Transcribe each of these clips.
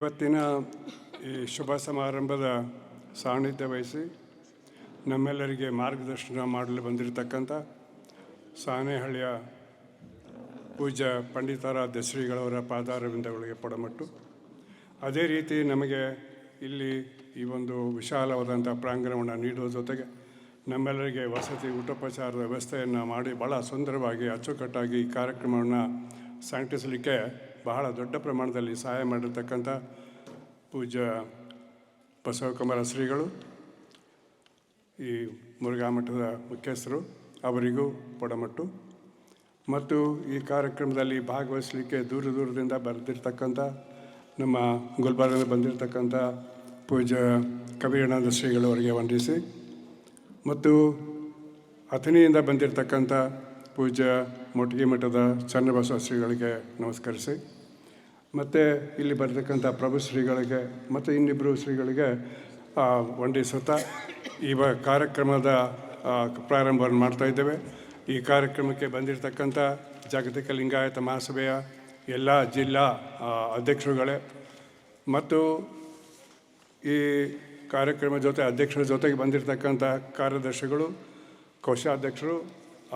ಇವತ್ತಿನ ಈ ಶುಭ ಸಮಾರಂಭದ ಸಾನ್ನಿಧ್ಯ ವಹಿಸಿ ನಮ್ಮೆಲ್ಲರಿಗೆ ಮಾರ್ಗದರ್ಶನ ಮಾಡಲು ಬಂದಿರತಕ್ಕಂಥ ಸಾಣೇಹಳ್ಳಿಯ ಪೂಜ್ಯ ಪಂಡಿತಾರಾಧ್ಯ ಶ್ರೀಗಳವರ ಪಾದಾರವಿಂದಗಳಿಗೆ ಪಡಮಟ್ಟು. ಅದೇ ರೀತಿ ನಮಗೆ ಇಲ್ಲಿ ಈ ಒಂದು ವಿಶಾಲವಾದಂಥ ಪ್ರಾಂಗಣವನ್ನು ನೀಡುವ ಜೊತೆಗೆ ನಮ್ಮೆಲ್ಲರಿಗೆ ವಸತಿ ಊಟೋಪಚಾರದ ವ್ಯವಸ್ಥೆಯನ್ನು ಮಾಡಿ ಭಾಳ ಸುಂದರವಾಗಿ ಅಚ್ಚುಕಟ್ಟಾಗಿ ಈ ಕಾರ್ಯಕ್ರಮವನ್ನು ಸಂಘಟಿಸಲಿಕ್ಕೆ ಬಹಳ ದೊಡ್ಡ ಪ್ರಮಾಣದಲ್ಲಿ ಸಹಾಯ ಮಾಡಿರ್ತಕ್ಕಂಥ ಪೂಜ್ಯ ಬಸವಕುಮಾರ ಶ್ರೀಗಳು, ಈ ಮುರುಘಾ ಮಠದ ಮುಖ್ಯಸ್ಥರು, ಅವರಿಗೂ ಪೊಡಮಟ್ಟು. ಮತ್ತು ಈ ಕಾರ್ಯಕ್ರಮದಲ್ಲಿ ಭಾಗವಹಿಸಲಿಕ್ಕೆ ದೂರದಿಂದ ಬರೆದಿರ್ತಕ್ಕಂಥ ನಮ್ಮ ಗುಲ್ಬರ್ಗದಿಂದ ಬಂದಿರತಕ್ಕಂಥ ಪೂಜ್ಯ ಕಬೀರಾನಂದ ಶ್ರೀಗಳವರಿಗೆ ವಂದಿಸಿ, ಮತ್ತು ಅಥಣಿಯಿಂದ ಬಂದಿರತಕ್ಕಂಥ ಪೂಜ್ಯ ಮೊಟಗಿ ಮಠದ ಚನ್ನಬಸವ ಶ್ರೀಗಳಿಗೆ ನಮಸ್ಕರಿಸಿ, ಮತ್ತು ಇಲ್ಲಿ ಬರ್ತಕ್ಕಂಥ ಪ್ರಭು ಶ್ರೀಗಳಿಗೆ ಮತ್ತು ಇನ್ನಿಬ್ಬರು ಶ್ರೀಗಳಿಗೆ ವಂದಿಸುತ್ತಾ ಈ ಕಾರ್ಯಕ್ರಮದ ಪ್ರಾರಂಭವನ್ನು ಮಾಡ್ತಾಯಿದ್ದೇವೆ. ಈ ಕಾರ್ಯಕ್ರಮಕ್ಕೆ ಬಂದಿರತಕ್ಕಂಥ ಜಾಗತಿಕ ಲಿಂಗಾಯತ ಮಹಾಸಭೆಯ ಎಲ್ಲ ಜಿಲ್ಲಾ ಅಧ್ಯಕ್ಷರುಗಳೇ ಮತ್ತು ಈ ಕಾರ್ಯಕ್ರಮ ಅಧ್ಯಕ್ಷರ ಜೊತೆಗೆ ಬಂದಿರತಕ್ಕಂಥ ಕಾರ್ಯದರ್ಶಿಗಳು, ಕೋಶಾಧ್ಯಕ್ಷರು,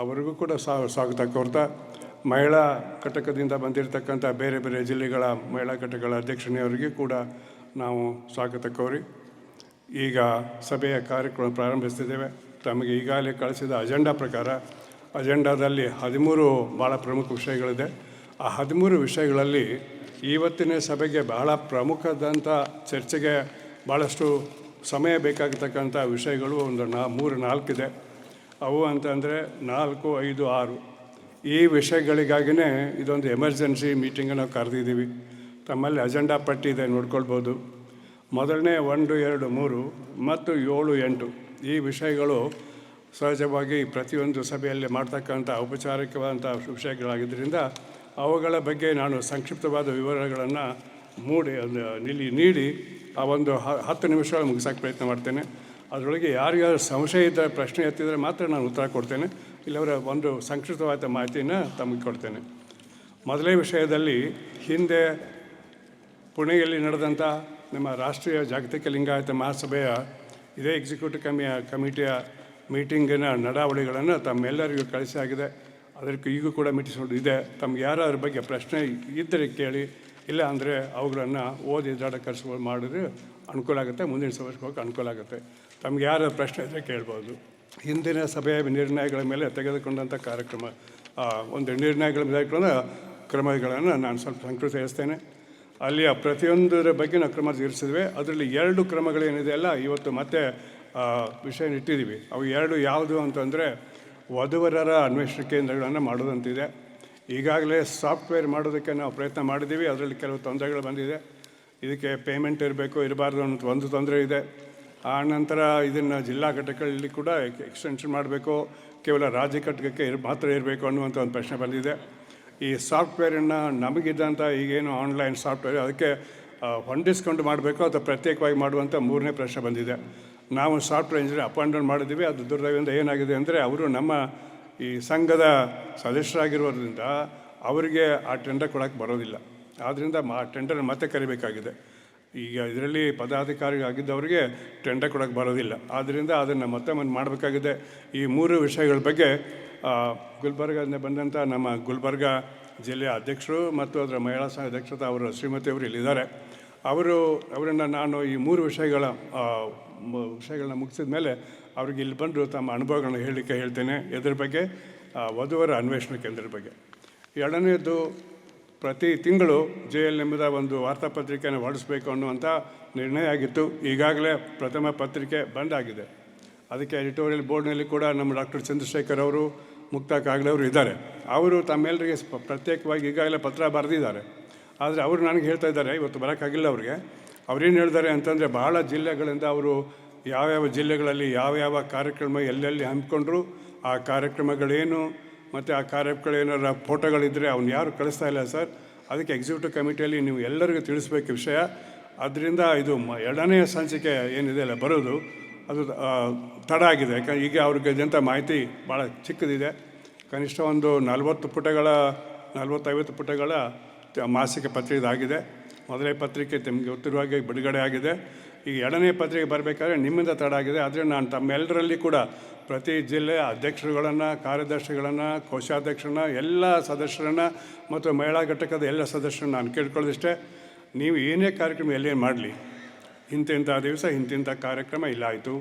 ಅವರಿಗೂ ಕೂಡ ಸ್ವಾಗತ ಕೋರ್ತಾ, ಮಹಿಳಾ ಘಟಕದಿಂದ ಬಂದಿರತಕ್ಕಂಥ ಬೇರೆ ಬೇರೆ ಜಿಲ್ಲೆಗಳ ಮಹಿಳಾ ಘಟಕಗಳ ಅಧ್ಯಕ್ಷನಿಯವರಿಗೆ ಕೂಡ ನಾವು ಸ್ವಾಗತ ಕೋರಿ ಈಗ ಸಭೆಯ ಕಾರ್ಯಕ್ರಮ ಪ್ರಾರಂಭಿಸ್ತಿದ್ದೇವೆ. ತಮಗೆ ಈಗಾಗಲೇ ಕಳಿಸಿದ ಅಜೆಂಡಾ ಪ್ರಕಾರ ಅಜೆಂಡಾದಲ್ಲಿ 13 ಭಾಳ ಪ್ರಮುಖ ವಿಷಯಗಳಿದೆ. ಆ 13 ವಿಷಯಗಳಲ್ಲಿ ಇವತ್ತಿನ ಸಭೆಗೆ ಬಹಳ ಪ್ರಮುಖದಂಥ ಚರ್ಚೆಗೆ ಭಾಳಷ್ಟು ಸಮಯ ಬೇಕಾಗತಕ್ಕಂಥ ವಿಷಯಗಳು ಒಂದು 3-4 ಇದೆ. ಅವು ಅಂತಂದರೆ 4, 5, 6 ಈ ವಿಷಯಗಳಿಗಾಗಿಯೇ ಇದೊಂದು ಎಮರ್ಜೆನ್ಸಿ ಮೀಟಿಂಗನ್ನು ನಾವು ಕರೆದಿದ್ದೀವಿ. ತಮ್ಮಲ್ಲಿ ಅಜೆಂಡಾ ಪಟ್ಟಿ ಇದೆ, ನೋಡ್ಕೊಳ್ಬೋದು. ಮೊದಲನೇ 1, 2, 3 ಮತ್ತು 7, 8 ಈ ವಿಷಯಗಳು ಸಹಜವಾಗಿ ಪ್ರತಿಯೊಂದು ಸಭೆಯಲ್ಲಿ ಮಾಡ್ತಕ್ಕಂಥ ಔಪಚಾರಿಕವಾದಂಥ ವಿಷಯಗಳಾಗಿದ್ದರಿಂದ ಅವುಗಳ ಬಗ್ಗೆ ನಾನು ಸಂಕ್ಷಿಪ್ತವಾದ ವಿವರಗಳನ್ನು ನೀಡಿ ಆ ಒಂದು 10 ನಿಮಿಷಗಳು ಮುಗಿಸೋಕ್ಕೆ ಪ್ರಯತ್ನ ಮಾಡ್ತೇನೆ. ಅದರೊಳಗೆ ಯಾರಿಗಾದ್ರೂ ಸಂಶಯ ಇದ್ದರೆ ಪ್ರಶ್ನೆ ಎತ್ತಿದರೆ ಮಾತ್ರ ನಾನು ಉತ್ತರ ಕೊಡ್ತೇನೆ, ಇಲ್ಲವರ ಒಂದು ಸಂಕ್ಷಿಪ್ತವಾದ ಮಾಹಿತಿಯನ್ನು ತಮಗೆ ಕೊಡ್ತೇನೆ. ಮೊದಲೇ ವಿಷಯದಲ್ಲಿ ಹಿಂದೆ ಪುಣೆಯಲ್ಲಿ ನಡೆದಂಥ ನಮ್ಮ ರಾಷ್ಟ್ರೀಯ ಜಾಗತಿಕ ಲಿಂಗಾಯತ ಮಹಾಸಭೆಯ ಇದೇ ಎಕ್ಸಿಕ್ಯೂಟಿವ್ ಕಮಿಟಿಯ ಮೀಟಿಂಗಿನ ನಡಾವಳಿಗಳನ್ನು ತಮ್ಮೆಲ್ಲರಿಗೂ ಕಳಿಸಿ ಆಗಿದೆ. ಅದಕ್ಕೆ ಈಗೂ ಕೂಡ ಮೀಟಿಂಗ್ ಇದೆ. ತಮ್ಗೆ ಯಾರ ಬಗ್ಗೆ ಪ್ರಶ್ನೆ ಇದ್ದರೆ ಕೇಳಿ, ಇಲ್ಲ ಅಂದರೆ ಅವುಗಳನ್ನು ಓದಿ ದೃಢೀಕರಿಸುವ ಮಾಡಿದ್ರೆ ಅನುಕೂಲ ಆಗುತ್ತೆ, ಮುಂದಿನ ಸಭೆಗೆ ಹೋಗಿ ಅನುಕೂಲ ಆಗುತ್ತೆ. ತಮ್ಗೆ ಯಾರ ಪ್ರಶ್ನೆ ಇದ್ದರೆ ಕೇಳ್ಬೋದು. ಹಿಂದಿನ ಸಭೆಯ ನಿರ್ಣಯಗಳ ಮೇಲೆ ತೆಗೆದುಕೊಂಡಂಥ ಒಂದು ನಿರ್ಣಯಗಳ ಮೇಲೆ ಕ್ರಮಗಳನ್ನು ನಾನು ಸ್ವಲ್ಪ ಸಂಕ್ಷಿಪ್ತಗೊಳಿಸ್ತೇನೆ. ಅಲ್ಲಿಯ ಪ್ರತಿಯೊಂದರ ಬಗ್ಗೆ ನಾವು ಕ್ರಮ ತೀರಿಸಿದ್ವಿ. ಅದರಲ್ಲಿ 2 ಕ್ರಮಗಳೇನಿದೆ ಅಲ್ಲ, ಇವತ್ತು ಮತ್ತೆ ವಿಷಯ ಇಟ್ಟಿದ್ದೀವಿ. ಅವು 2 ಯಾವುದು ಅಂತಂದರೆ ವಧುವರರ ಅನ್ವೇಷಣೆ ಕೇಂದ್ರಗಳನ್ನು ಮಾಡೋದಂತಿದೆ. ಈಗಾಗಲೇ ಸಾಫ್ಟ್ವೇರ್ ಮಾಡೋದಕ್ಕೆ ನಾವು ಪ್ರಯತ್ನ ಮಾಡಿದ್ದೀವಿ. ಅದರಲ್ಲಿ ಕೆಲವು ತೊಂದರೆಗಳು ಬಂದಿದೆ. ಇದಕ್ಕೆ ಪೇಮೆಂಟ್ ಇರಬೇಕು ಇರಬಾರ್ದು ಅನ್ನೋ ಒಂದು ತೊಂದರೆ ಇದೆ. ಆ ನಂತರ ಇದನ್ನು ಜಿಲ್ಲಾ ಘಟಕಗಳಲ್ಲಿ ಕೂಡ ಎಕ್ಸ್ಟೆನ್ಷನ್ ಮಾಡಬೇಕು, ಕೇವಲ ರಾಜ್ಯ ಘಟಕಕ್ಕೆ ಮಾತ್ರ ಇರಬೇಕು ಅನ್ನುವಂಥ ಒಂದು ಪ್ರಶ್ನೆ ಬಂದಿದೆ. ಈ ಸಾಫ್ಟ್ವೇರನ್ನು ನಮಗಿದ್ದಂಥ ಈಗೇನು ಆನ್ಲೈನ್ ಸಾಫ್ಟ್ವೇರ್ ಅದಕ್ಕೆ ಹೊಂದಿಸ್ಕೊಂಡು ಮಾಡಬೇಕು ಅಥವಾ ಪ್ರತ್ಯೇಕವಾಗಿ ಮಾಡುವಂಥ 3ನೇ ಪ್ರಶ್ನೆ ಬಂದಿದೆ. ನಾವು ಸಾಫ್ಟ್ವೇರ್ ಇಂಜಿನಿಯರ್ ಅಪಾಯಿಂಟ್ಮೆಂಟ್ ಮಾಡಿದ್ದೀವಿ. ಅದು ದುರ್ದೈವದಿಂದ ಏನಾಗಿದೆ ಅಂದರೆ ಅವರು ನಮ್ಮ ಈ ಸಂಘದ ಸದಸ್ಯರಾಗಿರೋದ್ರಿಂದ ಅವರಿಗೆ ಆ ಟೆಂಡರ್ ಕೊಡೋಕ್ಕೆ ಬರೋದಿಲ್ಲ. ಆದ್ದರಿಂದ ಆ ಟೆಂಡರ್ ಮತ್ತೆ ಕರಿಬೇಕಾಗಿದೆ. ಈಗ ಇದರಲ್ಲಿ ಪದಾಧಿಕಾರಿ ಆಗಿದ್ದವರಿಗೆ ಟೆಂಡರ್ ಕೊಡೋಕ್ಕೆ ಬರೋದಿಲ್ಲ. ಆದ್ದರಿಂದ ಅದನ್ನು ಮತ್ತೆ ಮಾಡಬೇಕಾಗಿದೆ. ಈ 3 ವಿಷಯಗಳ ಬಗ್ಗೆ ಗುಲ್ಬರ್ಗದಿಂದ ಬಂದಂಥ ನಮ್ಮ ಗುಲ್ಬರ್ಗ ಜಿಲ್ಲೆಯ ಅಧ್ಯಕ್ಷರು ಮತ್ತು ಅದರ ಮಹಿಳಾ ಸಂಘ ಅಧ್ಯಕ್ಷತೆ ಅವರ ಶ್ರೀಮತಿಯವರು ಇಲ್ಲಿದ್ದಾರೆ. ಅವರನ್ನು ನಾನು ಈ 3 ವಿಷಯಗಳನ್ನ ಮುಗಿಸಿದ ಮೇಲೆ ಅವ್ರಿಗೆ ಇಲ್ಲಿ ಬಂದು ತಮ್ಮ ಅನುಭವಗಳನ್ನ ಹೇಳ್ತೇನೆ. ಇದ್ರ ಬಗ್ಗೆ ವಧುವರ ಅನ್ವೇಷಣೆ ಕೇಂದ್ರದ ಬಗ್ಗೆ. 2ನೇದು, ಪ್ರತಿ ತಿಂಗಳು JLMದ ಒಂದು ವಾರ್ತಾಪತ್ರಿಕೆಯನ್ನು ಹೊರಡಿಸಬೇಕು ಅನ್ನುವಂಥ ನಿರ್ಣಯ ಆಗಿತ್ತು. ಈಗಾಗಲೇ ಪ್ರಥಮ ಪತ್ರಿಕೆ ಬಂದಾಗಿದೆ. ಅದಕ್ಕೆ ಎಡಿಟೋರಿಯಲ್ ಬೋರ್ಡ್ನಲ್ಲಿ ಕೂಡ ನಮ್ಮ ಡಾಕ್ಟರ್ ಚಂದ್ರಶೇಖರ್ ಅವರು, ಮುಕ್ತಾ ಕಾಗಲೆ ಅವರು ಇದ್ದಾರೆ. ಅವರು ತಮ್ಮೆಲ್ಲರಿಗೆ ಪ್ರತ್ಯೇಕವಾಗಿ ಈಗಾಗಲೇ ಪತ್ರ ಬರೆದಿದ್ದಾರೆ. ಆದರೆ ಅವರು ನನಗೆ ಹೇಳ್ತಾ ಇದ್ದಾರೆ, ಇವತ್ತು ಬರೋಕ್ಕಾಗಿಲ್ಲ ಅವ್ರಿಗೆ. ಅವ್ರೇನು ಹೇಳ್ತಾರೆ ಅಂತಂದರೆ, ಬಹಳ ಜಿಲ್ಲೆಗಳಿಂದ ಅವರು ಯಾವ್ಯಾವ ಜಿಲ್ಲೆಗಳಲ್ಲಿ ಯಾವ್ಯಾವ ಕಾರ್ಯಕ್ರಮ ಎಲ್ಲೆಲ್ಲಿ ಹಮ್ಮಿಕೊಂಡ್ರು, ಆ ಕಾರ್ಯಕ್ರಮಗಳೇನು ಮತ್ತು ಆ ಕಾರ್ಯಕ್ರಮಗಳೇನಾರ ಫೋಟೋಗಳಿದ್ದರೆ ಅವ್ನು ಯಾರು ಕಳಿಸ್ತಾ ಇಲ್ಲ ಸರ್. ಅದಕ್ಕೆ ಎಕ್ಸಿಕ್ಯೂಟಿವ್ ಕಮಿಟಿಯಲ್ಲಿ ನೀವು ಎಲ್ಲರಿಗೂ ತಿಳಿಸ್ಬೇಕು ವಿಷಯ. ಅದರಿಂದ ಇದು 2ನೇ ಸಂಚಿಕೆ ಏನಿದೆ ಅಲ್ಲ ಬರೋದು, ಅದು ತಡ ಆಗಿದೆ. ಯಾಕಂದರೆ ಈಗ ಅವ್ರಿಗೆ ಇದ್ದಂಥ ಮಾಹಿತಿ ಭಾಳ ಚಿಕ್ಕದಿದೆ. ಕನಿಷ್ಠ ಒಂದು 40-50 ಪುಟಗಳ ಮಾಸಿಕ ಪತ್ರಿಕೆ ಇದಾಗಿದೆ. ಮೊದಲನೇ ಪತ್ರಿಕೆ ನಿಮಗೆ ಗೊತ್ತಿರುವಾಗೆ ಬಿಡುಗಡೆ ಆಗಿದೆ. ಈಗ ಎರಡನೇ ಪತ್ರಿಕೆ ಬರಬೇಕಾದ್ರೆ ನಿಮ್ಮಿಂದ ತಡ ಆಗಿದೆ. ಆದರೆ ನಾನು ತಮ್ಮೆಲ್ಲರಲ್ಲಿ ಕೂಡ ಪ್ರತಿ ಜಿಲ್ಲೆಯ ಅಧ್ಯಕ್ಷರುಗಳನ್ನು, ಕಾರ್ಯದರ್ಶಿಗಳನ್ನು, ಕೋಶಾಧ್ಯಕ್ಷರನ್ನ, ಎಲ್ಲ ಸದಸ್ಯರನ್ನು ಮತ್ತು ಮಹಿಳಾ ಘಟಕದ ಎಲ್ಲ ಸದಸ್ಯರನ್ನು ನಾನು ಕೇಳ್ಕೊಳ್ಳೋದಿಷ್ಟೇ, ನೀವು ಏನೇ ಕಾರ್ಯಕ್ರಮ ಎಲ್ಲೇನು ಮಾಡಲಿ, ಇಂತಿಂಥ ದಿವಸ ಇಂತಿಂಥ ಕಾರ್ಯಕ್ರಮ ಇಲ್ಲ ಆಯಿತು,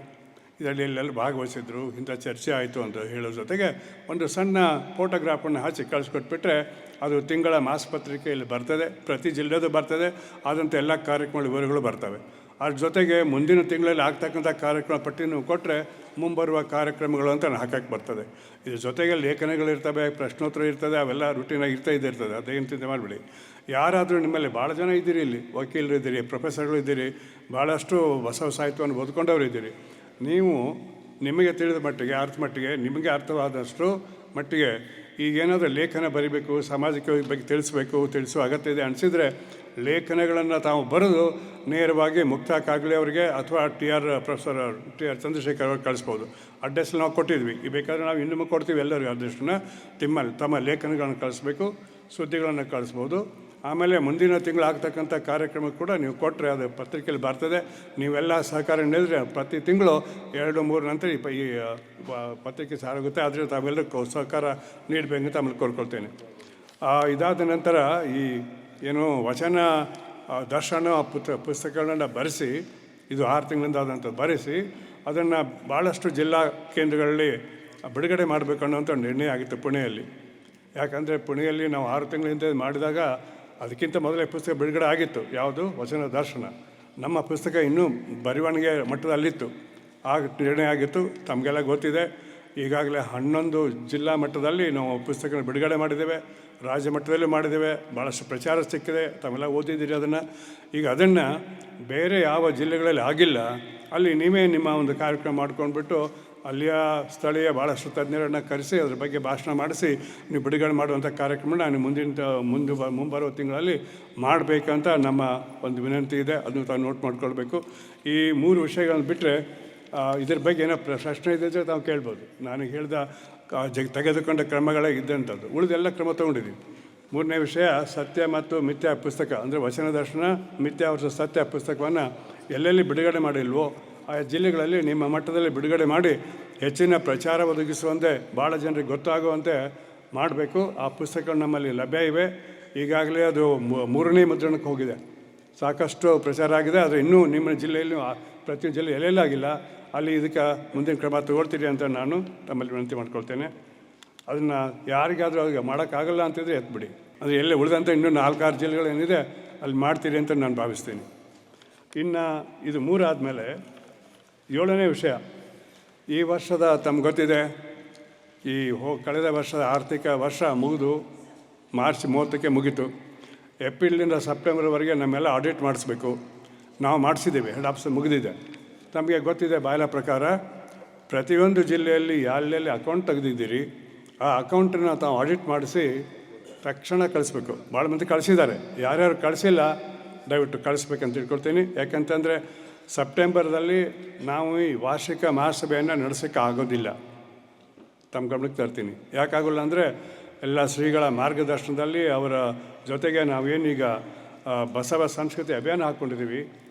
ಇದರಲ್ಲಿ ಎಲ್ಲೆಲ್ಲ ಭಾಗವಹಿಸಿದ್ರು, ಇಂಥ ಚರ್ಚೆ ಆಯಿತು ಅಂತ ಹೇಳೋದ್ರ ಜೊತೆಗೆ ಒಂದು ಸಣ್ಣ ಫೋಟೋಗ್ರಾಫನ್ನು ಹಾಕಿ ಕಳಿಸ್ಕೊಟ್ಬಿಟ್ರೆ ಅದು ತಿಂಗಳ ಮಾಸಪತ್ರಿಕೆಯಲ್ಲಿ ಬರ್ತದೆ, ಪ್ರತಿ ಜಿಲ್ಲೆದು ಬರ್ತದೆ, ಆದಂಥ ಎಲ್ಲ ಕಾರ್ಯಕ್ರಮಗಳ ವಿವರಗಳು ಬರ್ತವೆ. ಅದ್ರ ಜೊತೆಗೆ ಮುಂದಿನ ತಿಂಗಳಲ್ಲಿ ಆಗ್ತಕ್ಕಂಥ ಕಾರ್ಯಕ್ರಮ ಪಟ್ಟಿನೂ ಕೊಟ್ಟರೆ ಮುಂಬರುವ ಕಾರ್ಯಕ್ರಮಗಳು ಅಂತ ಹಾಕಕ್ಕೆ ಬರ್ತದೆ. ಇದ್ರ ಜೊತೆಗೆ ಲೇಖನಗಳಿರ್ತವೆ, ಪ್ರಶ್ನೋತ್ತರ ಇರ್ತದೆ, ಅವೆಲ್ಲ ರೂಟೀನಾಗಿ ಇರ್ತದೆ. ಅದೇನು ಚಿಂತೆ ಮಾಡಿಬಿಡಿ. ಯಾರಾದರೂ ನಿಮ್ಮಲ್ಲಿ ಭಾಳ ಜನ ಇದ್ದೀರಿ, ಇಲ್ಲಿ ವಕೀಲರು ಇದ್ದೀರಿ, ಪ್ರೊಫೆಸರ್ಗಳು ಇದ್ದೀರಿ, ಭಾಳಷ್ಟು ಹೊಸ ಸಾಹಿತ್ಯವನ್ನು ಓದ್ಕೊಂಡವರು ಇದ್ದೀರಿ. ನೀವು ನಿಮಗೆ ತಿಳಿದ ಮಟ್ಟಿಗೆ, ನಿಮಗೆ ಅರ್ಥವಾದಷ್ಟು ಮಟ್ಟಿಗೆ ಈಗೇನಾದರೂ ಲೇಖನ ಬರೀಬೇಕು, ಸಮಾಜಕ್ಕೆ ಬಗ್ಗೆ ತಿಳಿಸುವ ಅಗತ್ಯ ಇದೆ ಅನಿಸಿದರೆ ಲೇಖನಗಳನ್ನು ತಾವು ಬರೆದು ನೇರವಾಗಿ ಮುಕ್ತಾ ಕಾಗಲೆ ಅವರಿಗೆ ಅಥವಾ ಪ್ರೊಫೆಸರ್ ಟಿ ಆರ್ ಚಂದ್ರಶೇಖರ್ ಅವ್ರಿಗೆ ಕಳಿಸ್ಬೋದು. ಅಡ್ರೆಸ್ ನಾವು ಕೊಟ್ಟಿದ್ವಿ. ಈ ಬೇಕಾದ್ರೆ ನಾವು ಇನ್ನೂ ಕೊಡ್ತೀವಿ ಎಲ್ಲರಿಗೂ ಅಡ್ರೆಸ್ನ. ತಮ್ಮ ಲೇಖನಗಳನ್ನು ಕಳಿಸ್ಬೇಕು, ಸುದ್ದಿಗಳನ್ನು ಕಳಿಸ್ಬೋದು. ಆಮೇಲೆ ಮುಂದಿನ ತಿಂಗಳು ಆಗ್ತಕ್ಕಂಥ ಕಾರ್ಯಕ್ರಮ ಕೂಡ ನೀವು ಕೊಟ್ಟರೆ ಅದು ಪತ್ರಿಕೆಯಲ್ಲಿ ಬರ್ತದೆ. ನೀವೆಲ್ಲ ಸಹಕಾರ ನೀಡಿದ್ರೆ ಪ್ರತಿ ತಿಂಗಳು 2-3 ನಂತರ ಈ ಪತ್ರಿಕೆ ಸಾರಾಗುತ್ತೆ. ಆದರೆ ತಾವೆಲ್ಲರೂ ಸಹಕಾರ ನೀಡಬೇಕಂತ ಆಮೇಲೆ ಕೋರ್ಕೊಳ್ತೇನೆ. ಇದಾದ ನಂತರ ಈ ಏನು ವಚನ ದರ್ಶನ ಪುಸ್ತಕಗಳನ್ನ ಬರೆಸಿ, ಇದು 6 ತಿಂಗಳಿಂದ ಆದಂಥದ್ದು ಬರೆಸಿ ಅದನ್ನು ಭಾಳಷ್ಟು ಜಿಲ್ಲಾ ಕೇಂದ್ರಗಳಲ್ಲಿ ಬಿಡುಗಡೆ ಮಾಡಬೇಕು ಅನ್ನೋಂಥ ನಿರ್ಣಯ ಆಗಿತ್ತು ಪುಣೆಯಲ್ಲಿ. ಯಾಕಂದರೆ ಪುಣೆಯಲ್ಲಿ ನಾವು 6 ತಿಂಗಳ ಹಿಂದೆ ಮಾಡಿದಾಗ ಅದಕ್ಕಿಂತ ಮೊದಲೇ ಪುಸ್ತಕ ಬಿಡುಗಡೆ ಆಗಿತ್ತು. ಯಾವುದು? ವಚನ ದರ್ಶನ. ನಮ್ಮ ಪುಸ್ತಕ ಇನ್ನೂ ಬರವಣಿಗೆ ಮಟ್ಟದಲ್ಲಿತ್ತು. ಆಗ ನಿರ್ಣಯ ಆಗಿತ್ತು. ತಮಗೆಲ್ಲ ಗೊತ್ತಿದೆ, ಈಗಾಗಲೇ 11 ಜಿಲ್ಲಾ ಮಟ್ಟದಲ್ಲಿ ನಾವು ಪುಸ್ತಕನ ಬಿಡುಗಡೆ ಮಾಡಿದ್ದೇವೆ, ರಾಜ್ಯ ಮಟ್ಟದಲ್ಲೂ ಮಾಡಿದ್ದೇವೆ. ಭಾಳಷ್ಟು ಪ್ರಚಾರ ಸಿಕ್ಕಿದೆ, ತಾವೆಲ್ಲ ಓದಿದ್ದೀರಿ ಅದನ್ನು. ಈಗ ಅದನ್ನು ಬೇರೆ ಯಾವ ಜಿಲ್ಲೆಗಳಲ್ಲಿ ಆಗಿಲ್ಲ, ಅಲ್ಲಿ ನೀವೇ ನಿಮ್ಮ ಒಂದು ಕಾರ್ಯಕ್ರಮ ಮಾಡ್ಕೊಂಡ್ಬಿಟ್ಟು ಅಲ್ಲಿಯ ಸ್ಥಳೀಯ ಭಾಳಷ್ಟು ತಜ್ಞರನ್ನು ಕರೆಸಿ ಅದ್ರ ಬಗ್ಗೆ ಭಾಷಣ ಮಾಡಿಸಿ ನೀವು ಬಿಡುಗಡೆ ಮಾಡುವಂಥ ಕಾರ್ಯಕ್ರಮ ನಾನು ಮುಂಬರುವ ತಿಂಗಳಲ್ಲಿ ಮಾಡಬೇಕಂತ ನಮ್ಮ ಒಂದು ವಿನಂತಿ ಇದೆ. ಅದನ್ನು ತಾವು ನೋಟ್ ಮಾಡ್ಕೊಳ್ಬೇಕು. ಈ 3 ವಿಷಯಗಳನ್ನು ಬಿಟ್ಟರೆ ಇದ್ರ ಬಗ್ಗೆ ಏನೋ ಪ್ರಶ್ನೆ ಇದ್ದರೆ ತಾವು ಕೇಳ್ಬೋದು. ನಾನು ಹೇಳಿದ ತೆಗೆದುಕೊಂಡ ಕ್ರಮಗಳೇ ಇದ್ದಂಥದ್ದು. ಉಳಿದೆಲ್ಲ ಕ್ರಮ ತೊಗೊಂಡಿದ್ದೀವಿ. 3ನೇ ವಿಷಯ ಸತ್ಯ ಮತ್ತು ಮಿಥ್ಯಾ ಪುಸ್ತಕ, ಅಂದರೆ ವಚನ ದರ್ಶನ, ಮಿಥ್ಯಾ ವರ್ಸಸ್ ಸತ್ಯ ಪುಸ್ತಕವನ್ನು ಎಲ್ಲೆಲ್ಲಿ ಬಿಡುಗಡೆ ಮಾಡಿಲ್ವೋ ಆ ಜಿಲ್ಲೆಗಳಲ್ಲಿ ನಿಮ್ಮ ಮಟ್ಟದಲ್ಲಿ ಬಿಡುಗಡೆ ಮಾಡಿ ಹೆಚ್ಚಿನ ಪ್ರಚಾರ ಒದಗಿಸುವಂತೆ, ಭಾಳ ಜನರಿಗೆ ಗೊತ್ತಾಗುವಂತೆ ಮಾಡಬೇಕು. ಆ ಪುಸ್ತಕಗಳು ನಮ್ಮಲ್ಲಿ ಲಭ್ಯ ಇವೆ. ಈಗಾಗಲೇ ಅದು 3ನೇ ಮುದ್ರಣಕ್ಕೆ ಹೋಗಿದೆ, ಸಾಕಷ್ಟು ಪ್ರಚಾರ ಆಗಿದೆ. ಆದರೆ ಇನ್ನೂ ನಿಮ್ಮ ಜಿಲ್ಲೆಯಲ್ಲಿ ಪ್ರತಿ ಜಿಲ್ಲೆ ಎಲ್ಲೆಲ್ಲಾಗಿಲ್ಲ, ಅಲ್ಲಿ ಇದಕ್ಕೆ ಮುಂದಿನ ಕ್ರಮ ತಗೊಳ್ತೀರಿ ಅಂತ ನಾನು ತಮ್ಮಲ್ಲಿ ವಿನಂತಿ ಮಾಡ್ಕೊಳ್ತೇನೆ. ಅದನ್ನು ಯಾರಿಗಾದರೂ ಅವ್ರಿಗೆ ಮಾಡೋಕ್ಕಾಗಲ್ಲ ಅಂತಿದ್ರೆ ಎತ್ಬಿಡಿ. ಅಂದರೆ ಎಲ್ಲೇ ಉಳಿದಂಥ ಇನ್ನೂ 4-6 ಜಿಲ್ಲೆಗಳೇನಿದೆ ಅಲ್ಲಿ ಮಾಡ್ತೀರಿ ಅಂತ ನಾನು ಭಾವಿಸ್ತೀನಿ. ಇನ್ನು ಇದು 3 ಆದಮೇಲೆ 7ನೇ ವಿಷಯ, ಈ ವರ್ಷದ ತಮ್ಗೆ ಗೊತ್ತಿದೆ, ಈ ಕಳೆದ ವರ್ಷದ ಆರ್ಥಿಕ ವರ್ಷ ಮುಗಿದು ಮಾರ್ಚ್ 30ಕ್ಕೆ ಮುಗೀತು. ಏಪ್ರಿಲಿಂದ ಸೆಪ್ಟೆಂಬರ್ವರೆಗೆ ನಮ್ಮೆಲ್ಲ ಆಡಿಟ್ ಮಾಡಿಸ್ಬೇಕು. ನಾವು ಮಾಡಿಸಿದ್ದೇವೆ, ಹೆಡ್ ಆಫೀಸ್ ಮುಗಿದಿದೆ. ನಮಗೆ ಗೊತ್ತಿದೆ ಬಾಯ್ಲ ಪ್ರಕಾರ ಪ್ರತಿಯೊಂದು ಜಿಲ್ಲೆಯಲ್ಲಿ ಎಲ್ಲೆಲ್ಲಿ ಅಕೌಂಟ್ ತೆಗೆದಿದ್ದೀರಿ ಆ ಅಕೌಂಟನ್ನು ತಾವು ಆಡಿಟ್ ಮಾಡಿಸಿ ತಕ್ಷಣ ಕಳಿಸ್ಬೇಕು. ಭಾಳ ಮಂದಿ ಕಳಿಸಿದ್ದಾರೆ, ಯಾರ್ಯಾರು ಕಳಿಸಿಲ್ಲ ದಯವಿಟ್ಟು ಕಳಿಸ್ಬೇಕಂತ ತಿಳ್ಕೊಳ್ತೀನಿ. ಯಾಕಂತಂದರೆ ಸೆಪ್ಟೆಂಬರ್ದಲ್ಲಿ ನಾವು ಈ ವಾರ್ಷಿಕ ಮಹಾಸಭೆಯನ್ನು ನಡೆಸೋಕ್ಕೆ ಆಗೋದಿಲ್ಲ. ತಮ್ಮ ಗಮನಕ್ಕೆ ತರ್ತೀನಿ. ಯಾಕಾಗೋಲ್ಲ ಅಂದರೆ ಎಲ್ಲ ಶ್ರೀಗಳ ಮಾರ್ಗದರ್ಶನದಲ್ಲಿ ಅವರ ಜೊತೆಗೆ ನಾವೇನೀಗ ಬಸವ ಸಂಸ್ಕೃತಿ ಅಭಿಯಾನ ಹಾಕ್ಕೊಂಡಿದ್ದೀವಿ.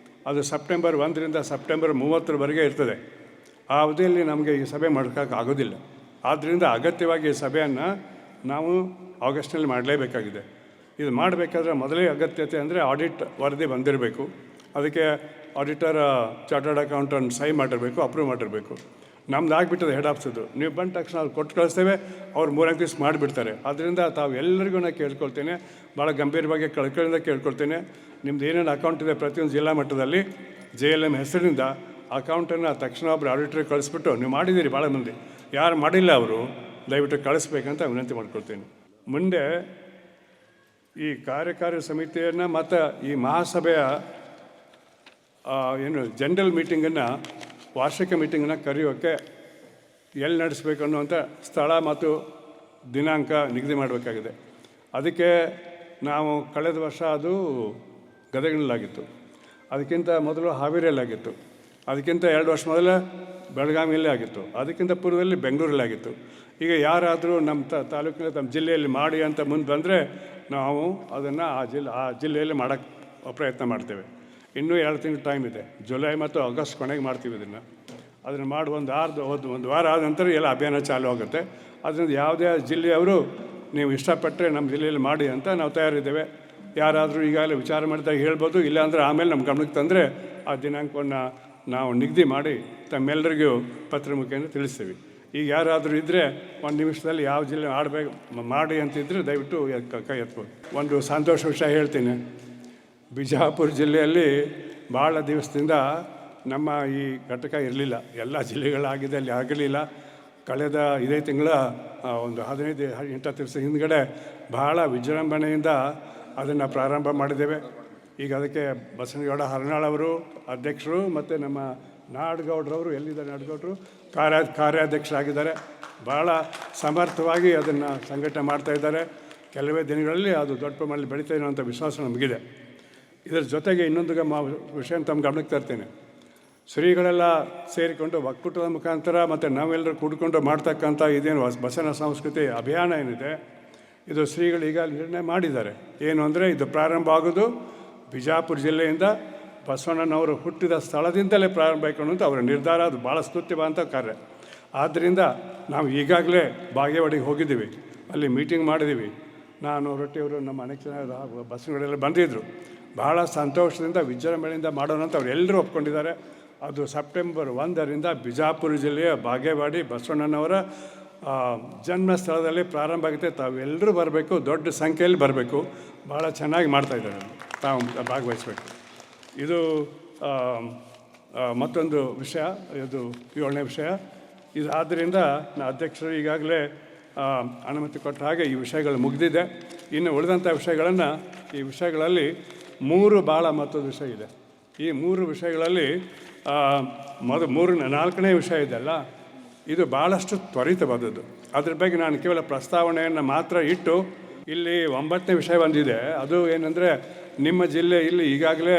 ಅದು ಸೆಪ್ಟೆಂಬರ್ 1ರಿಂದ ಸೆಪ್ಟೆಂಬರ್ 30ರವರೆಗೆ ಇರ್ತದೆ. ಆ ಅವಧಿಯಲ್ಲಿ ನಮಗೆ ಈ ಸಭೆ ಮಾಡೋಕ್ಕೆ ಆಗೋದಿಲ್ಲ. ಆದ್ದರಿಂದ ಅಗತ್ಯವಾಗಿ ಈ ಸಭೆಯನ್ನು ನಾವು ಆಗಸ್ಟ್ನಲ್ಲಿ ಮಾಡಲೇಬೇಕಾಗಿದೆ. ಇದು ಮಾಡಬೇಕಾದ್ರೆ ಮೊದಲೇ ಅಗತ್ಯತೆ ಅಂದರೆ ಆಡಿಟ್ ವರದಿ ಬಂದಿರಬೇಕು. ಅದಕ್ಕೆ ಆಡಿಟರ್ ಚಾರ್ಟರ್ಡ್ ಅಕೌಂಟೆಂಟ್ ಸಹಿ ಮಾಡಿರಬೇಕು, ಅಪ್ರೂವ್ ಮಾಡಿರಬೇಕು. ನಮ್ದು ಆಗಿಬಿಟ್ಟದೆ ಹೆಡ್ ಆಫೀಸದು. ನೀವು ಬಂದ ತಕ್ಷಣ ಅವ್ರು ಕೊಟ್ಟು ಕಳಿಸ್ತೇವೆ, ಅವ್ರು 3 ದಿವಸ ಮಾಡಿಬಿಡ್ತಾರೆ. ಆದ್ದರಿಂದ ತಾವು ಎಲ್ಲರಿಗೂ ನಾನು ಕೇಳ್ಕೊಳ್ತೇನೆ, ಭಾಳ ಗಂಭೀರವಾಗಿ ಕಳ್ಕಳಿಂದ ಕೇಳ್ಕೊಳ್ತೇನೆ. ನಿಮ್ದು ಏನೇನು ಅಕೌಂಟ್ ಇದೆ ಪ್ರತಿಯೊಂದು ಜಿಲ್ಲಾ ಮಟ್ಟದಲ್ಲಿ JLM ಹೆಸರಿನಿಂದ ಅಕೌಂಟನ್ನು ತಕ್ಷಣ ಒಬ್ಬರು ಆಡಿಟ್ರಿಗೆ ಕಳಿಸ್ಬಿಟ್ಟು, ನೀವು ಮಾಡಿದ್ದೀರಿ ಭಾಳ ಮಂದಿ, ಯಾರು ಮಾಡಿಲ್ಲ ಅವರು ದಯವಿಟ್ಟು ಕಳಿಸ್ಬೇಕಂತ ವಿನಂತಿ ಮಾಡ್ಕೊಳ್ತೀನಿ. ಮುಂದೆ ಈ ಕಾರ್ಯಕಾರಿ ಸಮಿತಿಯನ್ನು ಮತ್ತು ಈ ಮಹಾಸಭೆಯ ಜನರಲ್ ಮೀಟಿಂಗನ್ನು, ವಾರ್ಷಿಕ ಮೀಟಿಂಗನ್ನು ಕರೆಯೋಕ್ಕೆ ಎಲ್ಲಿ ನಡೆಸಬೇಕು ಅನ್ನುವಂಥ ಸ್ಥಳ ಮತ್ತು ದಿನಾಂಕ ನಿಗದಿ ಮಾಡಬೇಕಾಗಿದೆ. ಅದಕ್ಕೆ ನಾವು ಕಳೆದ ವರ್ಷ ಅದು ಗದಗಿನಲ್ಲಾಗಿತ್ತು, ಅದಕ್ಕಿಂತ ಮೊದಲು ಹಾವೇರಿಯಲ್ಲಾಗಿತ್ತು, ಅದಕ್ಕಿಂತ 2 ವರ್ಷ ಮೊದಲೇ ಬೆಳಗಾವಿಯಲ್ಲೇ ಆಗಿತ್ತು, ಅದಕ್ಕಿಂತ ಪೂರ್ವದಲ್ಲಿ ಬೆಂಗಳೂರಲ್ಲಾಗಿತ್ತು. ಈಗ ಯಾರಾದರೂ ನಮ್ಮ ತಾಲೂಕಿನ ತಮ್ಮ ಜಿಲ್ಲೆಯಲ್ಲಿ ಮಾಡಿ ಅಂತ ಮುಂದೆ ಬಂದರೆ ನಾವು ಅದನ್ನು ಆ ಜಿಲ್ಲೆಯಲ್ಲಿ ಮಾಡೋಕ್ಕೆ ಪ್ರಯತ್ನ ಮಾಡ್ತೇವೆ. ಇನ್ನೂ 2 ತಿಂಗಳು ಟೈಮ್ ಇದೆ. ಜುಲೈ ಮತ್ತು ಆಗಸ್ಟ್ ಕೊನೆಗೆ ಮಾಡ್ತೀವಿ ಅದನ್ನು ಮಾಡಿ ಒಂದು ವಾರ ಆದ ನಂತರ ಎಲ್ಲ ಅಭಿಯಾನ ಚಾಲೂ ಆಗುತ್ತೆ. ಅದರಿಂದ ಯಾವುದೇ ಜಿಲ್ಲೆಯವರು ನೀವು ಇಷ್ಟಪಟ್ಟರೆ ನಮ್ಮ ಜಿಲ್ಲೆಯಲ್ಲಿ ಮಾಡಿ ಅಂತ ನಾವು ತಯಾರಿದ್ದೇವೆ. ಯಾರಾದರೂ ಈಗಾಗಲೇ ವಿಚಾರ ಮಾಡಿದಾಗ ಹೇಳ್ಬೋದು, ಇಲ್ಲಾಂದರೆ ಆಮೇಲೆ ನಮ್ಮ ಗಮನಕ್ಕೆ ತಂದರೆ ಆ ದಿನಾಂಕವನ್ನು ನಾವು ನಿಗದಿ ಮಾಡಿ ತಮ್ಮೆಲ್ಲರಿಗೂ ಪತ್ರ ಮುಖೇನ ತಿಳಿಸ್ತೀವಿ. ಈಗ ಯಾರಾದರೂ ಇದ್ದರೆ 1 ನಿಮಿಷದಲ್ಲಿ ಯಾವ ಜಿಲ್ಲೆ ಮಾಡಿ ಅಂತಿದ್ದರೆ ದಯವಿಟ್ಟು ಕೈ ಎತ್ಬೋದು. ಒಂದು ಸಂತೋಷ ವಿಷಯ ಹೇಳ್ತೀನಿ. ಬಿಜಾಪುರ ಜಿಲ್ಲೆಯಲ್ಲಿ ಭಾಳ ದಿವಸದಿಂದ ನಮ್ಮ ಈ ಘಟಕ ಇರಲಿಲ್ಲ. ಎಲ್ಲ ಜಿಲ್ಲೆಗಳಾಗಿದೆ, ಅಲ್ಲಿ ಆಗಲಿಲ್ಲ. ಕಳೆದ 5 ತಿಂಗಳ ಒಂದು 15-20 ದಿವಸ ಹಿಂದ್ಗಡೆ ಭಾಳ ವಿಜೃಂಭಣೆಯಿಂದ ಅದನ್ನು ಪ್ರಾರಂಭ ಮಾಡಿದ್ದೇವೆ. ಈಗ ಅದಕ್ಕೆ ಬಸನಗೌಡ ಹರನಾಳ್ ಅವರು ಅಧ್ಯಕ್ಷರು ಮತ್ತು ನಮ್ಮ ನಾಡಗೌಡ್ರವರು ಎಲ್ಲಿದ್ದಾರೆ ನಾಡಗೌಡರು ಕಾರ್ಯಾಧ್ಯಕ್ಷರಾಗಿದ್ದಾರೆ. ಭಾಳ ಸಮರ್ಥವಾಗಿ ಅದನ್ನು ಸಂಘಟನೆ ಮಾಡ್ತಾಯಿದ್ದಾರೆ. ಕೆಲವೇ ದಿನಗಳಲ್ಲಿ ಅದು ದೊಡ್ಡ ಪ್ರಮಾಣದಲ್ಲಿ ಬೆಳೀತಾ ಇರುವಂಥ ವಿಶ್ವಾಸ ನಮಗಿದೆ. ಇದರ ಜೊತೆಗೆ ಇನ್ನೊಂದು ವಿಷಯ ತಮ್ಮ ಗಮನಕ್ಕೆ ತರ್ತೇನೆ. ಶ್ರೀಗಳೆಲ್ಲ ಸೇರಿಕೊಂಡು ಒಕ್ಕೂಟದ ಮುಖಾಂತರ ಮತ್ತು ನಾವೆಲ್ಲರೂ ಕೂಡಿಕೊಂಡು ಮಾಡ್ತಕ್ಕಂಥ ಇದೇನು ಬಸವನ ಸಂಸ್ಕೃತಿ ಅಭಿಯಾನ ಏನಿದೆ, ಇದು ಶ್ರೀಗಳು ಈಗ ನಿರ್ಣಯ ಮಾಡಿದ್ದಾರೆ. ಏನು ಅಂದರೆ ಇದು ಪ್ರಾರಂಭ ಆಗೋದು ಬಿಜಾಪುರ ಜಿಲ್ಲೆಯಿಂದ, ಬಸವಣ್ಣನವರು ಹುಟ್ಟಿದ ಸ್ಥಳದಿಂದಲೇ ಪ್ರಾರಂಭ ಆಯ್ಕೊಂಡು ಅಂತ ಅವರ ನಿರ್ಧಾರ. ಅದು ಭಾಳ ಸ್ತುತ್ಯವಂತ ಕಾರ್ಯ. ಆದ್ದರಿಂದ ನಾವು ಈಗಾಗಲೇ ಬಾಗೇವಾಡಿಗೆ ಹೋಗಿದ್ದೀವಿ, ಅಲ್ಲಿ ಮೀಟಿಂಗ್ ಮಾಡಿದ್ದೀವಿ. ನಾನು ರೊಟ್ಟಿಯವರು ನಮ್ಮ ಅನೇಕ ಜನ ಬಸ್ಸುಗಳೆಲ್ಲ ಬಂದಿದ್ದರು. ಭಾಳ ಸಂತೋಷದಿಂದ ವಿಜೃಂಭಣೆಯಿಂದ ಮಾಡೋಣ ಅಂತ ಅವರೆಲ್ಲರೂ ಒಪ್ಕೊಂಡಿದ್ದಾರೆ. ಅದು ಸೆಪ್ಟೆಂಬರ್ 1ರಿಂದ ಬಿಜಾಪುರ ಜಿಲ್ಲೆಯ ಬಾಗೇವಾಡಿ ಬಸವಣ್ಣನವರ ಜನ್ಮಸ್ಥಳದಲ್ಲಿ ಪ್ರಾರಂಭ ಆಗುತ್ತೆ. ತಾವೆಲ್ಲರೂ ಬರಬೇಕು, ದೊಡ್ಡ ಸಂಖ್ಯೆಯಲ್ಲಿ ಬರಬೇಕು. ಭಾಳ ಚೆನ್ನಾಗಿ ಮಾಡ್ತಾಯಿದ್ದಾರೆ, ತಾವು ಭಾಗವಹಿಸಬೇಕು. ಇದು ಮತ್ತೊಂದು ವಿಷಯ, ಇದು 7ನೇ ವಿಷಯ. ಇದು ಆದ್ದರಿಂದ ಅಧ್ಯಕ್ಷರು ಈಗಾಗಲೇ ಅನುಮತಿ ಕೊಟ್ಟ ಹಾಗೆ ಈ ವಿಷಯಗಳು ಮುಗಿದಿದೆ. ಇನ್ನು ಉಳಿದಂಥ ವಿಷಯಗಳಲ್ಲಿ 3 ಭಾಳ ಮತ್ತೊಂದು ವಿಷಯ ಇದೆ. ಈ 3 ವಿಷಯಗಳಲ್ಲಿ 4ನೇ ವಿಷಯ ಇದೆಲ್ಲ, ಇದು ಭಾಳಷ್ಟು ತ್ವರಿತವಾದದ್ದು. ಅದ್ರ ಬಗ್ಗೆ ನಾನು ಕೇವಲ ಪ್ರಸ್ತಾವನೆಯನ್ನು ಮಾತ್ರ ಇಟ್ಟು, ಇಲ್ಲಿ 9ನೇ ವಿಷಯ ಬಂದಿದೆ. ಅದು ಏನಂದರೆ, ನಿಮ್ಮ ಜಿಲ್ಲೆ ಇಲ್ಲಿ ಈಗಾಗಲೇ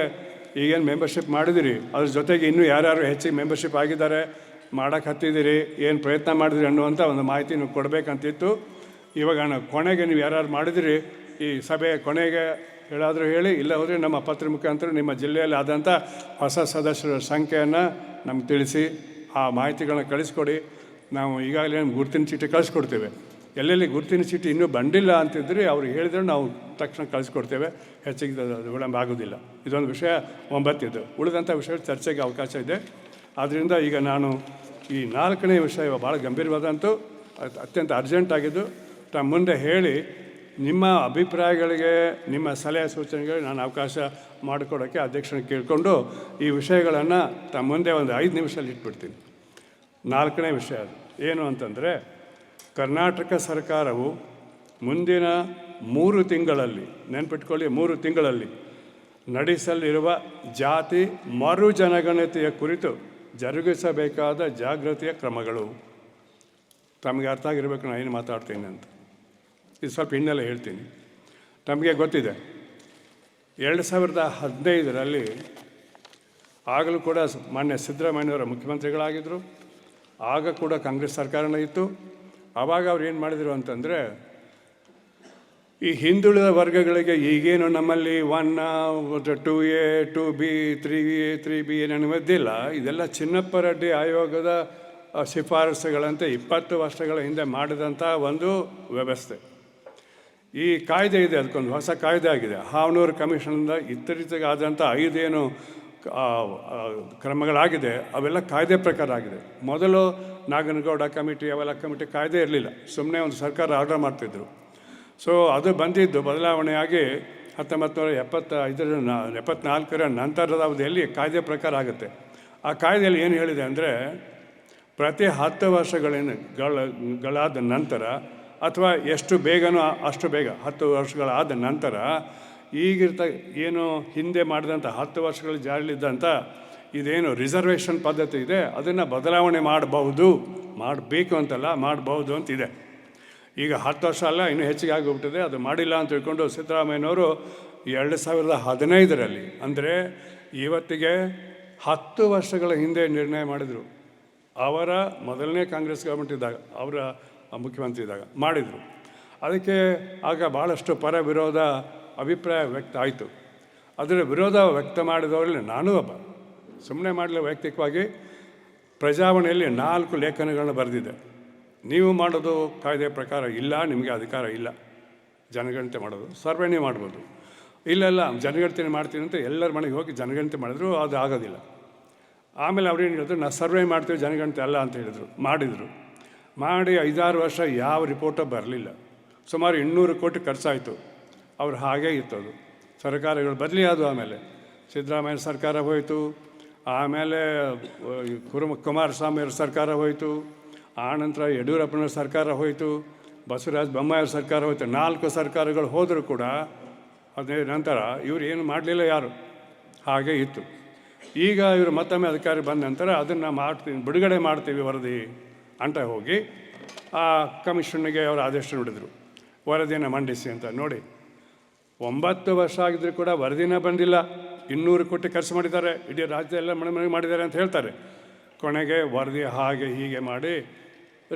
ಈಗೇನು ಮೆಂಬರ್ಶಿಪ್ ಮಾಡಿದಿರಿ, ಅದ್ರ ಜೊತೆಗೆ ಇನ್ನೂ ಯಾರ್ಯಾರು ಹೆಚ್ಚಿಗೆ ಮೆಂಬರ್ಶಿಪ್ ಆಗಿದ್ದಾರೆ, ಮಾಡೋಕ್ಕೆ ಹತ್ತಿದ್ದೀರಿ, ಏನು ಪ್ರಯತ್ನ ಮಾಡಿದಿರಿ ಅನ್ನುವಂಥ ಒಂದು ಮಾಹಿತಿ ನೀವು ಕೊಡಬೇಕಂತಿತ್ತು. ಇವಾಗ ಕೊನೆಗೆ ನೀವು ಯಾರ್ಯಾರು ಮಾಡಿದಿರಿ, ಈ ಸಭೆಯ ಕೊನೆಗೆ ಹೇಳಾದರೂ ಹೇಳಿ, ಇಲ್ಲ ಹೋದರೆ ನಮ್ಮ ಪತ್ರ ಮುಖಾಂತರ ನಿಮ್ಮ ಜಿಲ್ಲೆಯಲ್ಲಿ ಆದಂಥ ಹೊಸ ಸದಸ್ಯರ ಸಂಖ್ಯೆಯನ್ನು ನಮ್ಗೆ ತಿಳಿಸಿ ಆ ಮಾಹಿತಿಗಳನ್ನ ಕಳಿಸ್ಕೊಡಿ. ನಾವು ಈಗಾಗಲೇ ಗುರುತಿನ ಚೀಟಿ ಕಳಿಸ್ಕೊಡ್ತೇವೆ. ಎಲ್ಲೆಲ್ಲಿ ಗುರುತಿನ ಚೀಟಿ ಇನ್ನೂ ಬಂದಿಲ್ಲ ಅಂತಿದ್ರೆ ಅವ್ರು ಹೇಳಿದ್ರೆ ನಾವು ತಕ್ಷಣ ಕಳಿಸ್ಕೊಡ್ತೇವೆ. ಹೆಚ್ಚಿಗೆ ವಿಳಂಬ ಆಗೋದಿಲ್ಲ. ಇದೊಂದು ವಿಷಯ 9 ಉಳಿದಂಥ ವಿಷಯ ಚರ್ಚೆಗೆ ಅವಕಾಶ ಇದೆ. ಆದ್ದರಿಂದ ಈಗ ನಾನು ಈ 4ನೇ ವಿಷಯ ಭಾಳ ಗಂಭೀರವಾದಂತೂ ಅತ್ಯಂತ ಅರ್ಜೆಂಟಾಗಿದ್ದು ತಮ್ಮ ಮುಂದೆ ಹೇಳಿ, ನಿಮ್ಮ ಅಭಿಪ್ರಾಯಗಳಿಗೆ, ನಿಮ್ಮ ಸಲಹೆ ಸೂಚನೆಗಳಿಗೆ ನಾನು ಅವಕಾಶ ಮಾಡಿಕೊಡೋಕ್ಕೆ ಅಧ್ಯಕ್ಷರನ್ನು ಕೇಳಿಕೊಂಡು ಈ ವಿಷಯಗಳನ್ನು ತಮ್ಮ ಮುಂದೆ ಒಂದು 5 ನಿಮಿಷದಲ್ಲಿ ಇಟ್ಬಿಡ್ತೀನಿ. 4ನೇ ವಿಷಯ ಅದು ಏನು ಅಂತಂದರೆ, ಕರ್ನಾಟಕ ಸರ್ಕಾರವು ಮುಂದಿನ 3 ತಿಂಗಳಲ್ಲಿ, ನೆನ್ಪಿಟ್ಕೊಳ್ಳಿ 3 ತಿಂಗಳಲ್ಲಿ ನಡೆಸಲಿರುವ ಜಾತಿ ಮರು ಜನಗಣತಿಯ ಕುರಿತು ಜರುಗಿಸಬೇಕಾದ ಜಾಗೃತಿಯ ಕ್ರಮಗಳು. ತಮಗೆ ಅರ್ಥ ಆಗಿರಬೇಕು ನಾನು ಏನು ಮಾತಾಡ್ತೀನಿ ಅಂತ. ಇದು ಸ್ವಲ್ಪ ಹಿನ್ನೆಲೆ ಹೇಳ್ತೀನಿ. ನಮಗೆ ಗೊತ್ತಿದೆ 2015ರಲ್ಲಿ ಆಗಲೂ ಕೂಡ ಮಾನ್ಯ ಸಿದ್ದರಾಮಯ್ಯನವರ ಮುಖ್ಯಮಂತ್ರಿಗಳಾಗಿದ್ದರು. ಆಗ ಕೂಡ ಕಾಂಗ್ರೆಸ್ ಸರ್ಕಾರನೇ ಇತ್ತು. ಆವಾಗ ಅವ್ರು ಏನು ಮಾಡಿದರು ಅಂತಂದರೆ, ಈ ಹಿಂದುಳಿದ ವರ್ಗಗಳಿಗೆ ಈಗೇನು ನಮ್ಮಲ್ಲಿ 1, 2A, 2B, 3A, 3B ಏನೇನಿಲ್ಲ, ಇದೆಲ್ಲ ಚಿನ್ನಪ್ಪ ರೆಡ್ಡಿ ಆಯೋಗದ ಶಿಫಾರಸುಗಳಂತೆ 20 ವರ್ಷಗಳ ಹಿಂದೆ ಮಾಡಿದಂಥ ಒಂದು ವ್ಯವಸ್ಥೆ. ಈ ಕಾಯ್ದೆ ಇದೆ, ಅದಕ್ಕೊಂದು ಹೊಸ ಕಾಯ್ದೆ ಆಗಿದೆ. ಹಾವನೂರು ಕಮಿಷನಿಂದ ಇತ್ತೀಚೆಗಾದಂಥ 5 ಏನು ಕ್ರಮಗಳಾಗಿದೆ ಅವೆಲ್ಲ ಕಾಯ್ದೆ ಪ್ರಕಾರ ಆಗಿದೆ. ಮೊದಲು ನಾಗನಗೌಡ ಕಮಿಟಿ ಅವೆಲ್ಲ ಕಮಿಟಿ ಕಾಯ್ದೆ ಇರಲಿಲ್ಲ, ಸುಮ್ಮನೆ ಒಂದು ಸರ್ಕಾರ ಆರ್ಡರ್ ಮಾಡ್ತಿದ್ರು. ಸೊ ಅದು ಬಂದಿದ್ದು ಬದಲಾವಣೆಯಾಗಿ 1974ರ ನಂತರದ ಅವಧಿಯಲ್ಲಿ ಕಾಯ್ದೆ ಪ್ರಕಾರ ಆಗುತ್ತೆ. ಆ ಕಾಯ್ದೆಯಲ್ಲಿ ಏನು ಹೇಳಿದೆ ಅಂದರೆ, ಪ್ರತಿ 10 ವರ್ಷಗಳಾದ ನಂತರ ಅಥವಾ ಎಷ್ಟು ಬೇಗನೋ ಅಷ್ಟು ಬೇಗ 10 ವರ್ಷಗಳಾದ ನಂತರ ಏನು ಹಿಂದೆ ಮಾಡಿದಂಥ 10 ವರ್ಷಗಳ ಜಾರಿಯಲ್ಲಿದ್ದಂಥ ಇದೇನು ರಿಸರ್ವೇಷನ್ ಪದ್ಧತಿ ಇದೆ ಅದನ್ನು ಬದಲಾವಣೆ ಮಾಡಬೇಕು ಅಂತಲ್ಲ, ಮಾಡಬಹುದು ಅಂತಿದೆ. ಈಗ 10 ವರ್ಷ ಅಲ್ಲ, ಇನ್ನೂ ಹೆಚ್ಚಿಗೆ ಆಗಿಬಿಟ್ಟಿದೆ. ಅದು ಮಾಡಿಲ್ಲ ಅಂತ ತಿಳ್ಕೊಂಡು ಸಿದ್ದರಾಮಯ್ಯನವರು 2015ರಲ್ಲಿ, ಅಂದರೆ ಇವತ್ತಿಗೆ 10 ವರ್ಷಗಳ ಹಿಂದೆ ನಿರ್ಣಯ ಮಾಡಿದರು. ಅವರ ಮೊದಲನೇ ಕಾಂಗ್ರೆಸ್ ಗೌರ್ಮೆಂಟ್ ಇದ್ದಾಗ, ಅವರ ಮುಖ್ಯಮಂತ್ರಿ ಇದ್ದಾಗ ಮಾಡಿದರು. ಅದಕ್ಕೆ ಆಗ ಭಾಳಷ್ಟು ಪರ ವಿರೋಧ ಅಭಿಪ್ರಾಯ ವ್ಯಕ್ತ ಆಯಿತು. ಅದರ ವಿರೋಧ ವ್ಯಕ್ತ ಮಾಡಿದವರಲ್ಲಿ ನಾನೂ ಒಬ್ಬ. ಸುಮ್ಮನೆ ಮಾಡಲಿ, ವೈಯಕ್ತಿಕವಾಗಿ ಪ್ರಜಾವಾಣಿಯಲ್ಲಿ 4 ಲೇಖನಗಳನ್ನು ಬರೆದಿದೆ. ನೀವು ಮಾಡೋದು ಕಾಯ್ದೆ ಪ್ರಕಾರ ಇಲ್ಲ, ನಿಮಗೆ ಅಧಿಕಾರ ಇಲ್ಲ ಜನಗಣತಿ ಮಾಡೋದು. ಸರ್ವೆ ನೀವು ಮಾಡ್ಬೋದು. ಇಲ್ಲ ಜನಗಣತಿ ಮಾಡ್ತೀನಿ ಅಂತ ಎಲ್ಲರ ಮನೆಗೆ ಹೋಗಿ ಜನಗಣತಿ ಮಾಡಿದ್ರು, ಅದು ಆಗೋದಿಲ್ಲ. ಆಮೇಲೆ ಅವ್ರೇನು ಹೇಳಿದ್ರು, ನಾವು ಸರ್ವೆ ಮಾಡ್ತೀವಿ, ಜನಗಣತಿ ಅಲ್ಲ ಅಂತ ಹೇಳಿದರು. ಮಾಡಿ 5-6 ವರ್ಷ ಯಾವ ರಿಪೋರ್ಟು ಬರಲಿಲ್ಲ. ಸುಮಾರು 200 ಕೋಟಿ ಖರ್ಚಾಯಿತು. ಅವ್ರು ಹಾಗೇ ಇತ್ತದು. ಸರ್ಕಾರಗಳು ಬದಲಿ ಆದವು. ಆಮೇಲೆ ಸಿದ್ದರಾಮಯ್ಯ ಸರ್ಕಾರ ಹೋಯಿತು, ಆಮೇಲೆ ಕುಮಾರಸ್ವಾಮಿಯವ್ರ ಸರ್ಕಾರ ಹೋಯಿತು, ಆನಂತರ ಯಡಿಯೂರಪ್ಪನ ಸರ್ಕಾರ ಹೋಯಿತು, ಬಸವರಾಜ ಬೊಮ್ಮಾಯಿಯವ್ರ ಸರ್ಕಾರ ಹೋಯಿತು. 4 ಸರ್ಕಾರಗಳು ಹೋದರೂ ಕೂಡ ಅದೇ ನಂತರ ಇವರು ಏನು ಮಾಡಲಿಲ್ಲ ಯಾರು, ಹಾಗೇ ಇತ್ತು. ಈಗ ಇವರು ಮತ್ತೊಮ್ಮೆ ಅಧಿಕಾರಿ ಬಂದ ನಂತರ ಅದನ್ನು ಬಿಡುಗಡೆ ಮಾಡ್ತೀವಿ ವರದಿ ಅಂತ ಹೋಗಿ ಆ ಕಮಿಷನ್ನಿಗೆ ಅವರು ಆದೇಶ ನೀಡಿದರು, ವರದಿಯನ್ನು ಮಂಡಿಸಿ ಅಂತ. ನೋಡಿ, 9 ವರ್ಷ ಆಗಿದ್ರೂ ಕೂಡ ವರದಿನೇ ಬಂದಿಲ್ಲ. 200 ಕೋಟಿ ಖರ್ಚು ಮಾಡಿದ್ದಾರೆ, ಇಡೀ ರಾಜ್ಯ ಎಲ್ಲ ಮನೆ ಮಾಡಿದ್ದಾರೆ ಅಂತ ಹೇಳ್ತಾರೆ. ಕೊನೆಗೆ ವರದಿ ಹಾಗೆ ಹೀಗೆ ಮಾಡಿ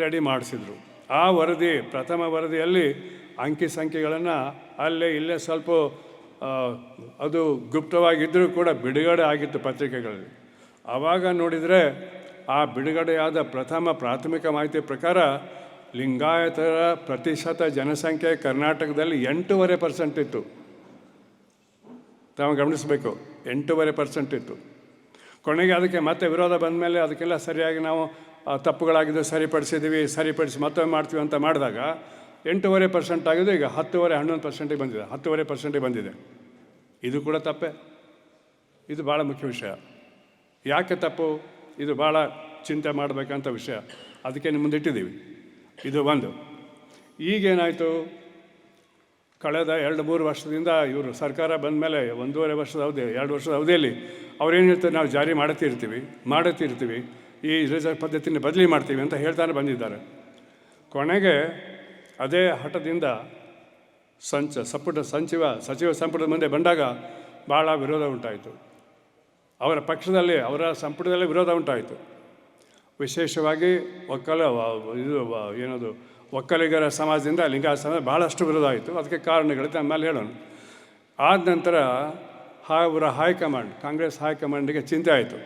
ರೆಡಿ ಮಾಡಿಸಿದ್ರು. ಆ ವರದಿ, ಪ್ರಥಮ ವರದಿಯಲ್ಲಿ ಅಂಕಿ ಸಂಖ್ಯೆಗಳನ್ನು ಅಲ್ಲೇ ಇಲ್ಲೇ ಸ್ವಲ್ಪ ಅದು ಗುಪ್ತವಾಗಿದ್ದರೂ ಕೂಡ ಬಿಡುಗಡೆ ಆಗಿತ್ತು ಪತ್ರಿಕೆಗಳಲ್ಲಿ. ಆವಾಗ ನೋಡಿದರೆ ಆ ಬಿಡುಗಡೆಯಾದ ಪ್ರಥಮ ಪ್ರಾಥಮಿಕ ಮಾಹಿತಿ ಪ್ರಕಾರ ಲಿಂಗಾಯತರ ಪ್ರತಿಶತ ಜನಸಂಖ್ಯೆ ಕರ್ನಾಟಕದಲ್ಲಿ 8.5% ಇತ್ತು. ತಾವು ಗಮನಿಸಬೇಕು, 8.5% ಇತ್ತು. ಕೊನೆಗೆ ಅದಕ್ಕೆ ಮತ್ತೆ ವಿರೋಧ ಬಂದ ಮೇಲೆ ಅದಕ್ಕೆಲ್ಲ ಸರಿಯಾಗಿ ನಾವು ತಪ್ಪುಗಳಾಗಿದ್ದು ಸರಿಪಡಿಸಿ ಮತ್ತೊಮ್ಮೆ ಮಾಡ್ತೀವಿ ಅಂತ ಮಾಡಿದಾಗ 8.5% ಆಗಿದ್ದು ಈಗ 10.5-11% ಬಂದಿದೆ. 10.5% ಬಂದಿದೆ. ಇದು ಕೂಡ ತಪ್ಪೇ. ಇದು ಭಾಳ ಮುಖ್ಯ ವಿಷಯ. ಯಾಕೆ ತಪ್ಪು, ಇದು ಭಾಳ ಚಿಂತೆ ಮಾಡಬೇಕಂತ ವಿಷಯ. ಅದಕ್ಕೆ ನಿಮ್ಮ ಮುಂದೆ ಇಟ್ಟಿದ್ದೀವಿ. ಇದು ಒಂದು. ಈಗೇನಾಯಿತು, ಕಳೆದ 2-3 ವರ್ಷದಿಂದ ಇವರು ಸರ್ಕಾರ ಬಂದ ಮೇಲೆ 1.5 ವರ್ಷದ ಅವಧಿ, 2 ವರ್ಷದ ಅವಧಿಯಲ್ಲಿ ಅವ್ರೇನು ಹೇಳ್ತಾರೆ, ನಾವು ಜಾರಿ ಮಾಡುತ್ತೀರ್ತೀವಿ, ಈ ರಿಸರ್ವ್ ಪದ್ಧತಿನ ಬದಲಿ ಮಾಡ್ತೀವಿ ಅಂತ ಹೇಳ್ತಾನೆ ಬಂದಿದ್ದಾರೆ. ಕೊನೆಗೆ ಅದೇ ಹಠದಿಂದ ಸಚಿವ ಸಂಪುಟದ ಮುಂದೆ ಬಂದಾಗ ಭಾಳ ವಿರೋಧ ಉಂಟಾಯಿತು. ಅವರ ಪಕ್ಷದಲ್ಲಿ, ಅವರ ಸಂಪುಟದಲ್ಲಿ ವಿರೋಧ ಉಂಟಾಯಿತು. ವಿಶೇಷವಾಗಿ ಒಕ್ಕಲಿಗರ ಸಮಾಜದಿಂದ ಲಿಂಗಾಯತ ಸಮಾಜ ಭಾಳಷ್ಟು ವಿರೋಧ ಆಯಿತು. ಅದಕ್ಕೆ ಕಾರಣಗಳಿತ್ತು, ಆಮೇಲೆ ಹೇಳೋಣ. ಆದ ನಂತರ ಅವರ ಹೈಕಮಾಂಡ್, ಕಾಂಗ್ರೆಸ್ ಹೈಕಮಾಂಡಿಗೆ ಚಿಂತೆ ಆಯಿತು.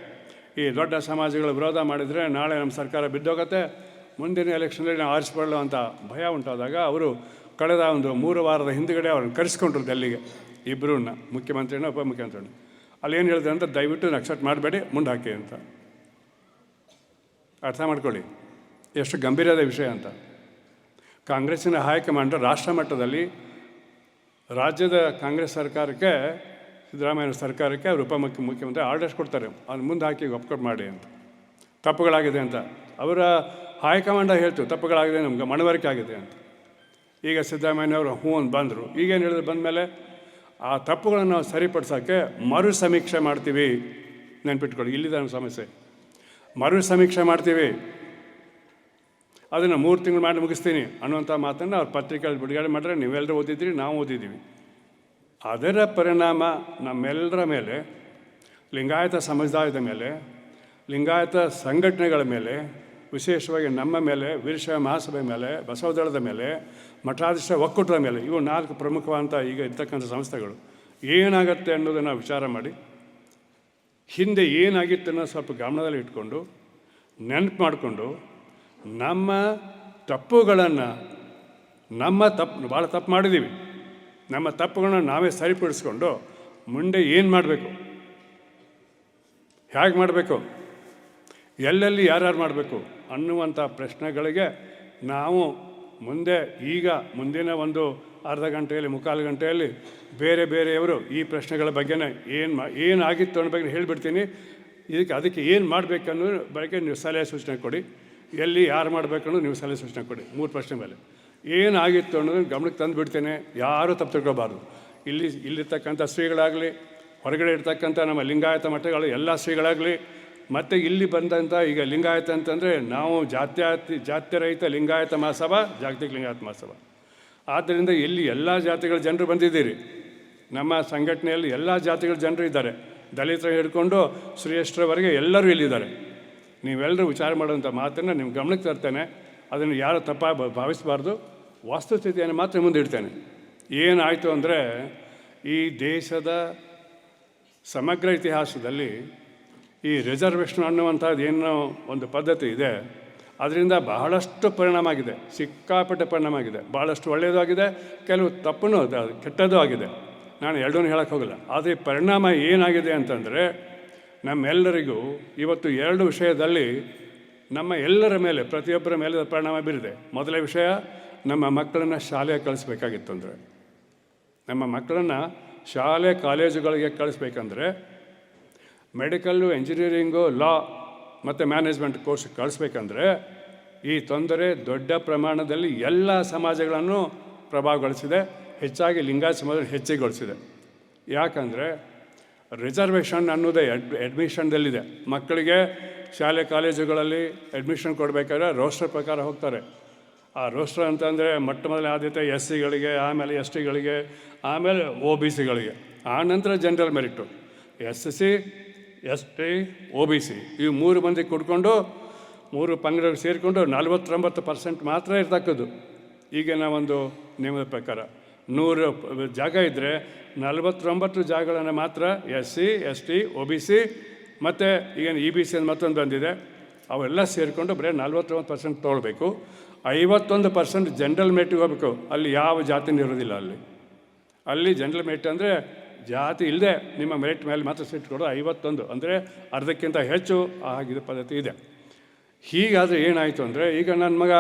ಈ ದೊಡ್ಡ ಸಮಾಜಗಳು ವಿರೋಧ ಮಾಡಿದರೆ ನಾಳೆ ನಮ್ಮ ಸರ್ಕಾರ ಬಿದ್ದೋಗತ್ತೆ, ಮುಂದಿನ ಎಲೆಕ್ಷನಲ್ಲಿ ನಾವು ಆರಿಸ್ಕೊಳ್ಳೋ ಅಂತ ಭಯ ಉಂಟಾದಾಗ ಅವರು ಕಳೆದ 3 ವಾರದ ಹಿಂದುಗಡೆ ಅವ್ರನ್ನ ಕರೆಸ್ಕೊಂಡ್ರು ಡೆಲ್ಲಿಗೆ, ಇಬ್ಬರನ್ನ, ಮುಖ್ಯಮಂತ್ರಿನ ಉಪಮುಖ್ಯಮಂತ್ರಿನ. ಅಲ್ಲಿ ಏನು ಹೇಳಿದೆ ಅಂತ, ದಯವಿಟ್ಟು ಅಕ್ಸೆಪ್ಟ್ ಮಾಡಬೇಡಿ, ಮುಂದೆ ಹಾಕಿ ಅಂತ. ಅರ್ಥ ಮಾಡ್ಕೊಳ್ಳಿ ಎಷ್ಟು ಗಂಭೀರದ ವಿಷಯ ಅಂತ. ಕಾಂಗ್ರೆಸ್ಸಿನ ಹೈಕಮಾಂಡ್ ರಾಷ್ಟ್ರ ಮಟ್ಟದಲ್ಲಿ ರಾಜ್ಯದ ಕಾಂಗ್ರೆಸ್ ಸರ್ಕಾರಕ್ಕೆ, ಸಿದ್ದರಾಮಯ್ಯ ಸರ್ಕಾರಕ್ಕೆ ಅವರು ಮುಖ್ಯಮಂತ್ರಿ ಆರ್ಡರ್ಸ್ ಕೊಡ್ತಾರೆ, ಅದನ್ನು ಮುಂದೆ ಹಾಕಿ ಒಪ್ಕೊಟ್ಟು ಮಾಡಿ ಅಂತ. ತಪ್ಪುಗಳಾಗಿದೆ ಅಂತ ಅವರ ಹೈಕಮಾಂಡ ಹೇಳ್ತು, ತಪ್ಪುಗಳಾಗಿದೆ, ನಮ್ಗೆ ಮನವರಿಕೆ ಆಗಿದೆ ಅಂತ. ಈಗ ಸಿದ್ದರಾಮಯ್ಯವರು ಹ್ಞೂ ಅಂತ ಬಂದರು. ಈಗೇನು ಹೇಳಿದ್ರು, ಬಂದಮೇಲೆ ಆ ತಪ್ಪುಗಳನ್ನು ನಾವು ಸರಿಪಡಿಸೋಕ್ಕೆ ಮರು ಸಮೀಕ್ಷೆ ಮಾಡ್ತೀವಿ. ನೆನ್ಪಿಟ್ಕೊಳ್ಳಿ, ಇಲ್ಲಿದೆ ನಮ್ಮ ಸಮಸ್ಯೆ. ಮರು ಸಮೀಕ್ಷೆ ಮಾಡ್ತೀವಿ, ಅದನ್ನು 3 ತಿಂಗಳು ಮಾಡಿ ಮುಗಿಸ್ತೀನಿ ಅನ್ನುವಂಥ ಮಾತನ್ನು ಅವ್ರು ಪತ್ರಿಕೆಯಲ್ಲಿ ಬಿಡುಗಡೆ ಮಾಡಿದ್ರೆ ನೀವೆಲ್ಲರೂ ಓದಿದ್ದೀರಿ, ನಾವು ಓದಿದ್ದೀವಿ. ಅದರ ಪರಿಣಾಮ ನಮ್ಮೆಲ್ಲರ ಮೇಲೆ, ಲಿಂಗಾಯತ ಸಮುದಾಯದ ಮೇಲೆ, ಲಿಂಗಾಯತ ಸಂಘಟನೆಗಳ ಮೇಲೆ, ವಿಶೇಷವಾಗಿ ನಮ್ಮ ಮೇಲೆ, ವೀರಶೈವ ಮಹಾಸಭೆ ಮೇಲೆ, ಬಸವದಳದ ಮೇಲೆ, ಮಠಾಧೀಶ ಒಕ್ಕೂಟದ ಮೇಲೆ, ಇವು 4 ಪ್ರಮುಖವಾದಂಥ ಈಗ ಇರ್ತಕ್ಕಂಥ ಸಂಸ್ಥೆಗಳು ಏನಾಗುತ್ತೆ ಅನ್ನೋದನ್ನು ವಿಚಾರ ಮಾಡಿ, ಹಿಂದೆ ಏನಾಗಿತ್ತು ಅನ್ನೋ ಸ್ವಲ್ಪ ಗಮನದಲ್ಲಿ ಇಟ್ಕೊಂಡು, ನೆನಪು ಮಾಡಿಕೊಂಡು, ನಮ್ಮ ತಪ್ಪುಗಳನ್ನು, ಭಾಳ ತಪ್ಪು ಮಾಡಿದ್ದೀವಿ, ನಮ್ಮ ತಪ್ಪುಗಳನ್ನ ನಾವೇ ಸರಿಪಡಿಸ್ಕೊಂಡು ಮುಂದೆ ಏನು ಮಾಡಬೇಕು, ಹೇಗೆ ಮಾಡಬೇಕು, ಎಲ್ಲೆಲ್ಲಿ ಯಾರ್ಯಾರು ಮಾಡಬೇಕು ಅನ್ನುವಂಥ ಪ್ರಶ್ನೆಗಳಿಗೆ ನಾವು ಮುಂದಿನ ಒಂದು ಅರ್ಧ ಗಂಟೆಯಲ್ಲಿ, ಮುಕ್ಕಾಲು ಗಂಟೆಯಲ್ಲಿ ಬೇರೆಯವರು ಈ ಪ್ರಶ್ನೆಗಳ ಬಗ್ಗೆನೇ ಏನಾಗಿತ್ತು ಅನ್ನೋ ಬಗ್ಗೆ ಹೇಳಿಬಿಡ್ತೀನಿ. ಅದಕ್ಕೆ ಏನು ಮಾಡಬೇಕು ಅನ್ನೋದ್ರ ಬಗ್ಗೆ ನೀವು ಸಲಹೆ ಸೂಚನೆ ಕೊಡಿ. ಎಲ್ಲಿ ಯಾರು ಮಾಡಬೇಕನ್ನೋದು ನೀವು ಸಲಹೆ ಸೂಚನೆ ಕೊಡಿ. 3 ಪ್ರಶ್ನೆ ಮೇಲೆ ಏನಾಗಿತ್ತು ಅನ್ನೋದನ್ನು ಗಮನಕ್ಕೆ ತಂದು ಬಿಡ್ತೇನೆ. ಯಾರೂ ತಪ್ಪು ತಿಳ್ಕೊಬಾರ್ದು. ಇಲ್ಲಿರ್ತಕ್ಕಂಥ ಶ್ರೀಗಳಾಗಲಿ, ಹೊರಗಡೆ ಇರ್ತಕ್ಕಂಥ ನಮ್ಮ ಲಿಂಗಾಯತ ಮಠಗಳು ಎಲ್ಲ ಶ್ರೀಗಳಾಗಲಿ, ಮತ್ತು ಇಲ್ಲಿ ಬಂದಂಥ ಈಗ ಲಿಂಗಾಯತ ಅಂತಂದರೆ ನಾವು ಜಾತ್ಯರಹಿತ ಲಿಂಗಾಯತ ಮಹಾಸಭಾ, ಜಾಗತಿಕ ಲಿಂಗಾಯತ ಮಹಾಸಭಾ. ಆದ್ದರಿಂದ ಇಲ್ಲಿ ಎಲ್ಲ ಜಾತಿಗಳ ಜನರು ಬಂದಿದ್ದೀರಿ. ನಮ್ಮ ಸಂಘಟನೆಯಲ್ಲಿ ಎಲ್ಲ ಜಾತಿಗಳ ಜನರು ಇದ್ದಾರೆ. ದಲಿತರ ಹಿಡ್ಕೊಂಡು ಶ್ರೇಷ್ಠರವರೆಗೆ ಎಲ್ಲರೂ ಇಲ್ಲಿದ್ದಾರೆ. ನೀವೆಲ್ಲರೂ ವಿಚಾರ ಮಾಡುವಂಥ ಮಾತನ್ನು ನಿಮ್ಮ ಗಮನಕ್ಕೆ ತರ್ತೇನೆ. ಅದನ್ನು ಯಾರು ತಪ್ಪಾಗಿ ಭಾವಿಸಬಾರ್ದು. ವಸ್ತುಸ್ಥಿತಿಯನ್ನು ಮಾತ್ರ ಮುಂದಿಡ್ತೇನೆ. ಏನಾಯಿತು ಅಂದರೆ, ಈ ದೇಶದ ಸಮಗ್ರ ಇತಿಹಾಸದಲ್ಲಿ ಈ ರಿಸರ್ವೇಷನ್ ಅನ್ನುವಂಥದ್ದು ಏನೋ ಒಂದು ಪದ್ಧತಿ ಇದೆ, ಅದರಿಂದ ಬಹಳಷ್ಟು ಪರಿಣಾಮ ಆಗಿದೆ, ಸಿಕ್ಕಾಪಟ್ಟೆ ಪರಿಣಾಮ ಆಗಿದೆ. ಭಾಳಷ್ಟು ಒಳ್ಳೆಯದು ಆಗಿದೆ, ಕೆಲವು ತಪ್ಪು ಕೆಟ್ಟದ್ದು ಆಗಿದೆ. ನಾನು ಎರಡೂ ಹೇಳೋಕ್ಕೆ ಹೋಗಲ್ಲ. ಆದರೆ ಪರಿಣಾಮ ಏನಾಗಿದೆ ಅಂತಂದರೆ, ನಮ್ಮೆಲ್ಲರಿಗೂ ಇವತ್ತು ಎರಡು ವಿಷಯದಲ್ಲಿ ನಮ್ಮ ಎಲ್ಲರ ಮೇಲೆ, ಪ್ರತಿಯೊಬ್ಬರ ಮೇಲೆ ಪರಿಣಾಮ ಬೀರಿದೆ. ಮೊದಲನೇ ವಿಷಯ, ನಮ್ಮ ಮಕ್ಕಳನ್ನು ಶಾಲೆಗೆ ಕಳಿಸ್ಬೇಕಾಗಿತ್ತು. ಅಂದರೆ ನಮ್ಮ ಮಕ್ಕಳನ್ನು ಶಾಲೆ ಕಾಲೇಜುಗಳಿಗೆ ಕಳಿಸ್ಬೇಕಂದ್ರೆ ಮೆಡಿಕಲ್ಲು, ಎಂಜಿನಿಯರಿಂಗು, ಲಾ ಮತ್ತು ಮ್ಯಾನೇಜ್ಮೆಂಟ್ ಕೋರ್ಸ್ ಕಳಿಸ್ಬೇಕಂದ್ರೆ ಈ ತೊಂದರೆ ದೊಡ್ಡ ಪ್ರಮಾಣದಲ್ಲಿ ಎಲ್ಲ ಸಮಾಜಗಳನ್ನು ಪ್ರಭಾವಗೊಳಿಸಿದೆ. ಹೆಚ್ಚಾಗಿ ಲಿಂಗಾಯತ ಸಮಾಜ ಹೆಚ್ಚಿಗೊಳಿಸಿದೆ. ಯಾಕಂದರೆ ರಿಸರ್ವೇಷನ್ ಅನ್ನೋದೇ ಅಡ್ಮಿಷನ್ದಲ್ಲಿದೆ. ಮಕ್ಕಳಿಗೆ ಶಾಲೆ ಕಾಲೇಜುಗಳಲ್ಲಿ ಅಡ್ಮಿಷನ್ ಕೊಡಬೇಕಾದ್ರೆ ರೋಸ್ಟರ್ ಪ್ರಕಾರ ಹೋಗ್ತಾರೆ. ಆ ರೋಸ್ಟರ್ ಅಂತಂದರೆ ಮೊಟ್ಟ ಮೊದಲನೇ ಆದ್ಯತೆ ಎಸ್ ಸಿಗಳಿಗೆ, ಆಮೇಲೆ ಎಸ್ ಟಿಗಳಿಗೆ, ಆಮೇಲೆ OBCಗಳಿಗೆ, ಆನಂತರ general merit. SC, ST, OBC ಇವು 3 ಮಂದಿ ಕೊಡ್ಕೊಂಡು 3 ಪಂಗಡಗಳು ಸೇರಿಕೊಂಡು 49% ಮಾತ್ರ ಇರ್ತಕ್ಕದ್ದು. ಈಗಿನ ಒಂದು ನಿಯಮದ ಪ್ರಕಾರ 100 ಜಾಗ ಇದ್ದರೆ 49 ಜಾಗಗಳನ್ನು ಮಾತ್ರ SC, ST, OBC ಮತ್ತು ಈಗೇನು EBC ಅಂತ ಮತ್ತೊಂದು ಬಂದಿದೆ, ಅವೆಲ್ಲ ಸೇರಿಕೊಂಡು ಬರೀ 49% ತೊಗೊಳ್ಬೇಕು. 51% ಜನರಲ್ ಮೆರಿಟಿಗೆ ಹೋಗಬೇಕು. ಅಲ್ಲಿ ಯಾವ ಜಾತಿನೂ ಇರೋದಿಲ್ಲ. ಅಲ್ಲಿ ಜನರಲ್ ಮೆರಿಟ್ ಅಂದರೆ ಜಾತಿ ಇಲ್ಲದೆ ನಿಮ್ಮ ಮೆರಿಟ್ ಮೇಲೆ ಮಾತ್ರ ಸೀಟ್ ಕೊಡೋದು. 51 ಅಂದರೆ ಅರ್ಧಕ್ಕಿಂತ ಹೆಚ್ಚು ಆಗಿದ ಪದ್ಧತಿ ಇದೆ. ಹೀಗಾದರೆ ಏನಾಯಿತು ಅಂದರೆ, ಈಗ ನನ್ನ ಮಗ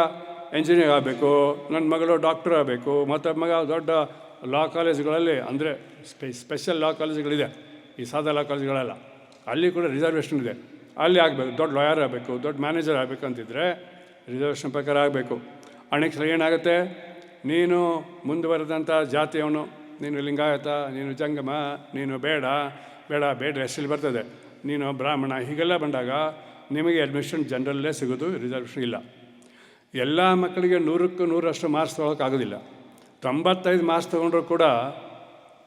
ಎಂಜಿನಿಯರ್ ಆಗಬೇಕು, ನನ್ನ ಮಗಳು ಡಾಕ್ಟರ್ ಆಗಬೇಕು, ಮತ್ತು ಮಗ ದೊಡ್ಡ ಲಾ ಕಾಲೇಜುಗಳಲ್ಲಿ, ಅಂದರೆ ಸ್ಪೆಷಲ್ ಲಾ ಕಾಲೇಜುಗಳಿದೆ, ಈ ಸಾದಾ ಲಾ ಕಾಲೇಜುಗಳೆಲ್ಲ, ಅಲ್ಲಿ ಕೂಡ ರಿಸರ್ವೇಷನ್ ಇದೆ. ಅಲ್ಲಿ ಆಗಬೇಕು, ದೊಡ್ಡ ಲಾಯರ್ ಆಗಬೇಕು, ದೊಡ್ಡ ಮ್ಯಾನೇಜರ್ ಆಗಬೇಕಂತಿದ್ರೆ ರಿಸರ್ವೇಷನ್ ಪ್ರಕಾರ ಆಗಬೇಕು. ಅನೇಕ ಸಲ ಏನಾಗುತ್ತೆ, ನೀನು ಮುಂದುವರೆದಂಥ ಜಾತಿಯವನು, ನೀನು ಲಿಂಗಾಯತ, ನೀನು ಜಂಗಮ, ನೀನು ಬೇಡ ಹೆಸರಲ್ಲಿ ಬರ್ತದೆ, ನೀನು ಬ್ರಾಹ್ಮಣ, ಹೀಗೆಲ್ಲ ಬಂದಾಗ ನಿಮಗೆ ಅಡ್ಮಿಷನ್ ಜನರಲ್ಲೇ ಸಿಗೋದು, ರಿಸರ್ವೇಷನ್ ಇಲ್ಲ. ಎಲ್ಲ ಮಕ್ಕಳಿಗೆ 100ಕ್ಕೆ 100 ಮಾರ್ಕ್ಸ್ ತೊಗೊಳಕ್ಕಾಗೋದಿಲ್ಲ. 95 ಮಾರ್ಕ್ಸ್ ತೊಗೊಂಡ್ರೂ ಕೂಡ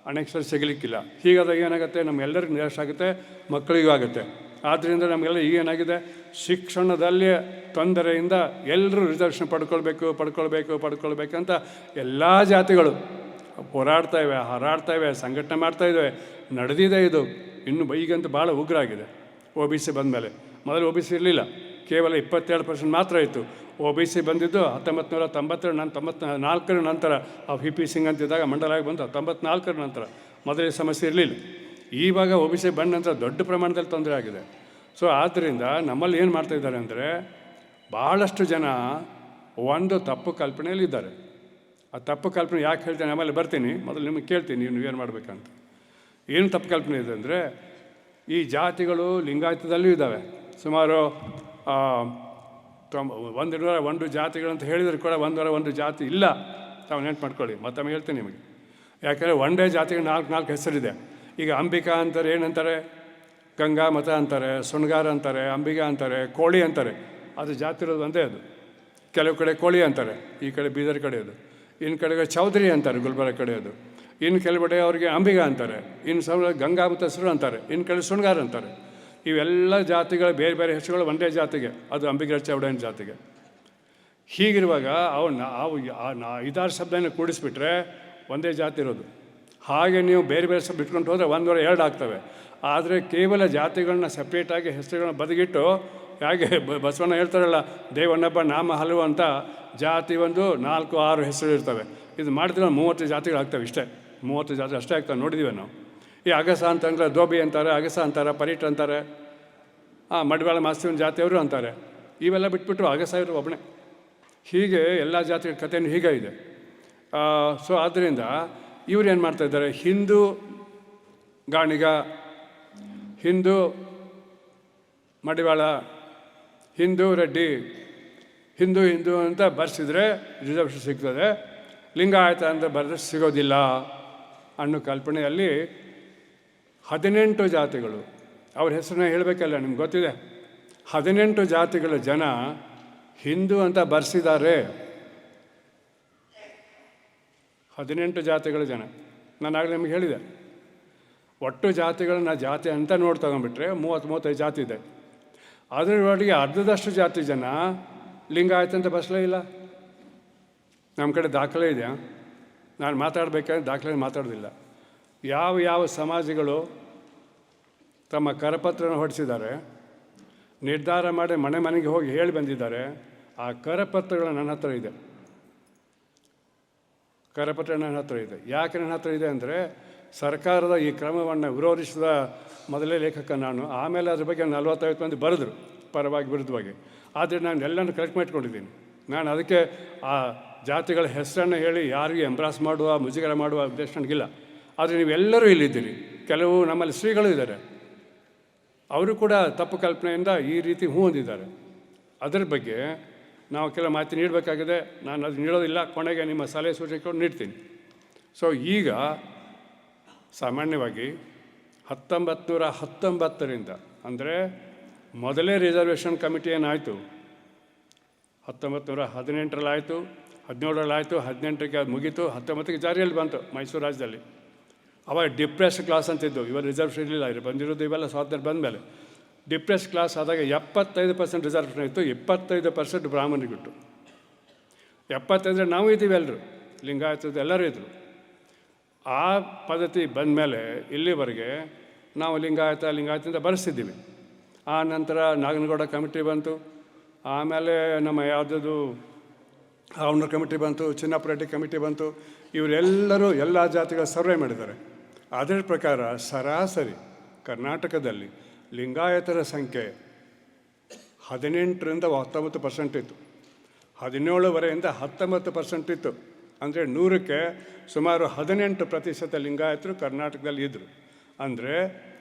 ಅನೇಕ ಸಲ ಸಿಗಲಿಕ್ಕಿಲ್ಲ. ಹೀಗಾದಾಗ ಏನಾಗುತ್ತೆ, ನಮಗೆಲ್ಲರಿಗೂ ನಿರಾಶೆ ಆಗುತ್ತೆ, ಮಕ್ಕಳಿಗೂ ಆಗುತ್ತೆ. ಆದ್ದರಿಂದ ನಮಗೆಲ್ಲ ಈಗೇನಾಗಿದೆ, ಶಿಕ್ಷಣದಲ್ಲಿ ತೊಂದರೆಯಿಂದ ಎಲ್ಲರೂ ರಿಸರ್ವೇಷನ್ ಪಡ್ಕೊಳ್ಬೇಕಂತ ಎಲ್ಲ ಜಾತಿಗಳು ಹೋರಾಡ್ತಾಯಿವೆ, ಹಾರಾಡ್ತಾಯಿವೆ, ಸಂಘಟನೆ ಮಾಡ್ತಾಯಿದ್ದಾವೆ, ನಡೆದಿದೆ. ಇದು ಇನ್ನು ಈಗಂತೂ ಭಾಳ ಉಗ್ರ ಆಗಿದೆ. OBC ಬಂದಮೇಲೆ, ಮೊದಲು OBC ಇರಲಿಲ್ಲ, ಕೇವಲ 22% ಮಾತ್ರ ಇತ್ತು. OBC ಬಂದಿದ್ದು 1992, ನಾನು 94 ನಂತರ VP ಸಿಂಗ್ ಅಂತಿದ್ದಾಗ ಮಂಡಲಾಗಿ ಬಂದು 94 ನಂತರ. ಮೊದಲೇ ಸಮಸ್ಯೆ ಇರಲಿಲ್ಲ. ಇವಾಗ OBC ಬಂದ ನಂತರ ದೊಡ್ಡ ಪ್ರಮಾಣದಲ್ಲಿ ತೊಂದರೆ ಆಗಿದೆ. ಸೊ ಆದ್ದರಿಂದ ನಮ್ಮಲ್ಲಿ ಏನು ಮಾಡ್ತಾಯಿದ್ದಾರೆ ಅಂದರೆ, ಭಾಳಷ್ಟು ಜನ ಒಂದು ತಪ್ಪು ಕಲ್ಪನೆಯಲ್ಲಿದ್ದಾರೆ. ಆ ತಪ್ಪು ಕಲ್ಪನೆ ಯಾಕೆ ಹೇಳ್ತೇನೆ ಆಮೇಲೆ ಬರ್ತೀನಿ, ಮೊದಲು ನಿಮಗೆ ಕೇಳ್ತೀನಿ ನೀವೇನು ಮಾಡಬೇಕಂತ. ಏನು ತಪ್ಪು ಕಲ್ಪನೆ ಇದೆ ಅಂದರೆ, ಈ ಜಾತಿಗಳು ಲಿಂಗಾಯತದಲ್ಲೂ ಇದ್ದಾವೆ. ಸುಮಾರು 101 ಜಾತಿಗಳಂತ ಹೇಳಿದರೆ ಕೂಡ 101 ಜಾತಿ ಇಲ್ಲ. ತಾವು ನೆನ್ಪು ಮಾಡ್ಕೊಳ್ಳಿ, ಮತ್ತೊಮ್ಮೆ ಹೇಳ್ತೀನಿ ನಿಮಗೆ. ಯಾಕಂದರೆ ಒಂದೇ ಜಾತಿಗೆ 4 ಹೆಸರಿದೆ. ಈಗ ಅಂಬಿಕಾ ಅಂತಾರೆ, ಏನಂತಾರೆ, ಗಂಗಾ ಮತ ಅಂತಾರೆ, ಸುಣ್ಗಾರ ಅಂತಾರೆ, ಅಂಬಿಗಾ ಅಂತಾರೆ, ಕೋಳಿ ಅಂತಾರೆ. ಅದು ಜಾತಿ ಇರೋದು ಒಂದೇ. ಅದು ಕೆಲವು ಕಡೆ ಕೋಳಿ ಅಂತಾರೆ, ಈ ಕಡೆ ಬೀದರ್ ಕಡೆ ಅದು. ಇನ್ನು ಕಡೆಗೆ ಚೌಧರಿ ಅಂತಾರೆ, ಗುಲ್ಬರ್ಗ ಕಡೆ ಅದು. ಇನ್ನು ಕೆಲವು ಕಡೆ ಅವ್ರಿಗೆ ಅಂಬಿಗಾ ಅಂತಾರೆ, ಇನ್ನು ಗಂಗಾ ಮತ್ತು ಹೆಸರು ಅಂತಾರೆ, ಇನ್ನು ಕಡೆ ಸುಣ್ಗಾರ ಅಂತಾರೆ. ಇವೆಲ್ಲ ಜಾತಿಗಳು ಬೇರೆ ಬೇರೆ ಹೆಸರುಗಳು ಒಂದೇ ಜಾತಿಗೆ, ಅದು ಅಂಬಿಗರ ಚೌಡಯ್ಯನ ಜಾತಿಗೆ. ಹೀಗಿರುವಾಗ ಅವು 5-6 ಶಬ್ದನ ಕೂಡಿಸ್ಬಿಟ್ರೆ ಒಂದೇ ಜಾತಿ ಇರೋದು. ಹಾಗೆ ನೀವು ಬೇರೆ ಬೇರೆ ಶಬ್ದ ಇಟ್ಕೊಂಡು ಹೋದರೆ 1-2 ಆಗ್ತವೆ. ಆದರೆ ಕೇವಲ ಜಾತಿಗಳನ್ನ ಸಪ್ರೇಟಾಗಿ ಹೆಸರುಗಳನ್ನ ಬದಿಗಿಟ್ಟು, ಹಾಗೆ ಬಸವಣ್ಣ ಹೇಳ್ತಾರಲ್ಲ, ದೇವನೊಬ್ಬ ನಾಮ ಹಲವು ಅಂತ, ಜಾತಿ ಒಂದು 4-6 ಹೆಸರು ಇರ್ತವೆ. ಇದು ಮಾಡಿದ್ರೆ 30 ಜಾತಿಗಳಾಗ್ತವೆ. ಇಷ್ಟೇ 30 ಜಾತಿ ಅಷ್ಟೇ ಆಗ್ತವೆ. ನೋಡಿದ್ದೀವಿ ನಾವು. ಈ ಅಗಸ ಅಂತಂದ್ರೆ ದೋಬಿ ಅಂತಾರೆ, ಅಗಸ ಅಂತಾರೆ, ಪರೀಟ್ ಅಂತಾರೆ, ಮಡಿವಾಳ ಮಾಸ್ತಿವನ ಜಾತಿಯವರು ಅಂತಾರೆ. ಇವೆಲ್ಲ ಬಿಟ್ಬಿಟ್ಟು ಅಗಸ ಇವರು ಒಬ್ಬನೇ. ಹೀಗೆ ಎಲ್ಲ ಜಾತಿಗಳ ಕಥೆಯೂ ಹೀಗೆ ಇದೆ. ಸೊ ಆದ್ದರಿಂದ ಇವ್ರು ಏನು ಮಾಡ್ತಾಯಿದ್ದಾರೆ, ಹಿಂದೂ ಗಾಣಿಗ, ಹಿಂದೂ ಮಡಿವಾಳ, ಹಿಂದೂ ರೆಡ್ಡಿ, ಹಿಂದೂ ಅಂತ ಬರ್ಸಿದ್ರೆ ರಿಸರ್ವೇಷನ್ ಸಿಗ್ತದೆ, ಲಿಂಗಾಯತ ಅಂತ ಬರೆದ್ರೆ ಸಿಗೋದಿಲ್ಲ ಅನ್ನೋ ಕಲ್ಪನೆಯಲ್ಲಿ 18 ಜಾತಿಗಳು, ಅವ್ರ ಹೆಸರನ್ನ ಹೇಳಬೇಕಲ್ಲ, ನಿಮ್ಗೆ ಗೊತ್ತಿದೆ. 18 ಜಾತಿಗಳ ಜನ ಹಿಂದೂ ಅಂತ ಬರ್ಸಿದ್ದಾರೆ. 18 ಜಾತಿಗಳ ಜನ. ನಾನು ಆಗಲೇ ನಿಮಗೆ ಹೇಳಿದೆ, ಒಟ್ಟು ಜಾತಿಗಳನ್ನ ಜಾತಿ ಅಂತ ನೋಡಿ ತಗೊಂಡ್ಬಿಟ್ರೆ 30-35 ಜಾತಿ ಇದೆ. ಅದರೊಳಗೆ ಅರ್ಧದಷ್ಟು ಜಾತಿ ಜನ ಲಿಂಗಾಯತ ಅಂತ ಬಸ್ಲೇ ಇಲ್ಲ. ನಮ್ಮ ಕಡೆ ದಾಖಲೆ ಇದೆಯಾ? ನಾನು ಮಾತಾಡಬೇಕಾದ್ರೆ ದಾಖಲೆ ಮಾತಾಡೋದಿಲ್ಲ. ಯಾವ ಸಮಾಜಗಳು ತಮ್ಮ ಕರಪತ್ರನ ಹೊರಡಿಸಿದ್ದಾರೆ, ನಿರ್ಧಾರ ಮಾಡಿ ಮನೆ ಮನೆಗೆ ಹೋಗಿ ಹೇಳಿ ಬಂದಿದ್ದಾರೆ. ಆ ಕರಪತ್ರಗಳು ನನ್ನ ಹತ್ರ ಇದೆ, ಕರಪತ್ರ ನನ್ನ ಹತ್ರ ಇದೆ. ಯಾಕೆ ನನ್ನ ಹತ್ರ ಇದೆ ಅಂದರೆ, ಸರ್ಕಾರದ ಈ ಕ್ರಮವನ್ನು ವಿರೋಧಿಸಿದ ಮೊದಲೇ ಲೇಖಕ ನಾನು. ಆಮೇಲೆ ಅದ್ರ ಬಗ್ಗೆ 45 ಮಂದಿ ಬರೆದ್ರು, ಪರವಾಗಿ ವಿರುದ್ಧವಾಗಿ. ಆದರೆ ನಾನು ಎಲ್ಲನೂ ಕಲೆಕ್ಟ್ ಮಾಡಿಕೊಂಡಿದ್ದೀನಿ. ನಾನು ಅದಕ್ಕೆ ಆ ಜಾತಿಗಳ ಹೆಸರನ್ನು ಹೇಳಿ ಯಾರಿಗೆ ಎಂಬ್ರಾಸ್ ಮಾಡುವ, ಮುಜುಗರ ಮಾಡುವ ಉದ್ದೇಶ ನನಗಿಲ್ಲ. ಆದರೆ ನೀವೆಲ್ಲರೂ ಇಲ್ಲಿದ್ದೀರಿ. ಕೆಲವು ನಮ್ಮಲ್ಲಿ ಶ್ರೀಗಳು ಇದ್ದಾರೆ, ಅವರು ಕೂಡ ತಪ್ಪು ಕಲ್ಪನೆಯಿಂದ ಈ ರೀತಿ ಹೊಂದಿದ್ದಾರೆ. ಅದರ ಬಗ್ಗೆ ನಾವು ಕೆಲವು ಮಾಹಿತಿ ನೀಡಬೇಕಾಗಿದೆ. ನಾನು ಅದು ನೀಡೋದಿಲ್ಲ, ಕೊನೆಗೆ ನಿಮ್ಮ ಸಲಹೆ ಸೂಚನೆಗಳು ನೀಡ್ತೀನಿ. ಸೊ ಈಗ ಸಾಮಾನ್ಯವಾಗಿ 1919ರಿಂದ ಅಂದರೆ ಮೊದಲೇ ರಿಸರ್ವೇಷನ್ ಕಮಿಟಿ ಏನಾಯಿತು, 1918ರಲ್ಲಿ ಆಯಿತು, 17ರಲ್ಲಿ ಆಯಿತು, 18ಕ್ಕೆ ಅದು ಮುಗೀತು, 19ಕ್ಕೆ ಜಾರಿಯಲ್ಲಿ ಬಂತು ಮೈಸೂರು ರಾಜ್ಯದಲ್ಲಿ. ಅವಾಗ ಡಿಪ್ರೆಸ್ ಕ್ಲಾಸ್ ಅಂತಿದ್ದು, ಇವಾಗ ರಿಸರ್ವೇಷನ್ ಇರಲಿಲ್ಲ, ಇವರು ಬಂದಿರೋದು ಇವೆಲ್ಲ ಸ್ವಾತಂತ್ರ್ಯ ಬಂದ ಮೇಲೆ. ಡಿಪ್ರೆಸ್ ಕ್ಲಾಸ್ ಆದಾಗ 75% ರಿಸರ್ವೇಷನ್ ಇತ್ತು, 25% ಬ್ರಾಹ್ಮಣರಿಗಿಟ್ಟು. 75 ನಾವು ಇದ್ದೀವಿ, ಎಲ್ಲರೂ ಲಿಂಗಾಯತದ ಎಲ್ಲರೂ ಇದ್ದರು. ಆ ಪದ್ಧತಿ ಬಂದ ಮೇಲೆ ಇಲ್ಲಿವರೆಗೆ ನಾವು ಲಿಂಗಾಯತದಿಂದ ಬರೆಸ್ತಿದ್ದೀವಿ. ಆ ನಂತರ ನಾಗನಗೌಡ ಕಮಿಟಿ ಬಂತು, ಆಮೇಲೆ ನಮ್ಮ ಯಾವುದದು ಅವನರ ಕಮಿಟಿ ಬಂತು, ಚಿನ್ನಪ್ಪ ರೆಡ್ಡಿ ಕಮಿಟಿ ಬಂತು. ಇವರೆಲ್ಲರೂ ಎಲ್ಲ ಜಾತಿಗಳ ಸರ್ವೆ ಮಾಡಿದ್ದಾರೆ. ಅದರ ಪ್ರಕಾರ ಸರಾಸರಿ ಕರ್ನಾಟಕದಲ್ಲಿ ಲಿಂಗಾಯತರ ಸಂಖ್ಯೆ 18ರಿಂದ 19% ಇತ್ತು, 17ವರೆಯಿಂದ 19% ಇತ್ತು. ಅಂದರೆ 100ಕ್ಕೆ ಸುಮಾರು 18% ಲಿಂಗಾಯತರು ಕರ್ನಾಟಕದಲ್ಲಿ ಇದ್ದರು. ಅಂದರೆ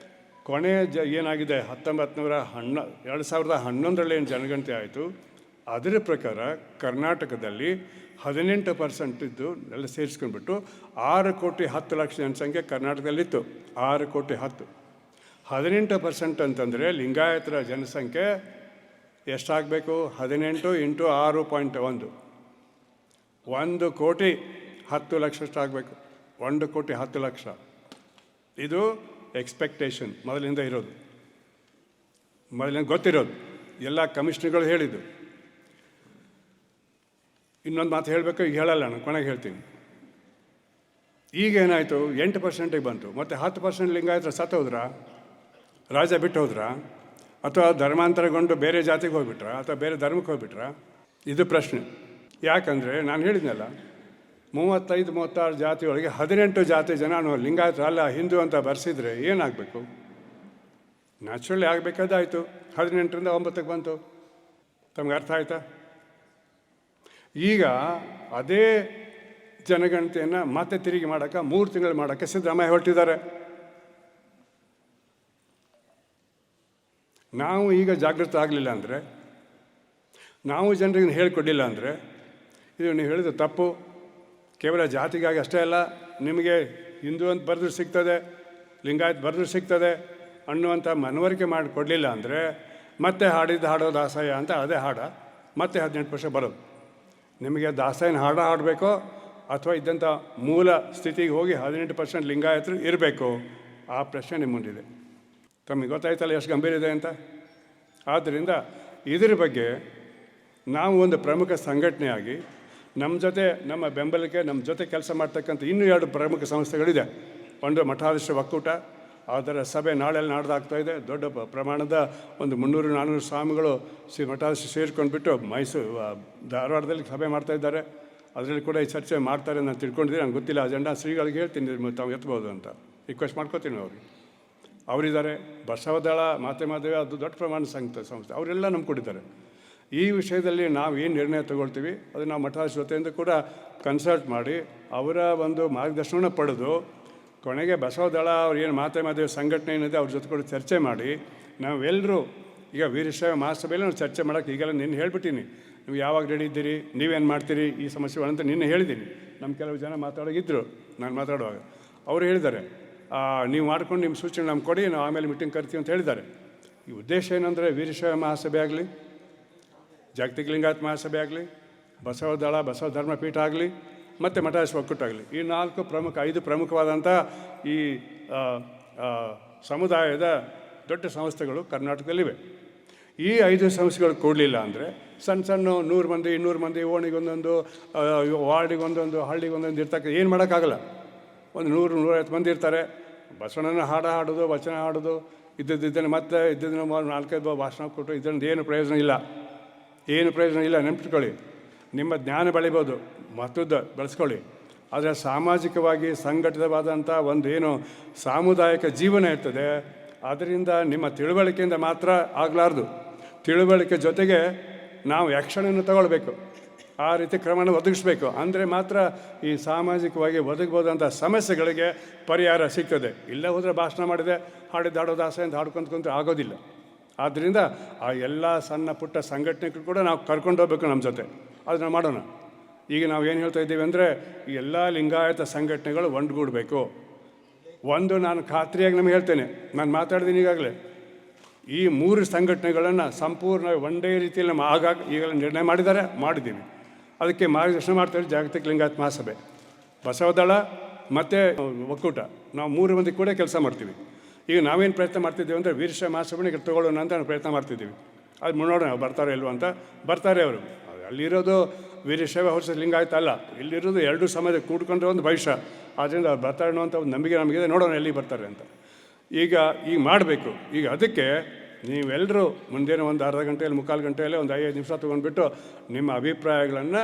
ಕೊನೆ ಏನಾಗಿದೆ 2011ರಲ್ಲಿ ಏನು ಜನಗಣತಿ ಆಯಿತು, ಅದರ ಪ್ರಕಾರ ಕರ್ನಾಟಕದಲ್ಲಿ 18% ಇದ್ದು ಎಲ್ಲ ಸೇರಿಸ್ಕೊಂಡ್ಬಿಟ್ಟು 6,10,00,000 ಜನಸಂಖ್ಯೆ ಕರ್ನಾಟಕದಲ್ಲಿತ್ತು. 6,10,00,000 18% ಅಂತಂದರೆ ಲಿಂಗಾಯತರ ಜನಸಂಖ್ಯೆ ಎಷ್ಟಾಗಬೇಕು? 18 × 6.1 1,10,00,000 ಆಗಬೇಕು. 1,10,00,000 ಇದು ಎಕ್ಸ್ಪೆಕ್ಟೇಷನ್ ಮೊದಲಿಂದ ಇರೋದು, ಮೊದಲಿಂದ ಗೊತ್ತಿರೋದು, ಎಲ್ಲ ಕಮಿಷನರ್ಗಳು ಹೇಳಿದ್ದು. ಇನ್ನೊಂದು ಮಾತು ಹೇಳಬೇಕು, ಈಗ ಹೇಳಲ್ಲ, ನಾನು ಕೊನೆಗೆ ಹೇಳ್ತೀನಿ. ಈಗೇನಾಯಿತು, 8%ಗೆ ಬಂತು. ಮತ್ತು 10% ಲಿಂಗಾಯತರ ಸತ್ತೋದ್ರಾ, ರಾಜ ಬಿಟ್ಟು ಹೋದ್ರಾ, ಅಥವಾ ಧರ್ಮಾಂತರಗೊಂಡು ಬೇರೆ ಜಾತಿಗೆ ಹೋಗ್ಬಿಟ್ರಾ, ಅಥವಾ ಬೇರೆ ಧರ್ಮಕ್ಕೆ ಹೋಗ್ಬಿಟ್ರಾ? ಇದು ಪ್ರಶ್ನೆ. ಯಾಕಂದರೆ ನಾನು ಹೇಳಿದ್ನಲ್ಲ, 35-36 ಜಾತಿಯೊಳಗೆ 18 ಜಾತಿ ಜನ ಲಿಂಗಾಯತ ಅಲ್ಲ ಹಿಂದೂ ಅಂತ ಬರೆಸಿದ್ರೆ ಏನಾಗಬೇಕು? ನ್ಯಾಚುರಲಿ ಆಗಬೇಕಾದಾಯಿತು. 18ರಿಂದ 9ಕ್ಕೆ ಬಂತು. ತಮ್ಗೆ ಅರ್ಥ ಆಯ್ತಾ? ಈಗ ಅದೇ ಜನಗಣತಿಯನ್ನು ಮತ್ತೆ ತಿರುಗಿ ಮಾಡೋಕ್ಕೆ 3 ತಿಂಗಳು ಮಾಡೋಕ್ಕೆ ಸಿದ್ದರಾಮಯ್ಯ ಹೊರಟಿದ್ದಾರೆ. ನಾವು ಈಗ ಜಾಗೃತ ಆಗಲಿಲ್ಲ ಅಂದರೆ, ನಾವು ಜನರಿಗೆ ಹೇಳಿಕೊಡಲಿಲ್ಲ ಅಂದರೆ, ಇದು ನೀವು ಹೇಳಿದ ತಪ್ಪು, ಕೇವಲ ಜಾತಿಗಾಗಿ ಅಷ್ಟೇ ಅಲ್ಲ, ನಿಮಗೆ ಹಿಂದೂ ಅಂತ ಬರೆದ್ರು ಸಿಗ್ತದೆ, ಲಿಂಗಾಯತ್ ಬರೆದ್ರು ಸಿಗ್ತದೆ ಅನ್ನುವಂಥ ಮನವರಿಕೆ ಮಾಡಿಕೊಡಲಿಲ್ಲ ಅಂದರೆ, ಮತ್ತೆ ಹಾಡೋ ದಾಸಯ್ಯ ಅಂತ ಅದೇ ಹಾಡ ಮತ್ತೆ 18% ಬರೋದು. ನಿಮಗೆ ದಾಸಯ್ಯನ ಹಾಡಬೇಕೋ ಅಥವಾ ಇದ್ದಂಥ ಮೂಲ ಸ್ಥಿತಿಗೆ ಹೋಗಿ 18% ಲಿಂಗಾಯತರು ಇರಬೇಕು? ಆ ಪ್ರಶ್ನೆ ನಿಮ್ಮ ಮುಂದಿದೆ. ತಮಗೆ ಗೊತ್ತಾಯ್ತಲ್ಲ ಎಷ್ಟು ಗಂಭೀರ ಇದೆ ಅಂತ. ಆದ್ದರಿಂದ ಇದರ ಬಗ್ಗೆ ನಾವು ಒಂದು ಪ್ರಮುಖ ಸಂಘಟನೆಯಾಗಿ ನಮ್ಮ ಜೊತೆ, ನಮ್ಮ ಬೆಂಬಲಕ್ಕೆ ನಮ್ಮ ಜೊತೆ ಕೆಲಸ ಮಾಡ್ತಕ್ಕಂಥ ಇನ್ನೂ 2 ಪ್ರಮುಖ ಸಂಸ್ಥೆಗಳಿದೆ. ಒಂದು ಮಠಾಧೀಶ ಒಕ್ಕೂಟ, ಅದರ ಸಭೆ ನಾಡ್ದಾಗ್ತಾಯಿದೆ. ದೊಡ್ಡ ಪ್ರಮಾಣದ ಒಂದು 300-400 ಸ್ವಾಮಿಗಳು ಮಠಾಧೀಶ ಸೇರ್ಕೊಂಡ್ಬಿಟ್ಟು ಧಾರವಾಡದಲ್ಲಿ ಸಭೆ ಮಾಡ್ತಾಯಿದ್ದಾರೆ. ಅದರಲ್ಲಿ ಕೂಡ ಈ ಚರ್ಚೆ ಮಾಡ್ತಾರೆ ನಾನು ತಿಳ್ಕೊಂಡಿದ್ದೀನಿ. ನಂಗೆ ಗೊತ್ತಿಲ್ಲ ಅಜೆಂಡಾ, ಶ್ರೀಗಳಿಗೆ ಹೇಳ್ತೀನಿ ತಾವು ಎತ್ಬೋದು ಅಂತ ರಿಕ್ವೆಸ್ಟ್ ಮಾಡ್ಕೋತೀನಿ. ಅವರಿದ್ದಾರೆ. ಬಸವದಳ, ಮಾತೆಮಾದೇವಿ, ಅದು ದೊಡ್ಡ ಪ್ರಮಾಣ ಸಂಸ್ಥೆ, ಅವರೆಲ್ಲ ನಮ್ಗೆ ಕೊಟ್ಟಿದ್ದಾರೆ. ಈ ವಿಷಯದಲ್ಲಿ ನಾವು ಏನು ನಿರ್ಣಯ ತಗೊಳ್ತೀವಿ ಅದು ನಾವು ಮಠಾಧೀಶ ಜೊತೆಯಿಂದ ಕೂಡ ಕನ್ಸಲ್ಟ್ ಮಾಡಿ ಅವರ ಒಂದು ಮಾರ್ಗದರ್ಶನ ಪಡೆದು ಕೊನೆಗೆ ಬಸವದಳ ಅವ್ರು ಏನು ಮಾತೆಮಾದೇವಿ ಸಂಘಟನೆ ಏನಿದೆ ಅವ್ರ ಜೊತೆ ಕೂಡ ಚರ್ಚೆ ಮಾಡಿ ನಾವೆಲ್ಲರೂ ಈಗ ವೀರಶೈವ ಮಹಾಸಭೆಯಲ್ಲಿ ನಾವು ಚರ್ಚೆ ಮಾಡೋಕ್ಕೆ ಈಗೆಲ್ಲ ನಿನ್ನೆ ಹೇಳ್ಬಿಟ್ಟಿನಿ. ನೀವು ಯಾವಾಗ ರೆಡಿ ಇದ್ದೀರಿ, ನೀವೇನು ಮಾಡ್ತೀರಿ ಈ ಸಮಸ್ಯೆಗಳಂತ ನಿನ್ನೆ ಹೇಳಿದ್ದೀನಿ. ನಮ್ಮ ಕೆಲವು ಜನ ಮಾತಾಡೋಗಿದ್ದರು, ನಾನು ಮಾತಾಡುವಾಗ ಅವರು ಹೇಳಿದ್ದಾರೆ, ನೀವು ಮಾಡ್ಕೊಂಡು ನಿಮ್ಮ ಸೂಚನೆ ನಮ್ಗೆ ಕೊಡಿ, ನಾವು ಆಮೇಲೆ ಮೀಟಿಂಗ್ ಕರಿತೀವಿ ಅಂತ ಹೇಳಿದ್ದಾರೆ. ಈ ಉದ್ದೇಶ ಏನಂದರೆ ವೀರಶೈವ ಮಹಾಸಭೆ ಆಗಲಿ, ಜಾಗತಿಕ ಲಿಂಗಾಯತ ಮಹಾಸಭೆ ಆಗಲಿ, ಬಸವದಳ ಬಸವ ಧರ್ಮಪೀಠ ಆಗಲಿ ಮತ್ತು ಮಠಾಧೀಶ ಒಕ್ಕೂಟ ಆಗಲಿ, ಈ 5 ಪ್ರಮುಖವಾದಂಥ ಈ ಸಮುದಾಯದ ದೊಡ್ಡ ಸಂಸ್ಥೆಗಳು ಕರ್ನಾಟಕದಲ್ಲಿವೆ. ಈ 5 ಸಂಸ್ಥೆಗಳು ಕೊಡಲಿಲ್ಲ ಅಂದರೆ ಸಣ್ಣ 100 ಮಂದಿ 200 ಮಂದಿ ಓಣಿಗೊಂದೊಂದು, ವಾರ್ಡಿಗೊಂದೊಂದು, ಹಳ್ಳಿಗೊಂದೊಂದು ಇರ್ತಕ್ಕ ಏನು ಮಾಡೋಕ್ಕಾಗಲ್ಲ. ಒಂದು 100-150 ಮಂದಿ ಇರ್ತಾರೆ. ಬಸವಣ್ಣನ ಹಾಡೋದು, ವಚನ ಹಾಡೋದು, ಇದ್ದದ್ದನ್ನು ಮತ್ತೆ ಇದ್ದದನ್ನು 4-5 ಭಾಷಣ ಕೊಟ್ಟು ಇದರಿಂದ ಏನು ಪ್ರಯೋಜನ ಇಲ್ಲ, ಏನು ಪ್ರಯೋಜನ ಇಲ್ಲ. ನೆನಪಿಟ್ಕೊಳ್ಳಿ, ನಿಮ್ಮ ಜ್ಞಾನ ಬೆಳಿಬೋದು, ಮತ್ತದ್ದು ಬೆಳೆಸ್ಕೊಳ್ಳಿ. ಆದರೆ ಸಾಮಾಜಿಕವಾಗಿ ಸಂಘಟಿತವಾದಂಥ ಒಂದು ಏನು ಸಾಮುದಾಯಿಕ ಜೀವನ ಇರ್ತದೆ, ಅದರಿಂದ ನಿಮ್ಮ ತಿಳುವಳಿಕೆಯಿಂದ ಮಾತ್ರ ಆಗಲಾರ್ದು. ತಿಳುವಳಿಕೆ ಜೊತೆಗೆ ನಾವು ಆ್ಯಕ್ಷನನ್ನು ತಗೊಳ್ಬೇಕು, ಆ ರೀತಿ ಕ್ರಮವನ್ನು ಒದಗಿಸ್ಬೇಕು. ಅಂದರೆ ಮಾತ್ರ ಈ ಸಾಮಾಜಿಕವಾಗಿ ಒದಗಬಹುದಂಥ ಸಮಸ್ಯೆಗಳಿಗೆ ಪರಿಹಾರ ಸಿಗ್ತದೆ. ಇಲ್ಲ ಹೋದರೆ ಭಾಷಣ ಮಾಡಿದೆ, ಹಾಡಿದ್ದು ಹಾಡೋದು ಆಸೆ ಅಂತ ಹಾಡ್ಕೊಂತ ಆಗೋದಿಲ್ಲ. ಆದ್ದರಿಂದ ಆ ಎಲ್ಲ ಸಣ್ಣ ಪುಟ್ಟ ಸಂಘಟನೆಗಳು ಕೂಡ ನಾವು ಕರ್ಕೊಂಡು ಹೋಗ್ಬೇಕು ನಮ್ಮ ಜೊತೆ. ಅದನ್ನು ಮಾಡೋಣ. ಈಗ ನಾವು ಏನು ಹೇಳ್ತಾ ಇದ್ದೀವಿ ಅಂದರೆ, ಈ ಎಲ್ಲ ಲಿಂಗಾಯತ ಸಂಘಟನೆಗಳು ಒಂದುಗೂಡಬೇಕು. ಒಂದು ನಾನು ಖಾತ್ರಿಯಾಗಿ ನಮಗೆ ಹೇಳ್ತೇನೆ, ನಾನು ಮಾತಾಡಿದ್ದೀನಿ ಈಗಾಗಲೇ, ಈ 3 ಸಂಘಟನೆಗಳನ್ನು ಸಂಪೂರ್ಣ ಒಂದೇ ರೀತಿಯಲ್ಲಿ ನಮ್ಮ ಆಗಾಗ ಈಗಲೇ ನಿರ್ಣಯ ಮಾಡಿದ್ದೀವಿ. ಅದಕ್ಕೆ ಮಾರ್ಗದರ್ಶನ ಮಾಡ್ತಾರೆ ಜಾಗತಿಕ ಲಿಂಗಾಯತ ಮಹಾಸಭೆ, ಬಸವದಳ ಮತ್ತು ಒಕ್ಕೂಟ. ನಾವು 3 ಮಂದಿ ಕೂಡ ಕೆಲಸ ಮಾಡ್ತೀವಿ. ಈಗ ನಾವೇನು ಪ್ರಯತ್ನ ಮಾಡ್ತಿದ್ದೀವಿ ಅಂದರೆ ವೀರಶೈವ ಮಹಾಸಭೆಗೆ ತಗೊಳ್ಳೋಣ ಅಂತ ನಾವು ಪ್ರಯತ್ನ ಮಾಡ್ತಿದ್ದೀವಿ. ಅದು ನೋಡೋಣ ಬರ್ತಾರೆ ಇಲ್ವ ಅಂತ. ಬರ್ತಾರೆ ಅವರು. ಅಲ್ಲಿರೋದು ವೀರಶೈವ ಹೊಸ ಲಿಂಗಾಯತ ಅಲ್ಲ, ಇಲ್ಲಿರೋದು 2 ಸಮಾಜ ಕೂಡ್ಕೊಂಡ್ರೆ ಒಂದು ಭವಿಷ್ಯ. ಆದ್ದರಿಂದ ಅವ್ರು ಬರ್ತಾರೆ ಅನ್ನೋಂಥ ಒಂದು ನಂಬಿಕೆ ನಮಗಿದೆ. ನೋಡೋಣ ಎಲ್ಲಿಗೆ ಬರ್ತಾರೆ ಅಂತ. ಈಗ ಮಾಡಬೇಕು. ಈಗ ಅದಕ್ಕೆ ನೀವೆಲ್ಲರೂ ಮುಂದಿನ ಒಂದು ಅರ್ಧ ಗಂಟೆಯಲ್ಲಿ 3/4 ಗಂಟೆಯಲ್ಲಿ ಒಂದು 5 ನಿಮಿಷ ತೊಗೊಂಡ್ಬಿಟ್ಟು ನಿಮ್ಮ ಅಭಿಪ್ರಾಯಗಳನ್ನು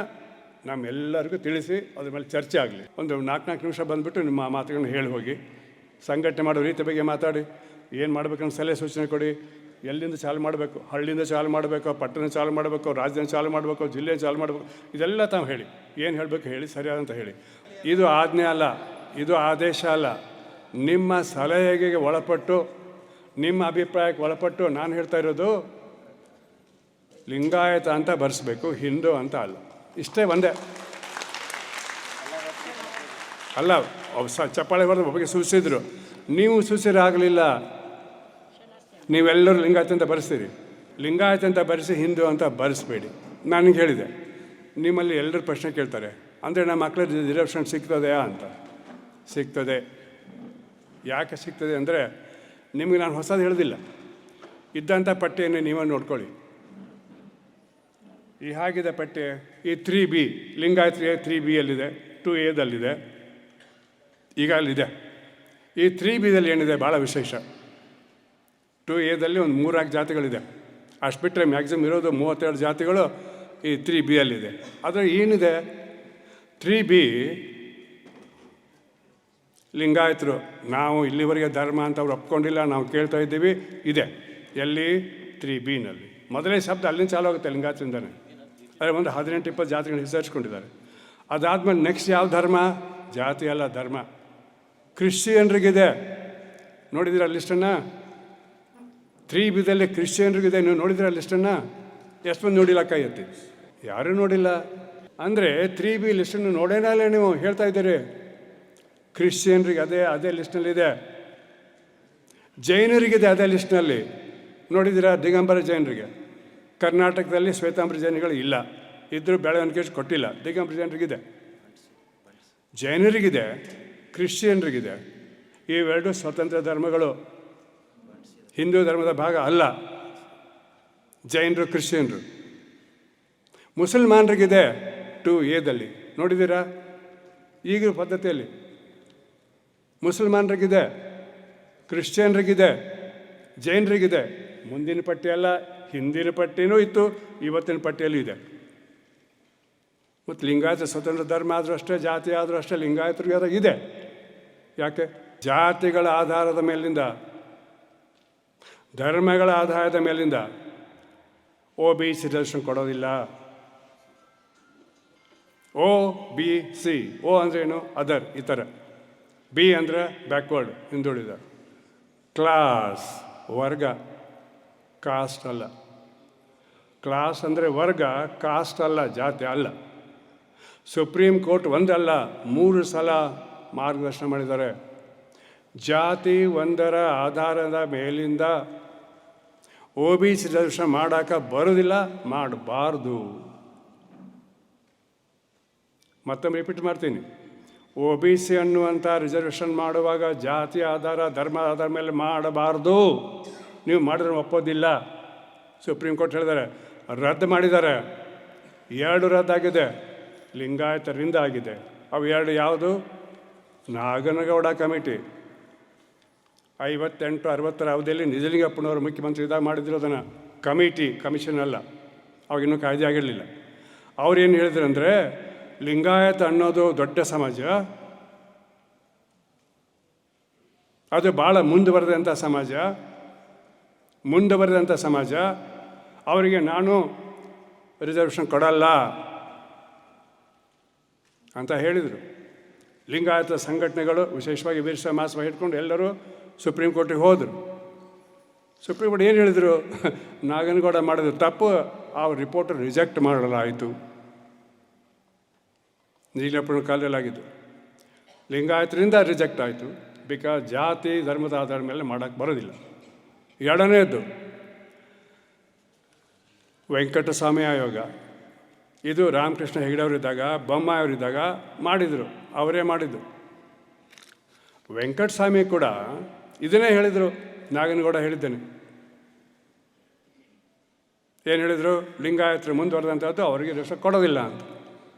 ನಮ್ಮೆಲ್ಲರಿಗೂ ತಿಳಿಸಿ, ಅದ್ರ ಮೇಲೆ ಚರ್ಚೆ ಆಗಲಿ. ಒಂದು 4 ನಿಮಿಷ ಬಂದುಬಿಟ್ಟು ನಿಮ್ಮ ಮಾತುಗಳನ್ನು ಹೇಳಿ ಹೋಗಿ. ಸಂಘಟನೆ ಮಾಡೋ ರೀತಿ ಬಗ್ಗೆ ಮಾತಾಡಿ, ಏನು ಮಾಡಬೇಕಂತ ಸಲಹೆ ಸೂಚನೆ ಕೊಡಿ. ಎಲ್ಲಿಂದ ಚಾಲು ಮಾಡಬೇಕು, ಹಳ್ಳಿಯಿಂದ ಚಾಲು ಮಾಡಬೇಕು, ಪಟ್ಟಣ ಚಾಲು ಮಾಡಬೇಕು, ರಾಜ್ಯದಿಂದ ಚಾಲು ಮಾಡಬೇಕು, ಜಿಲ್ಲೆ ಚಾಲು ಮಾಡಬೇಕು, ಇದೆಲ್ಲ ತಾವು ಹೇಳಿ. ಏನು ಹೇಳಬೇಕು ಹೇಳಿ, ಸರಿಯಾದಂತ ಹೇಳಿ. ಇದು ಆಜ್ಞೆ ಅಲ್ಲ, ಇದು ಆದೇಶ ಅಲ್ಲ. ನಿಮ್ಮ ಸಲಹೆಗೆ ಒಳಪಟ್ಟು, ನಿಮ್ಮ ಅಭಿಪ್ರಾಯಕ್ಕೆ ಒಳಪಟ್ಟು ನಾನು ಹೇಳ್ತಾ ಇರೋದು ಲಿಂಗಾಯತ ಅಂತ ಬರೆಸ್ಬೇಕು, ಹಿಂದೂ ಅಂತ ಅಲ್ಲ. ಇಷ್ಟೇ ಒಂದೇ ಅಲ್ಲ. ಚಪ್ಪಾಳೆ ಹೊಡೆದು ಒಬ್ಬರಿಗೆ ಸೂಚಿಸಿದ್ರು, ನೀವು ಸೂಚಿರಾಗಲಿಲ್ಲ. ನೀವೆಲ್ಲರೂ ಲಿಂಗಾಯತ ಅಂತ ಬರೆಸ್ತೀರಿ. ಲಿಂಗಾಯತ ಅಂತ ಬರೆಸಿ ಹಿಂದೂ ಅಂತ ಬರೆಸ್ಬೇಡಿ. ನನಗೆ ಹೇಳಿದೆ, ನಿಮ್ಮಲ್ಲಿ ಎಲ್ಲರೂ ಪ್ರಶ್ನೆ ಕೇಳ್ತಾರೆ, ಅಂದರೆ ನಮ್ಮ ಮಕ್ಕಳ ರಿಸರ್ವೇಷನ್ ಸಿಗ್ತದೆಯಾ ಅಂತ. ಸಿಗ್ತದೆ. ಯಾಕೆ ಸಿಗ್ತದೆ ಅಂದರೆ, ನಿಮಗೆ ನಾನು ಹೊಸದು ಹೇಳೋದಿಲ್ಲ, ಇದ್ದಂಥ ಪಟ್ಟಿಯನ್ನು ನೀವೇ ನೋಡ್ಕೊಳ್ಳಿ. ಈ ಹಾಗಿದೆ ಪಟ್ಟಿ. ಈ 3B ಲಿಂಗಾಯತರಿಗೆ 3Bಯಲ್ಲಿದೆ, 2Aದಲ್ಲಿದೆ, ಈಗ ಅಲ್ಲಿದೆ. ಈ 3Bದಲ್ಲಿ ಏನಿದೆ ಭಾಳ ವಿಶೇಷ. 2Aದಲ್ಲಿ ಒಂದು 3-4 ಜಾತಿಗಳಿದೆ. ಅಷ್ಟು ಬಿಟ್ಟರೆ ಮ್ಯಾಕ್ಸಿಮಮ್ ಇರೋದು 32 ಜಾತಿಗಳು ಈ 3Bಯಲ್ಲಿದೆ. ಆದರೆ ಏನಿದೆ, 3B ಲಿಂಗಾಯತರು ನಾವು ಇಲ್ಲಿವರೆಗೆ ಧರ್ಮ ಅಂತ ಅವ್ರು ಒಪ್ಕೊಂಡಿಲ್ಲ, ನಾವು ಕೇಳ್ತಾ ಇದ್ದೀವಿ. ಇದೆ ಎಲ್ಲಿ? 3Bನಲ್ಲಿ. ಮೊದಲೇ ಶಬ್ದ ಅಲ್ಲಿಂದ ಚಾಲು ಆಗುತ್ತೆ, ಲಿಂಗಾಯತರಿಂದನೇ. ಆದರೆ ಒಂದು 18-20 ಜಾತಿಗಳನ್ನ ಹೆಸರಿಸ್ಕೊಂಡಿದ್ದಾರೆ. ಅದಾದಮೇಲೆ ನೆಕ್ಸ್ಟ್ ಯಾವ ಧರ್ಮ? ಜಾತಿ ಅಲ್ಲ, ಧರ್ಮ. ಕ್ರಿಶ್ಚಿಯನ್ರಿಗಿದೆ. ನೋಡಿದ್ದೀರ ಲಿಸ್ಟನ್ನು? 3Bದಲ್ಲಿ ಕ್ರಿಶ್ಚಿಯನ್ರಿಗಿದೆ. ನೀವು ನೋಡಿದ್ದೀರ ಲಿಸ್ಟನ್ನು? ಎಷ್ಟು ಮಂದಿ ನೋಡಿಲ್ಲ? ಕೈ ಎತ್ತಿ. ಯಾರೂ ನೋಡಿಲ್ಲ. ಅಂದರೆ 3B ಲಿಸ್ಟನ್ನು ನೋಡೇನಲ್ಲ ನೀವು ಹೇಳ್ತಾ ಇದ್ದೀರಿ. ಕ್ರಿಶ್ಚಿಯನ್ರಿಗೆ ಅದೇ ಲಿಸ್ಟ್ನಲ್ಲಿದೆ. ಜೈನರಿಗಿದೆ ಅದೇ ಲಿಸ್ಟ್ನಲ್ಲಿ. ನೋಡಿದ್ದೀರಾ? ದಿಗಂಬರ ಜೈನರಿಗೆ ಕರ್ನಾಟಕದಲ್ಲಿ ಶ್ವೇತಾಂಬರ ಜೈನಗಳು ಇಲ್ಲ, ಇದ್ದರೂ ಬೆಳವಣಿಗೆ ಕೊಟ್ಟಿಲ್ಲ. ದಿಗಂಬರ ಜೈನರಿಗಿದೆ, ಜೈನರಿಗಿದೆ, ಕ್ರಿಶ್ಚಿಯನ್ರಿಗಿದೆ. ಇವೆರಡು ಸ್ವತಂತ್ರ ಧರ್ಮಗಳು, ಹಿಂದೂ ಧರ್ಮದ ಭಾಗ ಅಲ್ಲ. ಜೈನರು, ಕ್ರಿಶ್ಚಿಯನ್ರು. ಮುಸಲ್ಮಾನರಿಗಿದೆ 2Aದಲ್ಲಿ. ನೋಡಿದ್ದೀರಾ? ಈಗಿನ ಪದ್ಧತಿಯಲ್ಲಿ ಮುಸಲ್ಮಾನರಿಗಿದೆ, ಕ್ರಿಶ್ಚಿಯನ್ರಿಗಿದೆ, ಜೈನರಿಗಿದೆ. ಮುಂದಿನ ಪಟ್ಟಿಯಲ್ಲ, ಹಿಂದಿನ ಪಟ್ಟಿನೂ ಇತ್ತು, ಇವತ್ತಿನ ಪಟ್ಟಿಯಲ್ಲೂ ಇದೆ. ಮತ್ತು ಲಿಂಗಾಯತ ಸ್ವತಂತ್ರ ಧರ್ಮ ಆದರೂ ಅಷ್ಟೇ, ಜಾತಿ ಆದರೂ ಅಷ್ಟೇ, ಲಿಂಗಾಯತರಿಗೆ ಇದೆ. ಯಾಕೆ? ಜಾತಿಗಳ ಆಧಾರದ ಮೇಲಿಂದ, ಧರ್ಮಗಳ ಆಧಾರದ ಮೇಲಿಂದ OBC ರಿಸರ್ವೇಷನ್ ಕೊಡೋದಿಲ್ಲ. OBC, O ಅಂದ್ರೇನು? ಅದರ್, ಇತರ. B ಅಂದರೆ ಬ್ಯಾಕ್ವರ್ಡ್, ಹಿಂದುಳಿದ. ಕ್ಲಾಸ್, ವರ್ಗ, ಕಾಸ್ಟ್ ಅಲ್ಲ. ಕ್ಲಾಸ್ ಅಂದರೆ ವರ್ಗ, ಕಾಸ್ಟ್ ಅಲ್ಲ, ಜಾತಿ ಅಲ್ಲ. ಸುಪ್ರೀಂ ಕೋರ್ಟ್ ಒಂದಲ್ಲ 3 ಸಲ ಮಾರ್ಗದರ್ಶನ ಮಾಡಿದ್ದಾರೆ. ಜಾತಿ ಒಂದರ ಆಧಾರದ ಮೇಲಿಂದ OBC ರಿಸರ್ವೇಷನ್ ಮಾಡೋಕೆ ಬರೋದಿಲ್ಲ, ಮಾಡಬಾರ್ದು. ಮತ್ತೊಮ್ಮೆ ರಿಪೀಟ್ ಮಾಡ್ತೀನಿ. OBC ಅನ್ನುವಂಥ ರಿಸರ್ವೇಷನ್ ಮಾಡುವಾಗ ಜಾತಿ ಆಧಾರ, ಧರ್ಮ ಆಧಾರ ಮೇಲೆ ಮಾಡಬಾರ್ದು. ನೀವು ಮಾಡಿದ್ರೆ ಒಪ್ಪೋದಿಲ್ಲ. ಸುಪ್ರೀಂ ಕೋರ್ಟ್ ಹೇಳಿದ್ದಾರೆ, ರದ್ದು ಮಾಡಿದ್ದಾರೆ. 2 ರದ್ದಾಗಿದೆ, ಲಿಂಗಾಯತರಿಂದ ಆಗಿದೆ. ಅವು 2 ಯಾವುದು? ನಾಗನಗೌಡ ಕಮಿಟಿ, 58-60 ಅವಧಿಯಲ್ಲಿ ನಿಜಲಿಂಗಪ್ಪನವರು ಮುಖ್ಯಮಂತ್ರಿ ಇದ್ದಾಗ ಮಾಡಿದ್ರು ಅದನ್ನು. ಕಮಿಷನ್ ಅಲ್ಲ, ಅವಾಗಿನ್ನೂ ಕಾಯ್ದೆ ಆಗಿರಲಿಲ್ಲ. ಅವ್ರೇನು ಹೇಳಿದ್ರು ಅಂದರೆ, ಲಿಂಗಾಯತ ಅನ್ನೋದು ದೊಡ್ಡ ಸಮಾಜ, ಅದು ಭಾಳ ಮುಂದುವರೆದಂಥ ಸಮಾಜ, ಅವರಿಗೆ ನಾನು ರಿಸರ್ವೇಷನ್ ಕೊಡಲ್ಲ ಅಂತ ಹೇಳಿದರು. ಲಿಂಗಾಯತ ಸಂಘಟನೆಗಳು, ವಿಶೇಷವಾಗಿ ವೀರಶೈವ ಮಹಾಸಭಾ ಹಿಡ್ಕೊಂಡು ಎಲ್ಲರೂ ಸುಪ್ರೀಂ ಕೋರ್ಟಿಗೆ ಹೋದರು. ಸುಪ್ರೀಂ ಕೋರ್ಟ್ ಏನು ಹೇಳಿದರು? ನಾಗನಗೌಡ ಮಾಡಿದ್ರು ತಪ್ಪು, ಆ ರಿಪೋರ್ಟ್ ರಿಜೆಕ್ಟ್ ಮಾಡಲಾಯಿತು. ನೀಲಪ್ಪನ ಕಾಲದಲ್ಲಾಗಿದ್ದು ಲಿಂಗಾಯತರಿಂದ ರಿಜೆಕ್ಟ್ ಆಯಿತು. ಬಿಕಾಸ್ ಜಾತಿ ಧರ್ಮದ ಆಧಾರದ ಮೇಲೆ ಮಾಡೋಕ್ಕೆ ಬರೋದಿಲ್ಲ. ಎರಡನೇದ್ದು ವೆಂಕಟಸ್ವಾಮಿ ಆಯೋಗ. ಇದು ರಾಮಕೃಷ್ಣ ಹೆಗಡೆ ಅವರಿದ್ದಾಗ, ಬೊಮ್ಮಾಯಿ ಅವರಿದ್ದಾಗ ಮಾಡಿದರು, ಅವರೇ ಮಾಡಿದ್ದು. ವೆಂಕಟಸ್ವಾಮಿ ಕೂಡ ಇದನ್ನೇ ಹೇಳಿದರು, ನಾಗನಗೌಡ ಹೇಳಿದ್ದೇನೆ. ಏನು ಹೇಳಿದರು? ಲಿಂಗಾಯತರು ಮುಂದುವರೆದಂಥದ್ದು ಅವರಿಗೆ ರಿಸರ್ವೇಷನ್ ಕೊಡೋದಿಲ್ಲ ಅಂತ.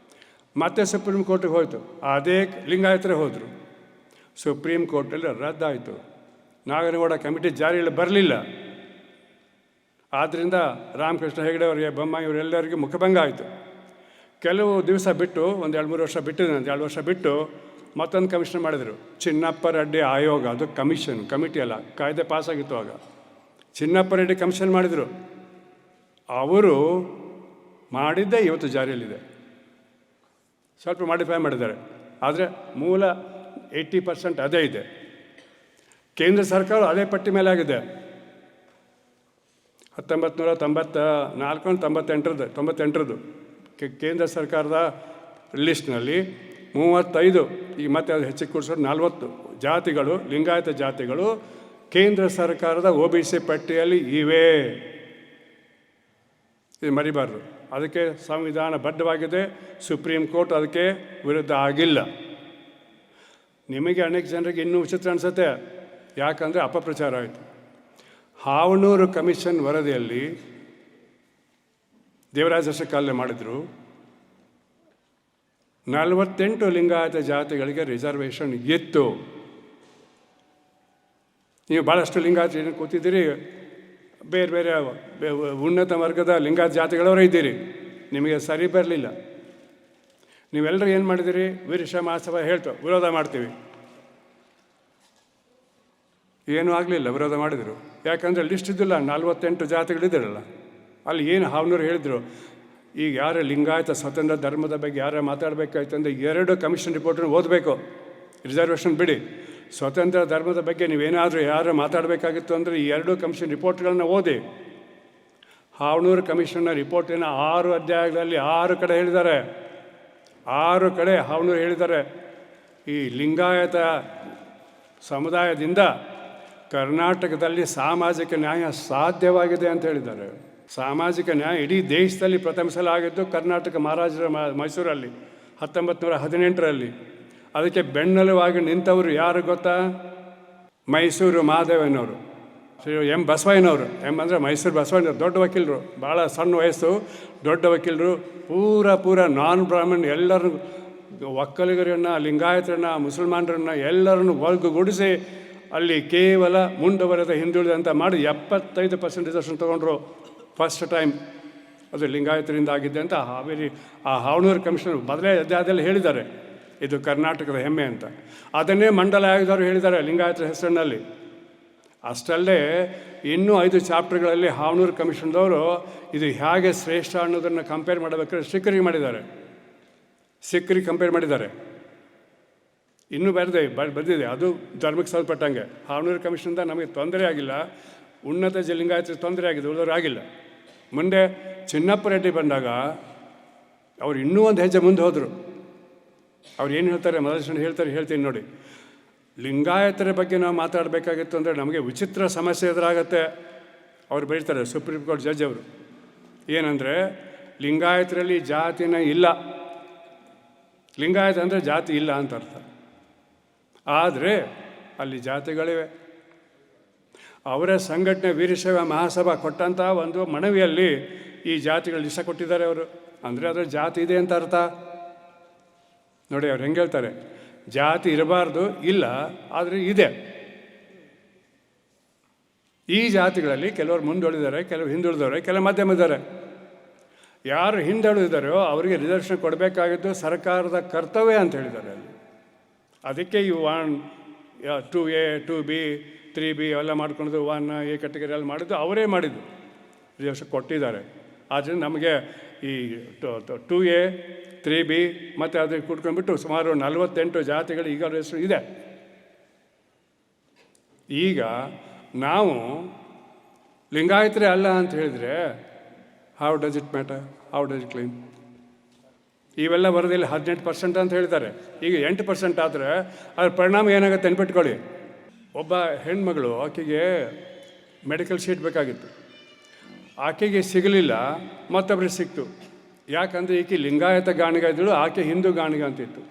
ಮತ್ತೆ ಸುಪ್ರೀಂ ಕೋರ್ಟಿಗೆ ಹೋಯಿತು, ಅದೇ ಲಿಂಗಾಯತರೇ ಹೋದರು. ಸುಪ್ರೀಂ ಕೋರ್ಟಲ್ಲಿ ರದ್ದಾಯಿತು. ನಾಗನಗೌಡ ಕಮಿಟಿ ಜಾರಿಯಲ್ಲಿ ಬರಲಿಲ್ಲ. ಆದ್ದರಿಂದ ರಾಮಕೃಷ್ಣ ಹೆಗಡೆ ಅವರಿಗೆ, ಬೊಮ್ಮಾಯಿ ಇವರೆಲ್ಲರಿಗೂ ಮುಖಭಂಗ ಆಯಿತು. ಕೆಲವು ದಿವಸ ಬಿಟ್ಟು, ಒಂದು 2-3 ವರ್ಷ ಬಿಟ್ಟಿದೆ, 2 ವರ್ಷ ಬಿಟ್ಟು ಮತ್ತೊಂದು ಕಮಿಷನ್ ಮಾಡಿದರು, ಚಿನ್ನಪ್ಪ ರೆಡ್ಡಿ ಆಯೋಗ. ಅದು ಕಮಿಟಿ ಅಲ್ಲ, ಕಾಯ್ದೆ ಪಾಸಾಗಿತ್ತು ಆಗ. ಚಿನ್ನಪ್ಪ ರೆಡ್ಡಿ ಕಮಿಷನ್ ಮಾಡಿದರು. ಅವರು ಮಾಡಿದ್ದೇ ಇವತ್ತು ಜಾರಿಯಲ್ಲಿದೆ. ಸ್ವಲ್ಪ ಮಾಡಿಫೈ ಮಾಡಿದ್ದಾರೆ, ಆದರೆ ಮೂಲ 80% ಅದೇ ಇದೆ. ಕೇಂದ್ರ ಸರ್ಕಾರ ಅದೇ ಪಟ್ಟಿ ಮೇಲೆ ಆಗಿದೆ. 1994-98 ಕೇಂದ್ರ ಸರ್ಕಾರದ ಲಿಸ್ಟ್ನಲ್ಲಿ 35, ಈಗ ಮತ್ತೆ ಅದು ಹೆಚ್ಚಿಗೆ ಕೂಡಿಸೋದು 40 ಜಾತಿಗಳು, ಲಿಂಗಾಯತ ಜಾತಿಗಳು ಕೇಂದ್ರ ಸರ್ಕಾರದ OBC ಪಟ್ಟಿಯಲ್ಲಿ ಇವೆ. ಇದು ಮರಿಬಾರ್ದು. ಅದಕ್ಕೆ ಸಂವಿಧಾನಬದ್ಧವಾಗಿದೆ. ಸುಪ್ರೀಂ ಕೋರ್ಟ್ ಅದಕ್ಕೆ ವಿರುದ್ಧ ಆಗಿಲ್ಲ. ನಿಮಗೆ ಅನೇಕ ಜನರಿಗೆ ಇನ್ನೂ ವಿಚಿತ್ರ ಅನಿಸುತ್ತೆ, ಯಾಕಂದರೆ ಅಪಪ್ರಚಾರ ಆಯಿತು. ಹಾವನೂರು ಕಮಿಷನ್ ವರದಿಯಲ್ಲಿ ದೇವರಾಜ ಕಾಲೇ ಮಾಡಿದರು, 48 ಲಿಂಗಾಯತ ಜಾತಿಗಳಿಗೆ ರಿಸರ್ವೇಷನ್ ಇತ್ತು. ನೀವು ಭಾಳಷ್ಟು ಲಿಂಗಾಯತ ಏನು ಕೂತಿದ್ದೀರಿ, ಬೇರೆ ಬೇರೆ ಉನ್ನತ ವರ್ಗದ ಲಿಂಗಾಯತ ಜಾತಿಗಳವರೇ ಇದ್ದೀರಿ, ನಿಮಗೆ ಸರಿ ಬರಲಿಲ್ಲ. ನೀವೆಲ್ಲರೂ ಏನು ಮಾಡಿದಿರಿ? ವೀರಶೈವ ಮಹಾಸಭಾ ಹೇಳ್ತೇವೆ ವಿರೋಧ ಮಾಡ್ತೀವಿ. ಏನೂ ಆಗಲಿಲ್ಲ, ವಿರೋಧ ಮಾಡಿದರು. ಯಾಕಂದರೆ ಲಿಸ್ಟ್ ಇದ್ದಿಲ್ಲ, 48 ಜಾತಿಗಳಿದ್ದಾರಲ್ಲ. ಅಲ್ಲಿ ಏನು ಹಾವನೂರು ಹೇಳಿದರು, ಈಗ ಯಾರು ಲಿಂಗಾಯತ ಸ್ವತಂತ್ರ ಧರ್ಮದ ಬಗ್ಗೆ ಯಾರು ಮಾತಾಡಬೇಕಾಯ್ತು ಅಂದರೆ 2 ಕಮಿಷನ್ ರಿಪೋರ್ಟನ್ನು ಓದಬೇಕು. ರಿಸರ್ವೇಷನ್ ಬಿಡಿ, ಸ್ವತಂತ್ರ ಧರ್ಮದ ಬಗ್ಗೆ ನೀವೇನಾದರೂ ಯಾರು ಮಾತಾಡಬೇಕಾಗಿತ್ತು ಅಂದರೆ ಈ 2 ಕಮಿಷನ್ ರಿಪೋರ್ಟ್ಗಳನ್ನ ಓದಿ. ಹಾವನೂರು ಕಮಿಷನ್ನ ರಿಪೋರ್ಟಿನ 6 ಅಧ್ಯಾಯಗಳಲ್ಲಿ 6 ಕಡೆ ಹೇಳಿದ್ದಾರೆ. 6 ಕಡೆ ಹಾವನೂರು ಹೇಳಿದ್ದಾರೆ, ಈ ಲಿಂಗಾಯತ ಸಮುದಾಯದಿಂದ ಕರ್ನಾಟಕದಲ್ಲಿ ಸಾಮಾಜಿಕ ನ್ಯಾಯ ಸಾಧ್ಯವಾಗಿದೆ ಅಂತ ಹೇಳಿದ್ದಾರೆ. ಸಾಮಾಜಿಕ ನ್ಯಾಯ ಇಡೀ ದೇಶದಲ್ಲಿ ಪ್ರಥಮ ಸಲ ಆಗಿದ್ದು ಕರ್ನಾಟಕ ಮಹಾರಾಜರ ಮೈಸೂರಲ್ಲಿ 1918ರಲ್ಲಿ. ಅದಕ್ಕೆ ಬೆನ್ನೆಲುವಾಗಿ ನಿಂತವರು ಯಾರು ಗೊತ್ತಾ? ಮೈಸೂರು ಮಹಾದೇವನವರು, ಶ್ರೀ ಎಂ ಬಸವಯ್ಯನವರು. ಎಂ ಅಂದರೆ ಮೈಸೂರು ಬಸವಯ್ಯನವರು, ದೊಡ್ಡ ವಕೀಲರು, ಭಾಳ ಸಣ್ಣ ವಯಸ್ಸು, ದೊಡ್ಡ ವಕೀಲರು. ಪೂರ ನಾನ್ ಬ್ರಾಹ್ಮಣ್ ಎಲ್ಲರೂ, ಒಕ್ಕಲಿಗರನ್ನು, ಲಿಂಗಾಯತರನ್ನು, ಮುಸಲ್ಮಾನರನ್ನು ಎಲ್ಲರನ್ನು ಒಗ್ಗೂಡಿಸಿ ಅಲ್ಲಿ ಕೇವಲ ಮುಂದುವರೆದ ಹಿಂದುಳಿದಂತ ಮಾಡಿ 75% ರಿಸರ್ವೇಷನ್ ತೊಗೊಂಡ್ರು ಫಸ್ಟ್ ಟೈಮ್. ಅದು ಲಿಂಗಾಯತರಿಂದ ಆಗಿದ್ದೆ ಅಂತ ಹಾವನೂರು ಕಮಿಷನರ್ ಮೊದಲೇ ಅಧ್ಯಾಯದಲ್ಲಿ ಹೇಳಿದ್ದಾರೆ, ಇದು ಕರ್ನಾಟಕದ ಹೆಮ್ಮೆ ಅಂತ. ಅದನ್ನೇ ಮಂಡಲ ಆಯೋಗದವರು ಹೇಳಿದ್ದಾರೆ ಲಿಂಗಾಯತರ ಹೆಸರಿನಲ್ಲಿ. ಅಷ್ಟಲ್ಲದೆ ಇನ್ನೂ 5 ಚಾಪ್ಟರ್ಗಳಲ್ಲಿ ಹಾವನೂರು ಕಮಿಷನ್ದವರು ಇದು ಹೇಗೆ ಶ್ರೇಷ್ಠ ಅನ್ನೋದನ್ನು ಕಂಪೇರ್ ಮಾಡಬೇಕಾದ್ರೆ ಸಿಖ್ಖರಿಗೆ ಮಾಡಿದ್ದಾರೆ, ಸಿಖ್ಖರಿಗೆ ಕಂಪೇರ್ ಮಾಡಿದ್ದಾರೆ. ಇನ್ನೂ ಬಂದಿದೆ, ಅದು ಧರ್ಮಕ್ಕೆ ಸಂಬಂಧಪಟ್ಟಂಗೆ. ಹಾವನೂರು ಕಮಿಷನ್ದ ನಮಗೆ ತೊಂದರೆ ಆಗಿಲ್ಲ, ಉನ್ನತ ಲಿಂಗಾಯತರಿಗೆ ತೊಂದರೆ ಆಗಿದೆ, ಉಳಿದವರು ಆಗಿಲ್ಲ. ಮುಂದೆ ಚಿನ್ನಪ್ಪ ರೆಡ್ಡಿ ಬಂದಾಗ ಅವ್ರು ಇನ್ನೂ ಒಂದು ಹೆಜ್ಜೆ ಮುಂದೆ ಹೋದರು. ಅವ್ರು ಏನು ಹೇಳ್ತಾರೆ ಮೊದಲು ಹೇಳ್ತೀನಿ ನೋಡಿ. ಲಿಂಗಾಯತರ ಬಗ್ಗೆ ನಾವು ಮಾತಾಡಬೇಕಾಗಿತ್ತು ಅಂದರೆ ನಮಗೆ ವಿಚಿತ್ರ ಸಮಸ್ಯೆ ಎದುರಾಗತ್ತೆ. ಅವ್ರು ಬರೀತಾರೆ, ಸುಪ್ರೀಂ ಕೋರ್ಟ್ ಜಡ್ಜ್ ಅವರು ಏನಂದರೆ, ಲಿಂಗಾಯತರಲ್ಲಿ ಜಾತಿನ ಇಲ್ಲ, ಲಿಂಗಾಯತ ಅಂದರೆ ಜಾತಿ ಇಲ್ಲ ಅಂತ ಅರ್ಥ. ಆದರೆ ಅಲ್ಲಿ ಜಾತಿಗಳಿವೆ. ಅವರ ಸಂಘಟನೆ ವೀರಶೈವ ಮಹಾಸಭಾ ಕೊಟ್ಟಂಥ ಒಂದು ಮನವಿಯಲ್ಲಿ ಈ ಜಾತಿಗಳು ಇಷ್ಟ ಕೊಟ್ಟಿದ್ದಾರೆ ಅವರು. ಅಂದರೆ ಅದರ ಜಾತಿ ಇದೆ ಅಂತ ಅರ್ಥ ನೋಡಿ. ಅವ್ರು ಹೆಂಗೆ ಹೇಳ್ತಾರೆ, ಜಾತಿ ಇರಬಾರ್ದು, ಇಲ್ಲ, ಆದರೆ ಇದೆ. ಈ ಜಾತಿಗಳಲ್ಲಿ ಕೆಲವರು ಮುಂದುಳಿದ್ದಾರೆ, ಕೆಲವರು ಹಿಂದುಳಿದವರು, ಕೆಲವು ಮಧ್ಯಮಿದ್ದಾರೆ. ಯಾರು ಹಿಂದುಳಿದಾರೋ ಅವರಿಗೆ ರಿಸರ್ವೇಷನ್ ಕೊಡಬೇಕಾಗಿದ್ದು ಸರ್ಕಾರದ ಕರ್ತವ್ಯ ಅಂತ ಹೇಳಿದ್ದಾರೆ ಅಲ್ಲಿ. ಅದಕ್ಕೆ ಈ 2A 2B 3B ಅವೆಲ್ಲ ಮಾಡ್ಕೊಂಡು 1A ಕ್ಯಾಟಗರಿ ಎಲ್ಲ ಮಾಡಿದ್ದು ಅವರೇ ಮಾಡಿದ್ದು, ರಿಸರ್ವೇಷನ್ ಕೊಟ್ಟಿದ್ದಾರೆ. ಆದ್ದರಿಂದ ನಮಗೆ ಈ 2A 3B ಮತ್ತು ಅದಕ್ಕೆ ಕುಟ್ಕೊಂಡ್ಬಿಟ್ಟು ಸುಮಾರು 48 ಜಾತಿಗಳು ಈಗ ರಿಸರ್ವೇಷನ್ ಇದೆ. ಈಗ ನಾವು ಲಿಂಗಾಯತರೇ ಅಲ್ಲ ಅಂತ ಹೇಳಿದರೆ how does it matter, how does it claim? ಇವೆಲ್ಲ ವರದಿಯಲ್ಲಿ 18% ಅಂತ ಹೇಳ್ತಾರೆ. ಈಗ 8% ಆದರೆ ಅದ್ರ ಪರಿಣಾಮ ಏನಾಗುತ್ತೆ ನೆನ್ಪಿಟ್ಕೊಳ್ಳಿ. ಒಬ್ಬ ಹೆಣ್ಮಗಳು, ಆಕೆಗೆ ಮೆಡಿಕಲ್ ಶೀಟ್ ಬೇಕಾಗಿತ್ತು, ಆಕೆಗೆ ಸಿಗಲಿಲ್ಲ, ಮತ್ತೊಬ್ಬರಿಗೆ ಸಿಕ್ತು. ಯಾಕಂದರೆ ಈಕೆ ಲಿಂಗಾಯತ ಗಾಣಿಗ ಇದ್ದಳು, ಆಕೆ ಹಿಂದೂ ಗಾಣಿಗ ಅಂತಿತ್ತು.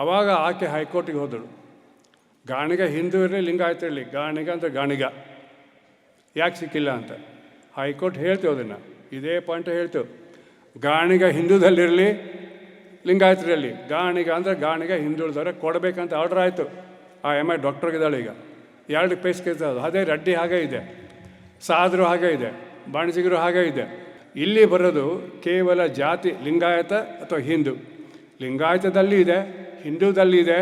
ಆವಾಗ ಆಕೆ ಹೈಕೋರ್ಟಿಗೆ ಹೋದಳು. ಗಾಣಿಗ ಹಿಂದೂ ಇರಲಿ ಲಿಂಗಾಯತ ಇರಲಿ, ಗಾಣಿಗ ಅಂದರೆ ಗಾಣಿಗ, ಯಾಕೆ ಸಿಕ್ಕಿಲ್ಲ ಅಂತ ಹೈಕೋರ್ಟ್ ಹೇಳ್ತೇವೆ. ಅದನ್ನು ಇದೇ ಪಾಯಿಂಟ್ ಹೇಳ್ತೇವೆ. ಗಾಣಿಗ ಹಿಂದೂದಲ್ಲಿರಲಿ ಲಿಂಗಾಯತರಲ್ಲಿ, ಗಾಣಿಗ ಅಂದರೆ ಗಾಣಿಗ ಹಿಂದುಳಿದವ್ರೆ ಕೊಡಬೇಕಂತ ಆರ್ಡರ್ ಆಯಿತು. ಆ ಎಮ್ ಐ ಡಾಕ್ಟ್ರಿಗಿದ್ದಾಳೆ ಈಗ, 2 ಪೇಸ್ ಕೇಸ್ ಅದು. ಅದೇ ರೆಡ್ಡಿ ಹಾಗೆ ಇದೆ, ಸಾದರು ಹಾಗೆ ಇದೆ, ಬಾಣಸಿಗರು ಹಾಗೆ ಇದೆ. ಇಲ್ಲಿ ಬರೋದು ಕೇವಲ ಜಾತಿ ಲಿಂಗಾಯತ ಅಥವಾ ಹಿಂದೂ. ಲಿಂಗಾಯತದಲ್ಲಿ ಇದೆ, ಹಿಂದೂದಲ್ಲಿ ಇದೆ.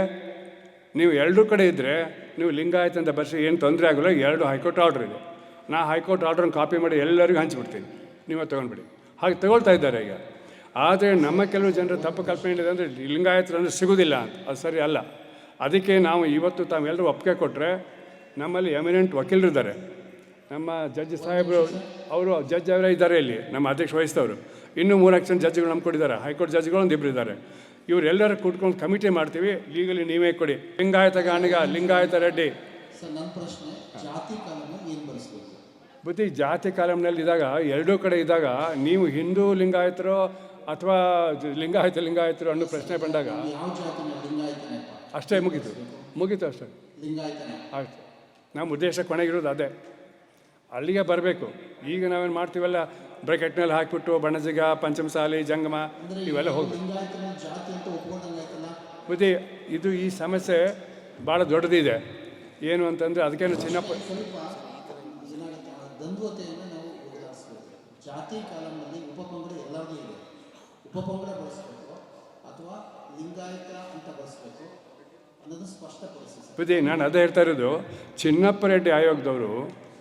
ನೀವು ಎರಡೂ ಕಡೆ ಇದ್ದರೆ ನೀವು ಲಿಂಗಾಯತ ಅಂತ ಬರ್ಸಿ ಏನು ತೊಂದರೆ ಆಗೋಲ್ಲ. 2 ಹೈಕೋರ್ಟ್ ಆರ್ಡ್ರ್ ಇದೆ. ನಾ ಹೈಕೋರ್ಟ್ ಆರ್ಡ್ರನ್ನ ಕಾಪಿ ಮಾಡಿ ಎಲ್ಲರಿಗೂ ಹಂಚಿಬಿಡ್ತೀನಿ, ನೀವೇ ತೊಗೊಂಡ್ಬಿಡಿ. ಹಾಗೆ ತಗೊಳ್ತಾ ಇದ್ದಾರೆ ಈಗ. ಆದರೆ ನಮ್ಮ ಕೆಲವು ಜನರು ತಪ್ಪು ಕಲ್ಪನೆ ಇದೆ ಅಂದರೆ ಲಿಂಗಾಯತರು ಅಂದರೆ ಸಿಗೋದಿಲ್ಲ ಅಂತ. ಅದು ಸರಿ ಅಲ್ಲ. ಅದಕ್ಕೆ ನಾವು ಇವತ್ತು ತಾವೆಲ್ಲರೂ ಒಪ್ಪಿಗೆ ಕೊಟ್ಟರೆ, ನಮ್ಮಲ್ಲಿ ಎಮಿನೆಂಟ್ ವಕೀಲರಿದ್ದಾರೆ. ನಮ್ಮ ಜಡ್ಜ್ ಸಾಹೇಬರು, ಅವರು ಜಡ್ಜ್ ಅವರೇ ಇದ್ದಾರೆ ಇಲ್ಲಿ, ನಮ್ಮ ಅಧ್ಯಕ್ಷ ವಹಿಸಿದವರು. ಇನ್ನೂ 3 ಜನ ಜಡ್ಜ್ಗಳು ನಮ್ಗೆ ಕೊಟ್ಟಿದ್ದಾರೆ. ಹೈಕೋರ್ಟ್ ಜಡ್ಜ್ಗಳು ಒಂದು 2 ಇದ್ದಾರೆ. ಇವರೆಲ್ಲರೂ ಕೂತ್ಕೊಂಡು ಕಮಿಟಿ ಮಾಡ್ತೀವಿ, ಲೀಗಲಿ ನೀವೇ ಕೊಡಿ. ಲಿಂಗಾಯತ ಗಾಣಿಗ, ಲಿಂಗಾಯತ ರೆಡ್ಡಿ. ನನ್ನ ಪ್ರಶ್ನೆ, ಜಾತಿ ಕಾಲಮ್ನಲ್ಲಿ ಏನು ಬಳಸಬೇಕು? ಬುದ್ಧಿ ಜಾತಿ ಕಾಲಮ್ನಲ್ಲಿ ಇದ್ದಾಗ, ಎರಡೂ ಕಡೆ ಇದ್ದಾಗ, ನೀವು ಹಿಂದೂ ಲಿಂಗಾಯತರು ಅಥವಾ ಲಿಂಗಾಯತರು ಅನ್ನೋ ಪ್ರಶ್ನೆ ಬಂದಾಗ ಯಾವ ಜಾತಿನ ಲಿಂಗಾಯತನೇ ಅಷ್ಟೇ, ಮುಗೀತು ಅಷ್ಟೇ. ಲಿಂಗಾಯತನೇ ಆಯ್ತು. ನಮ್ಮ ಉದ್ದೇಶ ಕೊನೆಗಿರೋದು ಅದೇ, ಅಲ್ಲಿಗೆ ಬರಬೇಕು. ಈಗ ನಾವೇನು ಮಾಡ್ತೀವಲ್ಲ, ಬ್ರೆಕೆಟ್ನಲ್ಲಿ ಹಾಕಿಬಿಟ್ಟು ಬಣಜಿಗ, ಪಂಚಮಸಾಲಿ, ಜಂಗಮ ಇವೆಲ್ಲ ಹೋಗ್ಬೇಕು. ಜಾತಿ ಅಂತ ಒಪ್ಕೊಂಡಂಗಾಯ್ತಲ್ಲ ಬುದ್ಧಿ. ಇದು ಈ ಸಮಸ್ಯೆ ಭಾಳ ದೊಡ್ಡದಿದೆ. ಏನು ಅಂತಂದರೆ ಅದಕ್ಕೇನು ಚಿನ್ನಪ್ಪ ಸ್ವಲ್ಪ ಏನಾಗುತ್ತೆ, ದ್ವಂದ್ವತೆಯನ್ನು ನಾವು ಬದಲಾಯಿಸಬೇಕು. ಜಾತಿ ಕಾಲಮ್ನಲ್ಲಿ ಉಪಪಂಗಡ ಎಲ್ಲರಿಗೂ ಇದೆ. ಉಪಪಂಗಡ ಬಳಸಬೇಕು ಅಥವಾ ಲಿಂಗಾಯತ ಅಂತ ಬಳಸಬೇಕು ಅನ್ನೋದನ್ನು ಸ್ಪಷ್ಟಪಡಿಸಿ. ಬುದ್ಧಿ, ನಾನು ಅದೇ ಹೇಳ್ತಾ ಇರೋದು. ಚಿನ್ನಪ್ಪ ರೆಡ್ಡಿ ಆಯೋಗದವರು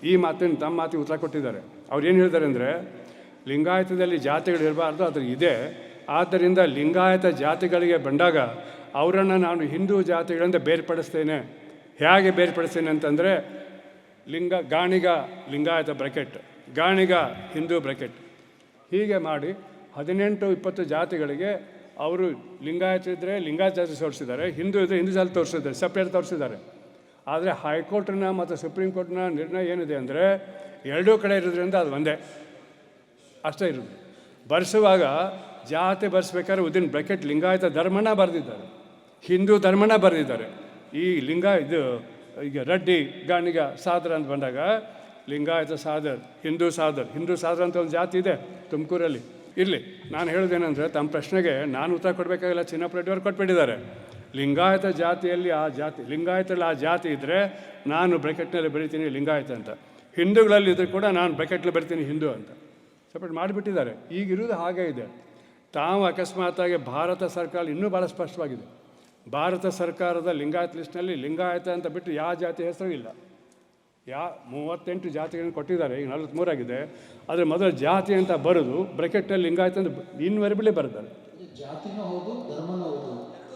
ಈ ಮಾತಿನ ತಮ್ಮ ಮಾತಿಗೆ ಉತ್ತರ ಕೊಟ್ಟಿದ್ದಾರೆ. ಅವ್ರು ಏನು ಹೇಳ್ತಾರೆ ಅಂದರೆ, ಲಿಂಗಾಯತದಲ್ಲಿ ಜಾತಿಗಳು ಇರಬಾರ್ದು, ಅದ್ರ ಇದೆ. ಆದ್ದರಿಂದ ಲಿಂಗಾಯತ ಜಾತಿಗಳಿಗೆ ಬಂದಾಗ ಅವರನ್ನು ನಾನು ಹಿಂದೂ ಜಾತಿಗಳಿಂದ ಬೇರ್ಪಡಿಸ್ತೇನೆ. ಹೇಗೆ ಬೇರ್ಪಡಿಸ್ತೇನೆ ಅಂತಂದರೆ, ಗಾಣಿಗ ಲಿಂಗಾಯತ ಬ್ರ್ಯಾಕೆಟ್, ಗಾಣಿಗ ಹಿಂದೂ ಬ್ರ್ಯಾಕೆಟ್, ಹೀಗೆ ಮಾಡಿ 18-20 ಜಾತಿಗಳಿಗೆ ಅವರು ಲಿಂಗಾಯತ ಇದ್ದರೆ ಲಿಂಗಾಯತ ಜಾತಿ ತೋರಿಸಿದ್ದಾರೆ, ಹಿಂದೂ ಇದ್ದರೆ ಹಿಂದೂ ಜಾತಿ ತೋರಿಸಿದ್ದಾರೆ, ಸಪ್ರೇಟ್ ತೋರಿಸಿದ್ದಾರೆ. ಆದರೆ ಹೈಕೋರ್ಟ್ನ ಮತ್ತು ಸುಪ್ರೀಂ ಕೋರ್ಟ್ನ ನಿರ್ಣಯ ಏನಿದೆ ಅಂದರೆ, ಎರಡೂ ಕಡೆ ಇರೋದ್ರಿಂದ ಅದು ಒಂದೇ ಅಷ್ಟೇ ಇರೋದು. ಬರೆಸುವಾಗ ಜಾತಿ ಬರೆಸ್ಬೇಕಾದ್ರೆ ಉದಿನ ಬ್ರ್ಯಾಕೆಟ್ ಲಿಂಗಾಯತ ಧರ್ಮನ ಬರೆದಿದ್ದಾರೆ, ಹಿಂದೂ ಧರ್ಮನ ಬರೆದಿದ್ದಾರೆ. ಈ ಈಗ ರೆಡ್ಡಿ ಗಾಣಿಗ ಸಾದರ್ ಅಂತ ಬಂದಾಗ ಲಿಂಗಾಯತ ಸಾದರ್, ಹಿಂದೂ ಸಾದರ್ ಅಂತ ಒಂದು ಜಾತಿ ಇದೆ ತುಮಕೂರಲ್ಲಿ. ಇರಲಿ, ನಾನು ಹೇಳೋದೇನೆಂದರೆ, ತಮ್ಮ ಪ್ರಶ್ನೆಗೆ ನಾನು ಉತ್ತರ ಕೊಡಬೇಕಾಗಿಲ್ಲ, ಚಿನ್ನಪ್ಪ ರೆಡ್ಡಿಯವರು ಕೊಟ್ಬಿಟ್ಟಿದ್ದಾರೆ. ಲಿಂಗಾಯತ ಜಾತಿಯಲ್ಲಿ ಆ ಜಾತಿ, ಲಿಂಗಾಯತಲ್ಲಿ ಆ ಜಾತಿ ಇದ್ದರೆ ನಾನು ಬ್ರ್ಯಾಕೆಟ್ನಲ್ಲಿ ಬರಿತೀನಿ ಲಿಂಗಾಯತ ಅಂತ. ಹಿಂದೂಗಳಲ್ಲಿ ಇದ್ದರೆ ಕೂಡ ನಾನು ಬ್ರ್ಯಾಕೆಟ್ನಲ್ಲಿ ಬರಿತೀನಿ ಹಿಂದೂ ಅಂತ ಸಪ್ರೇಟ್ ಮಾಡಿಬಿಟ್ಟಿದ್ದಾರೆ. ಈಗಿರೋದು ಹಾಗೇ ಇದೆ. ತಾವು ಅಕಸ್ಮಾತಾಗಿ ಭಾರತ ಸರ್ಕಾರ ಇನ್ನೂ ಭಾಳ ಸ್ಪಷ್ಟವಾಗಿದೆ. ಭಾರತ ಸರ್ಕಾರದ ಲಿಂಗಾಯತ ಲಿಸ್ಟ್ನಲ್ಲಿ ಲಿಂಗಾಯತ ಅಂತ ಬಿಟ್ಟು ಯಾವ ಜಾತಿ ಹೆಸರು ಇಲ್ಲ. 38 ಜಾತಿಗಳನ್ನು ಕೊಟ್ಟಿದ್ದಾರೆ, ಈಗ 43 ಆಗಿದೆ. ಆದರೆ ಮೊದಲು ಜಾತಿ ಅಂತ ಬರೋದು ಬ್ರ್ಯಾಕೆಟಲ್ಲಿ ಲಿಂಗಾಯತ ಅಂತ ಇನ್ವೆರಿಬಲಿ ಬರೆದಾರೆ. ಜಾತಿನೂ ಹೌದು, ಧರ್ಮನೂ ಹೌದು.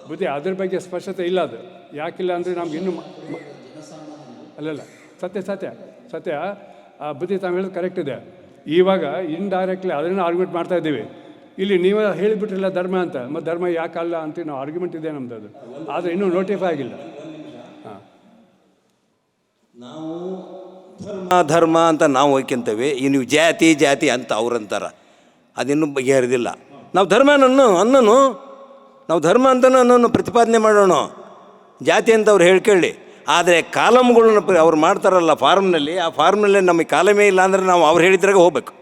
ಬುದ್ಧಿ, ಅದ್ರ ಬಗ್ಗೆ ಸ್ಪಷ್ಟತೆ ಇಲ್ಲ. ಅದು ಯಾಕಿಲ್ಲ ಅಂದರೆ ನಮ್ಗೆ ಇನ್ನೂ ಅಲ್ಲಲ್ಲ, ಸತ್ಯ ಬುದ್ಧಿ ತಾವು ಹೇಳೋದು ಕರೆಕ್ಟ್ ಇದೆ. ಇವಾಗ ಇಂಡೈರೆಕ್ಟ್ಲಿ ಅದನ್ನು ಆರ್ಗ್ಯುಮೆಂಟ್ ಮಾಡ್ತಾ ಇದ್ದೀವಿ. ಇಲ್ಲಿ ನೀವೇ ಹೇಳಿಬಿಟ್ರಿಲ್ಲ ಧರ್ಮ ಅಂತ, ಮತ್ತು ಧರ್ಮ ಯಾಕಲ್ಲ ಅಂತ ನಾವು ಆರ್ಗ್ಯುಮೆಂಟ್ ಇದೆ ನಮ್ಮದು. ಅದು ಆದರೆ ಇನ್ನೂ ನೋಟಿಫೈ ಆಗಿಲ್ಲ. ಹಾಂ, ನಾವು ಧರ್ಮ ಅಂತ ನಾವು ಹೋಯ್ಕೊಂತೇವೆ. ಈ ನೀವು ಜಾತಿ ಅಂತ ಅವ್ರಂತಾರ, ಅದಿನ್ನೂ ಬಗೆಹರಿದಿಲ್ಲ. ನಾವು ನಾವು ಧರ್ಮ ಅಂತನೂ ಪ್ರತಿಪಾದನೆ ಮಾಡೋಣ, ಜಾತಿ ಅಂತ ಅವ್ರು ಹೇಳ್ಕೊಳ್ಳಿ. ಆದರೆ ಕಾಲಮ್ಗಳನ್ನ ಅವ್ರು ಮಾಡ್ತಾರಲ್ಲ ಫಾರ್ಮ್ನಲ್ಲಿ, ಆ ಫಾರ್ಮ್ನಲ್ಲಿ ನಮಗೆ ಕಾಲಮೇ ಇಲ್ಲ ಅಂದರೆ ನಾವು ಅವ್ರು ಹೇಳಿದ್ರಾಗ ಹೋಗ್ಬೇಕು.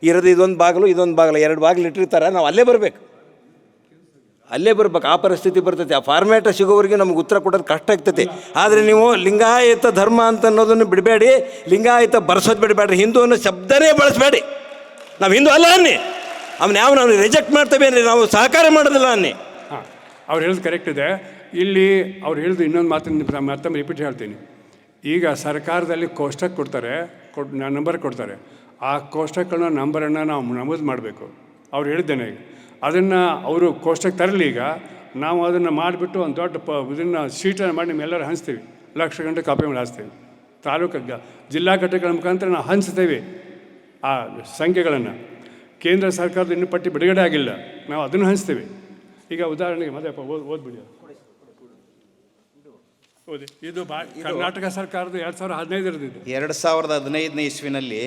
ಇರೋದು ಇದೊಂದು ಬಾಗಿಲು 2 ಬಾಗಿಲು ಇಟ್ಟಿರ್ತಾರೆ, ನಾವು ಅಲ್ಲೇ ಬರಬೇಕು. ಅಲ್ಲೇ ಬರ್ಬೇಕು, ಆ ಪರಿಸ್ಥಿತಿ ಬರ್ತೈತಿ. ಆ ಫಾರ್ಮ್ಯಾಟ ಸಿಗೋವರೆಗೆ ನಮ್ಗೆ ಉತ್ತರ ಕೊಡೋದು ಕಷ್ಟ ಆಗ್ತೈತಿ. ಆದರೆ ನೀವು ಲಿಂಗಾಯತ ಧರ್ಮ ಅಂತ ಅನ್ನೋದನ್ನು ಬಿಡಬೇಡಿ, ಲಿಂಗಾಯತ ಬರ್ಸೋದು ಬಿಡಬೇಡ್ರಿ, ಹಿಂದೂ ಅನ್ನೋ ಶಬ್ದನೇ ಬಳಸಬೇಡಿ. ನಾವು ಹಿಂದೂ ಅಲ್ಲ ಅನ್ನಿ, ನಾವು ರಿಜೆಕ್ಟ್ ಮಾಡ್ತೇವೆ ಅಂದರೆ ನಾವು ಸಹಕಾರ ಮಾಡೋದಿಲ್ಲ ಅನ್ನಿ. ಹಾಂ, ಅವ್ರು ಹೇಳೋದು ಕರೆಕ್ಟ್ ಇದೆ. ಇಲ್ಲಿ ಅವ್ರು ಹೇಳಿದ್ದು ಇನ್ನೊಂದು ಮಾತನ್ನು ಮತ್ತೊಮ್ಮೆ ರಿಪೀಟ್ ಹೇಳ್ತೀನಿ. ಈಗ ಸರ್ಕಾರದಲ್ಲಿ ಕೋಷ್ಟಕ ಕೊಡ್ತಾರೆ, ನಂಬರ್ ಕೊಡ್ತಾರೆ. ಆ ಕೋಷ್ಟಕಗಳನ್ನ ನಂಬರನ್ನು ನಾವು ನಮೂದು ಮಾಡಬೇಕು. ಅವ್ರು ಹೇಳಿದ್ದೇನೆ, ಈಗ ಅದನ್ನು ಅವರು ಕೋಷ್ಟಕ ತರಲಿ. ಈಗ ನಾವು ಅದನ್ನು ಮಾಡಿಬಿಟ್ಟು ಒಂದು ದೊಡ್ಡ ಇದನ್ನು ಶೀಟನ್ನು ಮಾಡಿ ನಿಮ್ಮೆಲ್ಲರೂ ಹಂಚ್ತೀವಿ, ಲಕ್ಷ ಗಂಟೆ ಕಾಪಿ ಮಾಡಿ ಹಂಚ್ತೀವಿ. ತಾಲೂಕು ಜಿಲ್ಲಾ ಘಟಕಗಳ ಮುಖಾಂತರ ನಾವು ಹಂಚ್ತೇವೆ ಆ ಸಂಖ್ಯೆಗಳನ್ನು. ಕೇಂದ್ರ ಸರ್ಕಾರದ ಇನ್ನೂ ಪಟ್ಟಿ ಬಿಡುಗಡೆ ಆಗಿಲ್ಲ, ನಾವು ಅದನ್ನು ಹಂಚ್ತೇವೆ. ಈಗ ಉದಾಹರಣೆಗೆ ಮದಪ್ಪ ಓದ್ಬಿಡಿ, ಓದಿ. ಇದು ಕರ್ನಾಟಕ ಸರ್ಕಾರದ 2015 ಇದು. 2015ನೇ ಇಸ್ವಿನಲ್ಲಿ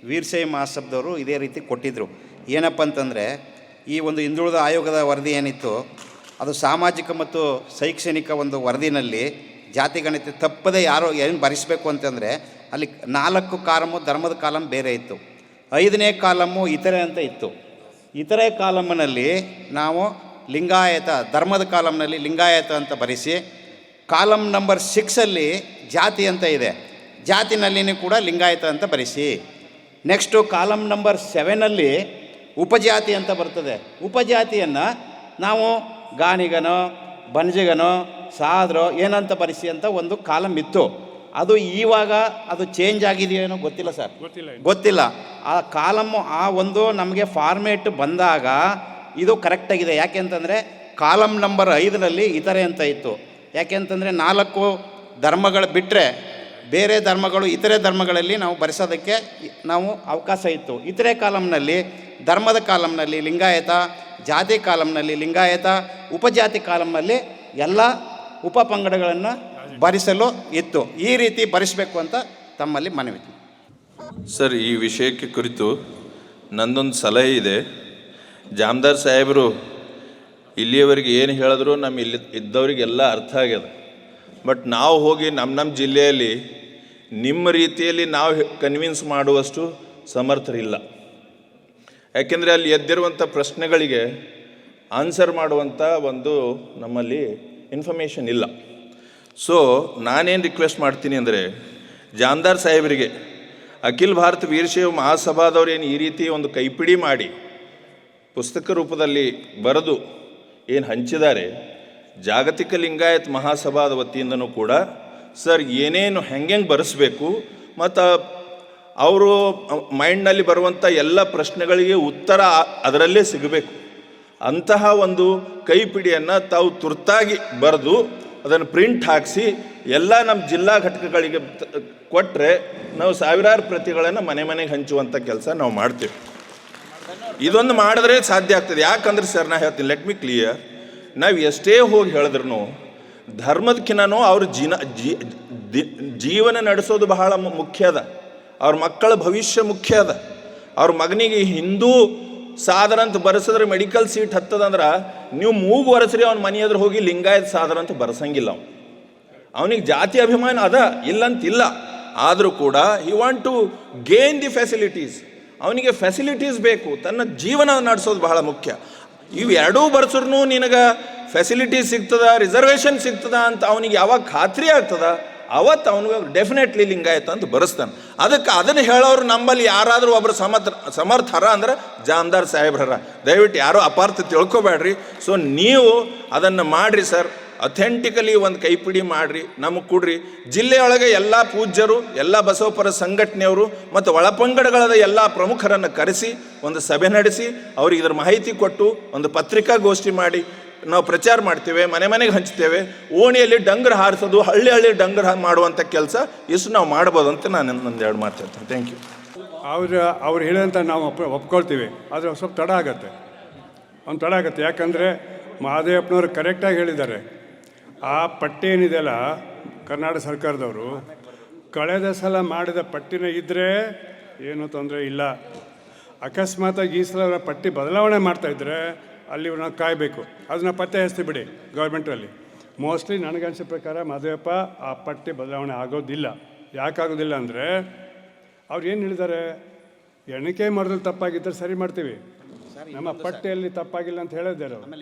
ವೀರಶೈವ ಮಹಾಸಭದವರು ಇದೇ ರೀತಿ ಕೊಟ್ಟಿದ್ದರು. ಏನಪ್ಪ ಅಂತಂದರೆ, ಈ ಒಂದು ಹಿಂದುಳಿದ ಆಯೋಗದ ವರದಿ ಏನಿತ್ತು, ಅದು ಸಾಮಾಜಿಕ ಮತ್ತು ಶೈಕ್ಷಣಿಕ ಒಂದು ವರದಿನಲ್ಲಿ ಜಾತಿ ಗಣತಿ ತಪ್ಪದೆ ಯಾರು ಏನು ಭರಿಸಬೇಕು ಅಂತಂದರೆ, ಅಲ್ಲಿ 4 ಕಾಲಮು ಧರ್ಮದ ಕಾಲಮ್ ಬೇರೆ ಇತ್ತು, 5ನೇ ಕಾಲಮ್ಮು ಇತರೆ ಅಂತ ಇತ್ತು. ಇತರೆ ಕಾಲಮ್ನಲ್ಲಿ ನಾವು ಲಿಂಗಾಯತ, ಧರ್ಮದ ಕಾಲಮ್ನಲ್ಲಿ ಲಿಂಗಾಯತ ಅಂತ ಭರಿಸಿ, ಕಾಲಮ್ ನಂಬರ್ 6ಅಲ್ಲಿ ಜಾತಿ ಅಂತ ಇದೆ, ಜಾತಿನಲ್ಲಿನೂ ಕೂಡ ಲಿಂಗಾಯತ ಅಂತ ಭರಿಸಿ. ನೆಕ್ಸ್ಟು ಕಾಲಮ್ ನಂಬರ್ 7ಅಲ್ಲಿ ಉಪಜಾತಿ ಅಂತ ಬರ್ತದೆ. ಉಪಜಾತಿಯನ್ನು ನಾವು ಗಾಣಿಗನೋ ಬಣಜಿಗನೋ ಸಾದ್ರೋ ಏನಂತ ಭರಿಸಿ ಅಂತ ಒಂದು ಕಾಲಮ್ ಇತ್ತು. ಅದು ಇವಾಗ ಅದು ಚೇಂಜ್ ಆಗಿದೆಯೇನೋ ಗೊತ್ತಿಲ್ಲ ಸರ್, ಗೊತ್ತಿಲ್ಲ. ಆ ಕಾಲಮ್ಮು ಆ ಒಂದು ನಮಗೆ ಫಾರ್ಮೇಟ್ ಬಂದಾಗ ಇದು ಕರೆಕ್ಟಾಗಿದೆ. ಯಾಕೆ ಅಂತಂದರೆ ಕಾಲಮ್ ನಂಬರ್ 5ರಲ್ಲಿ ಇತರೆ ಅಂತ ಇತ್ತು. ಯಾಕೆ ಅಂತಂದರೆ 4 ಧರ್ಮಗಳು ಬಿಟ್ಟರೆ ಬೇರೆ ಧರ್ಮಗಳು ಇತರೆ ಧರ್ಮಗಳಲ್ಲಿ ನಾವು ಭರಿಸೋದಕ್ಕೆ ನಾವು ಅವಕಾಶ ಇತ್ತು. ಇತರೆ ಕಾಲಮ್ನಲ್ಲಿ, ಧರ್ಮದ ಕಾಲಮ್ನಲ್ಲಿ ಲಿಂಗಾಯತ, ಜಾತಿ ಕಾಲಮ್ನಲ್ಲಿ ಲಿಂಗಾಯತ, ಉಪಜಾತಿ ಕಾಲಮ್ನಲ್ಲಿ ಎಲ್ಲ ಉಪಪಂಗಡಗಳನ್ನು ಭರಿಸಲು ಇತ್ತು. ಈ ರೀತಿ ಭರಿಸಬೇಕು ಅಂತ ತಮ್ಮಲ್ಲಿ ಮನವಿ. ಸರ್, ಈ ವಿಷಯಕ್ಕೆ ಕುರಿತು ನಂದೊಂದು ಸಲಹೆ ಇದೆ. ಜಾಮದಾರ್ ಸಾಹೇಬರು ಇಲ್ಲಿಯವರೆಗೆ ಏನು ಹೇಳಿದ್ರು ನಮ್ಮ ಇಲ್ಲಿ ಇದ್ದವರಿಗೆಲ್ಲ ಅರ್ಥ ಆಗ್ಯದ. ಬಟ್ ನಾವು ಹೋಗಿ ನಮ್ಮ ಜಿಲ್ಲೆಯಲ್ಲಿ ನಿಮ್ಮ ರೀತಿಯಲ್ಲಿ ನಾವು ಕನ್ವಿನ್ಸ್ ಮಾಡುವಷ್ಟು ಸಮರ್ಥರಿಲ್ಲ. ಯಾಕೆಂದರೆ ಅಲ್ಲಿ ಎದ್ದಿರುವಂಥ ಪ್ರಶ್ನೆಗಳಿಗೆ ಆನ್ಸರ್ ಮಾಡುವಂಥ ಒಂದು ನಮ್ಮಲ್ಲಿ ಇನ್ಫಾರ್ಮೇಷನ್ ಇಲ್ಲ. ಸೊ ನಾನೇನು ರಿಕ್ವೆಸ್ಟ್ ಮಾಡ್ತೀನಿ ಅಂದರೆ, ಜಾಮದಾರ್ ಸಾಹೇಬರಿಗೆ ಅಖಿಲ ಭಾರತ ವೀರಶೈವ ಮಹಾಸಭಾದವ್ರು ಏನು ಈ ರೀತಿ ಒಂದು ಕೈಪಿಡಿ ಮಾಡಿ ಪುಸ್ತಕ ರೂಪದಲ್ಲಿ ಬರೆದು ಏನು ಹಂಚಿದ್ದಾರೆ, ಜಾಗತಿಕ ಲಿಂಗಾಯತ್ ಮಹಾಸಭಾದ ವತಿಯಿಂದನೂ ಕೂಡ ಸರ್ ಏನೇನು ಹೆಂಗೆ ಬರೆಸಬೇಕು ಮತ್ತು ಅವರು ಮೈಂಡ್ನಲ್ಲಿ ಬರುವಂಥ ಎಲ್ಲ ಪ್ರಶ್ನೆಗಳಿಗೆ ಉತ್ತರ ಅದರಲ್ಲೇ ಸಿಗಬೇಕು. ಅಂತಹ ಒಂದು ಕೈಪಿಡಿಯನ್ನು ತಾವು ತುರ್ತಾಗಿ ಬರೆದು ಅದನ್ನು ಪ್ರಿಂಟ್ ಹಾಕಿಸಿ ಎಲ್ಲ ನಮ್ಮ ಜಿಲ್ಲಾ ಘಟಕಗಳಿಗೆ ಕೊಟ್ಟರೆ ನಾವು ಸಾವಿರಾರು ಪ್ರತಿಗಳನ್ನು ಮನೆಗೆ ಹಂಚುವಂಥ ಕೆಲಸ ನಾವು ಮಾಡ್ತೇವೆ. ಇದೊಂದು ಮಾಡಿದ್ರೆ ಸಾಧ್ಯ ಆಗ್ತದೆ. ಯಾಕಂದ್ರೆ ಸರ್ ನಾ ಹೇಳ್ತೀನಿ, ಲೆಟ್ ಮಿ ಕ್ಲಿಯರ್, ನಾವು ಎಷ್ಟೇ ಹೋಗಿ ಹೇಳಿದ್ರು ಧರ್ಮದಕ್ಕಿಂತನೂ ಅವ್ರ ಜೀವನ ನಡೆಸೋದು ಬಹಳ ಮುಖ್ಯ ಅದ. ಅವ್ರ ಮಕ್ಕಳ ಭವಿಷ್ಯ ಮುಖ್ಯ ಅದ. ಅವ್ರ ಮಗನಿಗೆ ಹಿಂದೂ ಸಾಧನ ಅಂತ ಬರೆಸಿದ್ರೆ ಮೆಡಿಕಲ್ ಸೀಟ್ ಹತ್ತದಂದ್ರೆ ನೀವು ಮೂಗು ಒರೆಸ್ರಿ ಅವ್ನ ಮನೆ ಎದುರು ಹೋಗಿ ಲಿಂಗಾಯತ್ ಸಾಧನ ಅಂತ ಬರೆಸಂಗಿಲ್ಲ. ಅವನಿಗೆ ಜಾತಿ ಅಭಿಮಾನ ಅದ, ಇಲ್ಲಂತಿಲ್ಲ. ಆದರೂ ಕೂಡ he want to gain the facilities. ಅವನಿಗೆ ಫೆಸಿಲಿಟೀಸ್ ಬೇಕು, ತನ್ನ ಜೀವನ ನಡೆಸೋದು ಬಹಳ ಮುಖ್ಯ. ಇವು ಎರಡೂ ಬರ್ಸ್ರೂ ನಿನಗೆ ಫೆಸಿಲಿಟೀಸ್ ಸಿಗ್ತದ, ರಿಸರ್ವೇಷನ್ ಸಿಗ್ತದ ಅಂತ ಅವನಿಗೆ ಯಾವಾಗ ಖಾತ್ರಿ ಆಗ್ತದ ಅವತ್ತು ಅವನಿಗೆ ಡೆಫಿನೆಟ್ಲಿ ಲಿಂಗಾಯತ ಅಂತ ಬರೆಸ್ತಾನೆ. ಅದನ್ನು ಹೇಳೋರು ನಮ್ಮಲ್ಲಿ ಯಾರಾದರೂ ಒಬ್ಬರು ಸಮರ್ಥರ ಅಂದ್ರೆ ಜಾಮದಾರ್ ಸಾಹೇಬ್ರರ. ದಯವಿಟ್ಟು ಯಾರೋ ಅಪಾರ್ಥ ತಿಳ್ಕೊಬೇಡ್ರಿ. ಸೊ ನೀವು ಅದನ್ನು ಮಾಡಿರಿ ಸರ್, ಅಥೆಂಟಿಕಲಿ ಒಂದು ಕೈಪಿಡಿ ಮಾಡಿರಿ, ನಮಗೆ ಕೊಡ್ರಿ. ಜಿಲ್ಲೆಯೊಳಗೆ ಎಲ್ಲ ಪೂಜ್ಯರು, ಎಲ್ಲ ಬಸವಪರ ಸಂಘಟನೆಯವರು ಮತ್ತು ಒಳಪಂಗಡಗಳದ ಎಲ್ಲ ಪ್ರಮುಖರನ್ನು ಕರೆಸಿ ಒಂದು ಸಭೆ ನಡೆಸಿ ಅವ್ರಿಗೆ ಇದರ ಮಾಹಿತಿ ಕೊಟ್ಟು ಒಂದು ಪತ್ರಿಕಾಗೋಷ್ಠಿ ಮಾಡಿ ನಾವು ಪ್ರಚಾರ ಮಾಡ್ತೇವೆ, ಮನೆಗೆ ಹಂಚ್ತೇವೆ. ಓಣಿಯಲ್ಲಿ ಡಂಗರ ಹಾರಿಸೋದು, ಹಳ್ಳಿ ಡಂಗರ ಮಾಡುವಂಥ ಕೆಲಸ ಇಷ್ಟು ನಾವು ಮಾಡ್ಬೋದು ಅಂತ ನಾನು ಒಂದೆರಡು ಮಾತಾಡ್ತೇನೆ. Thank you. ಅವ್ರು ಹೇಳಿದಂಥ ನಾವು ಒಪ್ಕೊಳ್ತೀವಿ, ಆದರೆ ಸ್ವಲ್ಪ ತಡ ಆಗುತ್ತೆ. ಯಾಕಂದರೆ ಮಹಾದೇವಪ್ಪನವರು ಕರೆಕ್ಟಾಗಿ ಹೇಳಿದ್ದಾರೆ. ಆ ಪಟ್ಟಿ ಏನಿದೆಯಲ್ಲ ಕರ್ನಾಟಕ ಸರ್ಕಾರದವರು, ಕಳೆದ ಸಲ ಮಾಡಿದ ಪಟ್ಟಿನ ಇದ್ದರೆ ಏನೂ ತೊಂದರೆ ಇಲ್ಲ. ಅಕಸ್ಮಾತಾಗಿ ಈ ಸಲ ಪಟ್ಟಿ ಬದಲಾವಣೆ ಮಾಡ್ತಾಯಿದ್ರೆ ಅಲ್ಲಿ ನಾವು ಕಾಯಬೇಕು. ಅದನ್ನ ಪತ್ತೆ ಹಚ್ತೀವಿ ಬಿಡಿ ಗೌರ್ಮೆಂಟಲ್ಲಿ. ಮೋಸ್ಟ್ಲಿ ನನಗನ್ಸೋ ಪ್ರಕಾರ ಮಹದೇವಪ್ಪ ಆ ಪಟ್ಟಿ ಬದಲಾವಣೆ ಆಗೋದಿಲ್ಲ. ಯಾಕಾಗೋದಿಲ್ಲ ಅಂದರೆ ಅವ್ರು ಏನು ಹೇಳಿದ್ದಾರೆ, ಎಣಿಕೆ ಮಾಡೋದ್ರಲ್ಲಿ ತಪ್ಪಾಗಿದ್ದರೆ ಸರಿ ಮಾಡ್ತೀವಿ. ನಮ್ಮ ಪಟ್ಟಿಯಲ್ಲಿ ತಪ್ಪಾಗಿಲ್ಲ ಅಂತ ಹೇಳಿದ್ದಾರೆ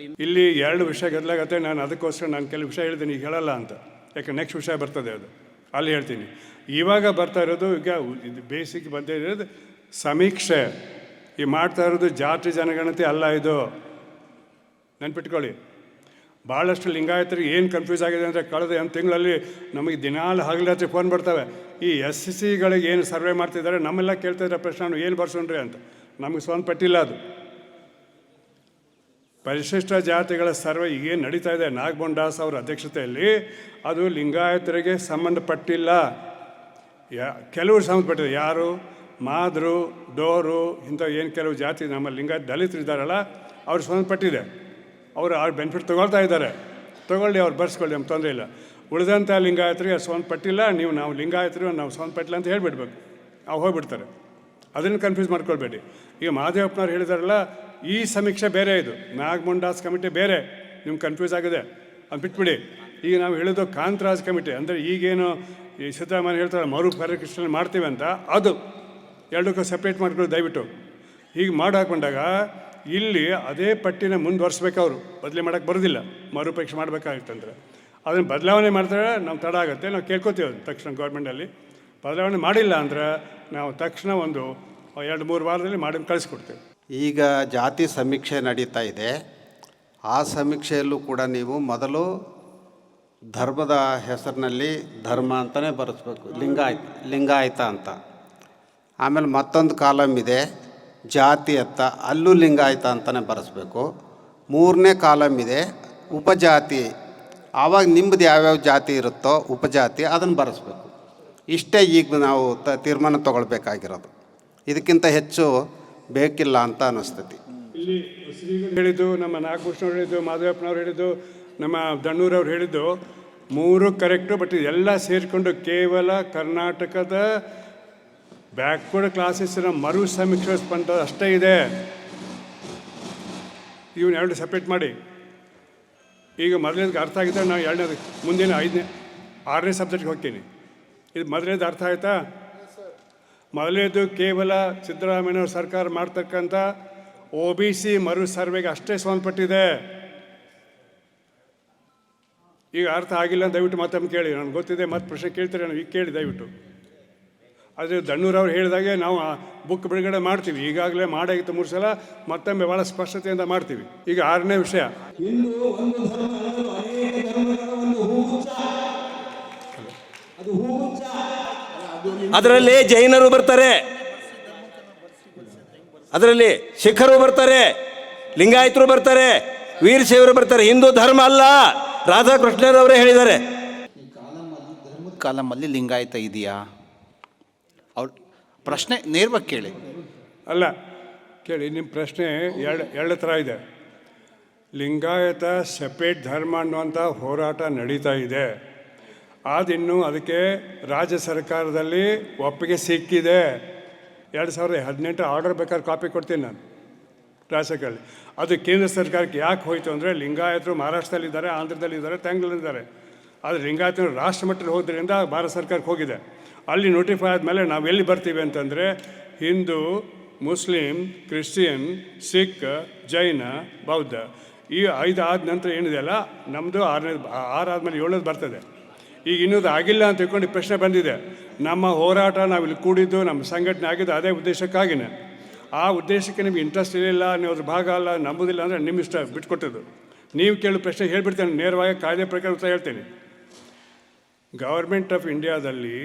ಇಲ್ಲಿ 2 ವಿಷಯ ಗದ್ದಲಾಗತ್ತೆ. ನಾನು ಅದಕ್ಕೋಸ್ಕರ ನಾನು ಕೆಲವು ವಿಷಯ ಹೇಳಿದ್ದೀನಿ, ಈಗ ಹೇಳಲ್ಲ ಅಂತ, ಯಾಕೆ ನೆಕ್ಸ್ಟ್ ವಿಷಯ ಬರ್ತದೆ ಅದು, ಅಲ್ಲಿ ಹೇಳ್ತೀನಿ. ಇವಾಗ ಬರ್ತಾ ಇರೋದು, ಈಗ ಇದು ಬೇಸಿಕ್ ಬಂದೇ ಇರೋದು ಸಮೀಕ್ಷೆ. ಈ ಮಾಡ್ತಾ ಇರೋದು ಜಾತಿ ಜನಗಣತಿ ಅಲ್ಲ, ಇದು ನೆನ್ಪಿಟ್ಕೊಳ್ಳಿ. ಭಾಳಷ್ಟು ಲಿಂಗಾಯತರಿಗೆ ಏನು ಕನ್ಫ್ಯೂಸ್ ಆಗಿದೆ ಅಂದರೆ ಕಳೆದ 1 ತಿಂಗಳಲ್ಲಿ ನಮಗೆ ದಿನಾಲು ಹಗಲರಾತ್ರಿ ಫೋನ್ ಬರ್ತವೆ. ಈ SCಗಳಿಗೆ ಏನು ಸರ್ವೆ ಮಾಡ್ತಿದ್ದಾರೆ, ನಮ್ಮೆಲ್ಲ ಕೇಳ್ತಾಯಿದ್ದಾರೆ ಪ್ರಶ್ನೆ, ಏನು ಬರ್ಸೋಣ್ರಿ ಅಂತ. ನಮಗೆ ಸ್ವಂತ ಪಟ್ಟಿಲ್ಲ ಅದು. ಪರಿಶಿಷ್ಟ ಜಾತಿಗಳ ಸರ್ವೆ ಈಗೇನು ನಡೀತಾ ಇದೆ ನಾಗಮೋಹನ್ ದಾಸ್ ಅವರ ಅಧ್ಯಕ್ಷತೆಯಲ್ಲಿ, ಅದು ಲಿಂಗಾಯತರಿಗೆ ಸಂಬಂಧಪಟ್ಟಿಲ್ಲ. ಕೆಲವರು ಸಂಬಂಧಪಟ್ಟಿದೆ. ಯಾರು? ಮಾದ್ರು, ಡೋರು, ಇಂಥ ಏನು ಕೆಲವು ಜಾತಿ ನಮ್ಮ ಲಿಂಗಾಯತ ದಲಿತರು ಇದ್ದಾರಲ್ಲ, ಅವ್ರು ಸಂಬಂಧಪಟ್ಟಿದೆ. ಅವರು ಆ ಬೆನಿಫಿಟ್ ತೊಗೊಳ್ತಾ ಇದ್ದಾರೆ, ತೊಗೊಳ್ಳಿ, ಅವ್ರು ಬರ್ಸ್ಕೊಳ್ಳಿ, ನಮ್ಗೆ ತೊಂದರೆ ಇಲ್ಲ. ಉಳಿದಂಥ ಲಿಂಗಾಯತರಿಗೆ ಸಂಬಂಧಪಟ್ಟಿಲ್ಲ, ನಾವು ಲಿಂಗಾಯತರು ನಾವು ಸಂಬಂಧಪಟ್ಟಿಲ್ಲ ಅಂತ ಹೇಳಿಬಿಡ್ಬೇಕು. ಅವ್ರು ಹೋಗ್ಬಿಡ್ತಾರೆ. ಅದನ್ನು ಕನ್ಫ್ಯೂಸ್ ಮಾಡ್ಕೊಳ್ಬೇಡಿ. ಈಗ ಮಹಾದೇವಪ್ಪನವ್ರು ಹೇಳಿದಾರಲ್ಲ, ಈ ಸಮೀಕ್ಷೆ ಬೇರೆ, ಇದು ನಾಗಮೋಹನ್ ದಾಸ್ ಕಮಿಟಿ ಬೇರೆ, ನಿಮ್ಗೆ ಕನ್ಫ್ಯೂಸ್ ಆಗಿದೆ ಅದು ಬಿಟ್ಬಿಡಿ. ಈಗ ನಾವು ಹೇಳೋದು ಕಾಂತರಾಜ್ ಕಮಿಟಿ ಅಂದರೆ ಈಗೇನು ಈ ಸಿದ್ದರಾಮಯ್ಯ ಹೇಳ್ತಾರೆ ಮರು ಪರಿಷ್ಕರಣೆ ಮಾಡ್ತೀವಿ ಅಂತ, ಅದು ಎರಡಕ್ಕೂ ಸಪ್ರೇಟ್ ಮಾಡ್ಕೊಳ್ಳಿ ದಯವಿಟ್ಟು. ಹೀಗೆ ಮಾಡಿ ಹಾಕೊಂಡಾಗ ಇಲ್ಲಿ ಅದೇ ಪಟ್ಟಿನ ಮುಂದುವರ್ಸ್ಬೇಕು. ಅವರು ಬದಲಿ ಮಾಡೋಕ್ಕೆ ಬರೋದಿಲ್ಲ, ಮರುಪರೀಕ್ಷೆ ಮಾಡಬೇಕಾಗಿತ್ತಂದ್ರೆ. ಅದನ್ನು ಬದಲಾವಣೆ ಮಾಡ್ತಾರೆ, ನಾವು ತಡ ಆಗುತ್ತೆ, ನಾವು ಕೇಳ್ಕೊತೀವಿ ಅದು ತಕ್ಷಣ ಗೌರ್ಮೆಂಟಲ್ಲಿ. ಬದಲಾವಣೆ ಮಾಡಿಲ್ಲ ಅಂದ್ರೆ ನಾವು ತಕ್ಷಣ ಒಂದು 2-3 ವಾರದಲ್ಲಿ ಮಾಡಿ ಕಳಿಸ್ಕೊಡ್ತೇವೆ. ಈಗ ಜಾತಿ ಸಮೀಕ್ಷೆ ನಡೀತಾ ಇದೆ. ಆ ಸಮೀಕ್ಷೆಯಲ್ಲೂ ಕೂಡ ನೀವು ಮೊದಲು ಧರ್ಮದ ಹೆಸರಿನಲ್ಲಿ ಧರ್ಮ ಅಂತಲೇ ಬರೆಸ್ಬೇಕು, ಲಿಂಗಾಯತ ಅಂತ. ಆಮೇಲೆ ಮತ್ತೊಂದು ಕಾಲಮ್ ಇದೆ ಜಾತಿ ಅಂತ, ಅಲ್ಲೂ ಲಿಂಗಾಯತ ಅಂತಲೇ ಬರೆಸ್ಬೇಕು. 3ನೇ ಕಾಲಮ್ ಇದೆ ಉಪಜಾತಿ. ಆವಾಗ ನಿಮ್ಮದು ಯಾವ್ಯಾವ ಜಾತಿ ಇರುತ್ತೋ ಉಪಜಾತಿ ಅದನ್ನು ಬರೆಸ್ಬೇಕು. ಇಷ್ಟೇ ಈಗ ನಾವು ತೀರ್ಮಾನ ತೊಗೊಳ್ಬೇಕಾಗಿರೋದು. ಇದಕ್ಕಿಂತ ಹೆಚ್ಚು ಬೇಕಿಲ್ಲ ಅಂತ ಅನ್ನಿಸ್ತೈತಿ. ಇಲ್ಲಿ ಶ್ರೀಗಳು ಹೇಳಿದ್ದು, ನಮ್ಮ ನಾಗಭೂಷಣವ್ರು ಹೇಳಿದ್ದು, ಮಾಧವಪ್ಪನವ್ರು ಹೇಳಿದ್ದು, ನಮ್ಮ ದಣ್ಣೂರವ್ರು ಹೇಳಿದ್ದು 3 ಕರೆಕ್ಟು. ಬಟ್ ಇದೆಲ್ಲ ಸೇರಿಕೊಂಡು ಕೇವಲ ಕರ್ನಾಟಕದ ಬ್ಯಾಕ್ವರ್ಡ್ ಕ್ಲಾಸಸ್ಸಿನ ಮರು ಸಮೀಕ್ಷೆ ಸ್ಪಂದ ಅಷ್ಟೇ ಇದೆ. ಇವನ್ನ 2 ಸಪ್ರೇಟ್ ಮಾಡಿ. ಈಗ ಮೊದಲನೇದಕ್ಕೆ ಅರ್ಥ ಆಗಿದ್ದರೆ ನಾವು ಎರಡನೇದು ಮುಂದಿನ 6ನೇ ಸಬ್ಜೆಕ್ಟ್ಗೆ ಹೋಗ್ತೀನಿ. ಇದು ಮೊದಲನೇದು ಅರ್ಥ ಆಯಿತಾ? ಮೊದಲನೇದು ಕೇವಲ ಸಿದ್ದರಾಮಯ್ಯವ್ರ ಸರ್ಕಾರ ಮಾಡ್ತಕ್ಕಂಥ OBC ಮರು ಸರ್ವೆಗೆ ಅಷ್ಟೇ ಸಂಬಂಧಪಟ್ಟಿದೆ. ಈಗ ಅರ್ಥ ಆಗಿಲ್ಲ ದಯವಿಟ್ಟು ಮತ್ತೊಮ್ಮೆ ಕೇಳಿ, ನನಗೆ ಗೊತ್ತಿದೆ, ಮತ್ತೆ ಪ್ರಶ್ನೆ ಕೇಳ್ತಾರೆ, ನಾವು ಈಗ ಕೇಳಿ ದಯವಿಟ್ಟು. ಆದರೆ ದಣ್ಣೂರವ್ರು ಹೇಳಿದಾಗೆ ನಾವು ಆ ಬುಕ್ ಬಿಡುಗಡೆ ಮಾಡ್ತೀವಿ. ಈಗಾಗಲೇ ಮಾಡಾಗಿತ್ತು 3 ಸಲ, ಮತ್ತೊಮ್ಮೆ ಭಾಳ ಸ್ಪಷ್ಟತೆಯಿಂದ ಮಾಡ್ತೀವಿ. ಈಗ 6ನೇ ವಿಷಯ, ಅದರಲ್ಲಿ ಜೈನರು ಬರ್ತಾರೆ, ಅದರಲ್ಲಿ ಶಿಖರು ಬರ್ತಾರೆ, ಲಿಂಗಾಯತರು ಬರ್ತಾರೆ, ವೀರಶೈವರು ಬರ್ತಾರೆ. ಹಿಂದೂ ಧರ್ಮ ಅಲ್ಲ, ರಾಧಾಕೃಷ್ಣರವರೇ ಹೇಳಿದ್ದಾರೆ. ಕಾಲಮಲ್ಲಿ ಲಿಂಗಾಯತ ಇದೆಯಾ? ಅವ್ರ ಪ್ರಶ್ನೆ ನೇರವಾಗಿ ಕೇಳಿ. ಅಲ್ಲ ಕೇಳಿ, ನಿಮ್ಮ ಪ್ರಶ್ನೆ ಎರಡು ಥರ ಇದೆ. ಲಿಂಗಾಯತ ಸೆಪರೇಟ್ ಧರ್ಮ ಅನ್ನುವಂಥ ಹೋರಾಟ ನಡೀತಾ ಇದೆ. ಆದಿನ್ನೂ ಅದಕ್ಕೆ ರಾಜ್ಯ ಸರ್ಕಾರದಲ್ಲಿ ಒಪ್ಪಿಗೆ ಸಿಕ್ಕಿದೆ. 2018 ಆರ್ಡರ್ ಬೇಕಾದ್ರೆ ಕಾಪಿ ಕೊಡ್ತೀನಿ ನಾನು ರಾಜ್ಯ ಸರ್ಕಾರದಲ್ಲಿ. ಅದು ಕೇಂದ್ರ ಸರ್ಕಾರಕ್ಕೆ ಯಾಕೆ ಹೋಯಿತು ಅಂದರೆ, ಲಿಂಗಾಯತರು ಮಹಾರಾಷ್ಟ್ರದಲ್ಲಿದ್ದಾರೆ, ಆಂಧ್ರದಲ್ಲಿದ್ದಾರೆ, ತೆಲಂಗಾಣದಲ್ಲಿದ್ದಾರೆ. ಆದರೆ ಲಿಂಗಾಯತರು ರಾಷ್ಟ್ರ ಮಟ್ಟದಲ್ಲಿ ಹೋದ್ರಿಂದ ಭಾರತ ಸರ್ಕಾರಕ್ಕೆ ಹೋಗಿದೆ. ಅಲ್ಲಿ ನೋಟಿಫೈ ಆದಮೇಲೆ ನಾವು ಎಲ್ಲಿ ಬರ್ತೀವಿ ಅಂತಂದರೆ, ಹಿಂದೂ, ಮುಸ್ಲಿಂ, ಕ್ರಿಶ್ಚಿಯನ್, ಸಿಖ್, ಜೈನ, ಬೌದ್ಧ, ಈ 5 ಆದ ನಂತರ ಏನಿದೆಯಲ್ಲ ನಮ್ಮದು 6 ಆದಮೇಲೆ 7ನೇದು ಬರ್ತದೆ. ಈಗ ಇನ್ನೊಂದು ಆಗಿಲ್ಲ ಅಂತ ತಿಳ್ಕೊಂಡು ಪ್ರಶ್ನೆ ಬಂದಿದೆ. ನಮ್ಮ ಹೋರಾಟ ನಾವಿಲ್ಲಿ ಕೂಡಿದ್ದು, ನಮ್ಮ ಸಂಘಟನೆ ಆಗಿದ್ದು ಅದೇ ಉದ್ದೇಶಕ್ಕಾಗಿನೇ. ಆ ಉದ್ದೇಶಕ್ಕೆ ನಿಮ್ಗೆ ಇಂಟ್ರೆಸ್ಟ್ ಇರಲಿಲ್ಲ, ನೀವು ಅದ್ರ ಭಾಗ ಅಲ್ಲ, ನಂಬುದಿಲ್ಲ ಅಂದರೆ ನಿಮ್ಮ ಇಷ್ಟ, ಬಿಟ್ಕೊಟ್ಟದ್ದು. ನೀವು ಕೇಳೋ ಪ್ರಶ್ನೆ ಹೇಳ್ಬಿಡ್ತೇನೆ, ನೇರವಾಗಿ ಕಾಯ್ದೆ ಪ್ರಕಾರ ಉತ್ತರ ಹೇಳ್ತೀನಿ. ಗವರ್ಮೆಂಟ್ ಆಫ್ ಇಂಡಿಯಾದಲ್ಲಿ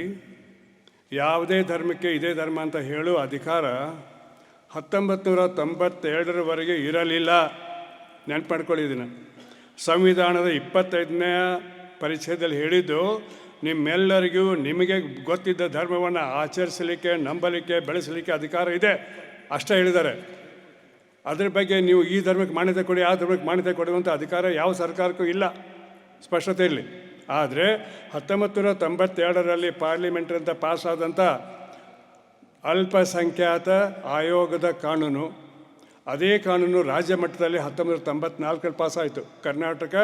ಯಾವುದೇ ಧರ್ಮಕ್ಕೆ ಇದೇ ಧರ್ಮ ಅಂತ ಹೇಳೋ ಅಧಿಕಾರ 1992ರವರೆಗೆ ಇರಲಿಲ್ಲ. ನೆನಪು ಮಾಡ್ಕೊಳ್ಳಿದ್ದೀನಿ. ಸಂವಿಧಾನದ 25ನೇ ಪರಿಚ್ಛೇದದಲ್ಲಿ ಹೇಳಿದ್ದು, ನಿಮ್ಮೆಲ್ಲರಿಗೂ ನಿಮಗೆ ಗೊತ್ತಿದ್ದ ಧರ್ಮವನ್ನು ಆಚರಿಸಲಿಕ್ಕೆ, ನಂಬಲಿಕ್ಕೆ, ಬೆಳೆಸಲಿಕ್ಕೆ ಅಧಿಕಾರ ಇದೆ, ಅಷ್ಟೇ ಹೇಳಿದ್ದಾರೆ. ಅದ್ರ ಬಗ್ಗೆ ನೀವು ಈ ಧರ್ಮಕ್ಕೆ ಮಾನ್ಯತೆ ಕೊಡಿ, ಆ ಧರ್ಮಕ್ಕೆ ಮಾನ್ಯತೆ ಕೊಡುವಂಥ ಅಧಿಕಾರ ಯಾವ ಸರ್ಕಾರಕ್ಕೂ ಇಲ್ಲ, ಸ್ಪಷ್ಟತೆ ಇರಲಿ. ಆದರೆ 1992ರಲ್ಲಿ ಪಾರ್ಲಿಮೆಂಟ್ರಂತ ಪಾಸಾದಂಥ ಅಲ್ಪಸಂಖ್ಯಾತ ಆಯೋಗದ ಕಾನೂನು, ಅದೇ ಕಾನೂನು ರಾಜ್ಯ ಮಟ್ಟದಲ್ಲಿ 1994ರಲ್ಲಿ ಪಾಸಾಯಿತು. ಕರ್ನಾಟಕ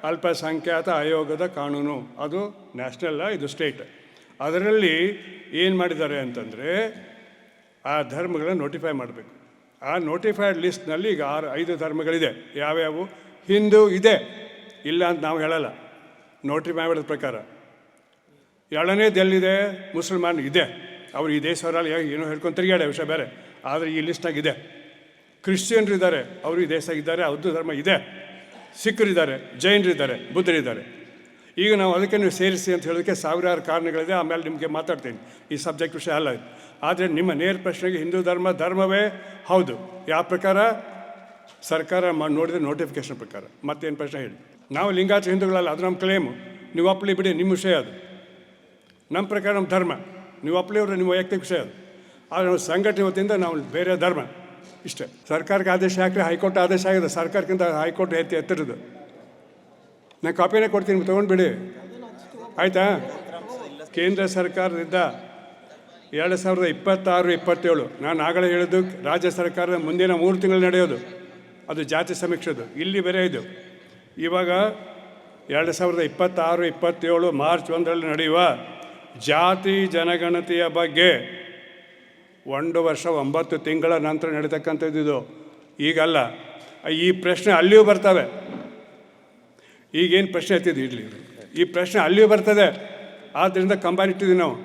ಅಲ್ಪಸಂಖ್ಯಾತ ಆಯೋಗದ ಕಾನೂನು, ಅದು ನ್ಯಾಷನಲ್ಲ, ಇದು ಸ್ಟೇಟ್. ಅದರಲ್ಲಿ ಏನು ಮಾಡಿದ್ದಾರೆ ಅಂತಂದರೆ, ಆ ಧರ್ಮಗಳನ್ನು ನೋಟಿಫೈ ಮಾಡಬೇಕು. ಆ ನೋಟಿಫೈಡ್ ಲಿಸ್ಟ್ನಲ್ಲಿ ಈಗ 5 ಧರ್ಮಗಳಿದೆ. ಯಾವ್ಯಾವು? ಹಿಂದೂ ಇದೆ, ಇಲ್ಲ ಅಂತ ನಾವು ಹೇಳಲ್ಲ. ನೋಟಿಫೈ ಮಾಡಿದ ಪ್ರಕಾರ 2ನೇದೆಲ್ಲಿದೆ? ಮುಸಲ್ಮಾನ್ ಇದೆ. ಅವರು ಈ ದೇಶವರಲ್ಲಿ ಏನೋ ಹೇಳ್ಕೊಂಡು ತಿರುಗಾಡೆ, ವಿಷಯ ಬೇರೆ. ಆದರೆ ಈ ಲಿಸ್ಟಾಗಿದೆ. ಕ್ರಿಶ್ಚಿಯನ್ರು ಇದ್ದಾರೆ, ಅವರು ಈ ದೇಶದಾಗಿದ್ದಾರೆ, ಬೌದ್ಧ ಧರ್ಮ ಇದೆ. ಸಿಖ್ಖರಿದ್ದಾರೆ, ಜೈನರಿದ್ದಾರೆ, ಬುದ್ಧರಿದ್ದಾರೆ. ಈಗ ನಾವು ಅದಕ್ಕೆ ನೀವು ಸೇರಿಸಿ ಅಂತ ಹೇಳೋದಕ್ಕೆ ಸಾವಿರಾರು ಕಾರಣಗಳಿದೆ. ಆಮೇಲೆ ನಿಮಗೆ ಮಾತಾಡ್ತೀನಿ, ಈ ಸಬ್ಜೆಕ್ಟ್ ವಿಷಯ ಅಲ್ಲ. ಆದರೆ ನಿಮ್ಮ ನೇರ ಪ್ರಶ್ನೆಗೆ ಹಿಂದೂ ಧರ್ಮವೇ ಹೌದು. ಯಾವ ಪ್ರಕಾರ? ಸರ್ಕಾರ ನೋಡಿದರೆ ನೋಟಿಫಿಕೇಷನ್ ಪ್ರಕಾರ. ಮತ್ತೇನು ಪ್ರಶ್ನೆ ಹೇಳಿ? ನಾವು ಲಿಂಗಾಯತ ಹಿಂದೂಗಳಲ್ಲ, ಅದು ನಮ್ಮ ಕ್ಲೇಮು. ನೀವು ಒಪ್ಪಲಿ ಬಿಡಿ, ನಿಮ್ಮ ವಿಷಯ ಅದು. ನಮ್ಮ ಪ್ರಕಾರ ನಮ್ಮ ಧರ್ಮ, ನೀವು ಒಪ್ಪಲಿವ್ರೆ ನಿಮ್ಮ ವೈಯಕ್ತಿಕ ವಿಷಯ ಅದು. ಆದರೆ ನಾವು ಸಂಘಟನೆ ವತಿಯಿಂದ ನಾವು ಬೇರೆ ಧರ್ಮ ಇಷ್ಟೇ. ಸರ್ಕಾರಕ್ಕೆ ಆದೇಶ ಹಾಕಿ ಹೈಕೋರ್ಟ್ ಆದೇಶ ಆಗಿದೆ. ಸರ್ಕಾರಕ್ಕಿಂತ ಹೈಕೋರ್ಟ್ ಎತ್ತಿರೋದು. ನಾನು ಕಾಪಿನೇ ಕೊಡ್ತೀನಿ, ತೊಗೊಂಡ್ಬಿಡಿ ಆಯಿತಾ? ಕೇಂದ್ರ ಸರ್ಕಾರದಿಂದ 2026-27 ನಾನು ಆಗಲೇ ಹೇಳಿದ್ದು, ರಾಜ್ಯ ಸರ್ಕಾರದ ಮುಂದಿನ 3 ತಿಂಗಳು ನಡೆಯೋದು ಅದು ಜಾತಿ ಸಮೀಕ್ಷೆದು. ಇಲ್ಲಿ ಬೇರೆ ಇದು. ಇವಾಗ 2026-27 ಮಾರ್ಚ್ 1ರಲ್ಲಿ ನಡೆಯುವ ಜಾತಿ ಜನಗಣತಿಯ ಬಗ್ಗೆ 1 ವರ್ಷ 9 ತಿಂಗಳ ನಂತರ ನಡೀತಕ್ಕಂಥದ್ದು ಇದು. ಈಗಲ್ಲ. ಈ ಪ್ರಶ್ನೆ ಅಲ್ಲಿಯೂ ಬರ್ತವೆ. ಈಗೇನು ಪ್ರಶ್ನೆ ಎತ್ತಿದ್ದು ಇರಲಿ, ಈ ಪ್ರಶ್ನೆ ಅಲ್ಲಿಯೂ ಬರ್ತದೆ. ಆದ್ದರಿಂದ ಕಂಬೈನ್ ಇಟ್ಟಿದ್ದೀವಿ ನಾವು.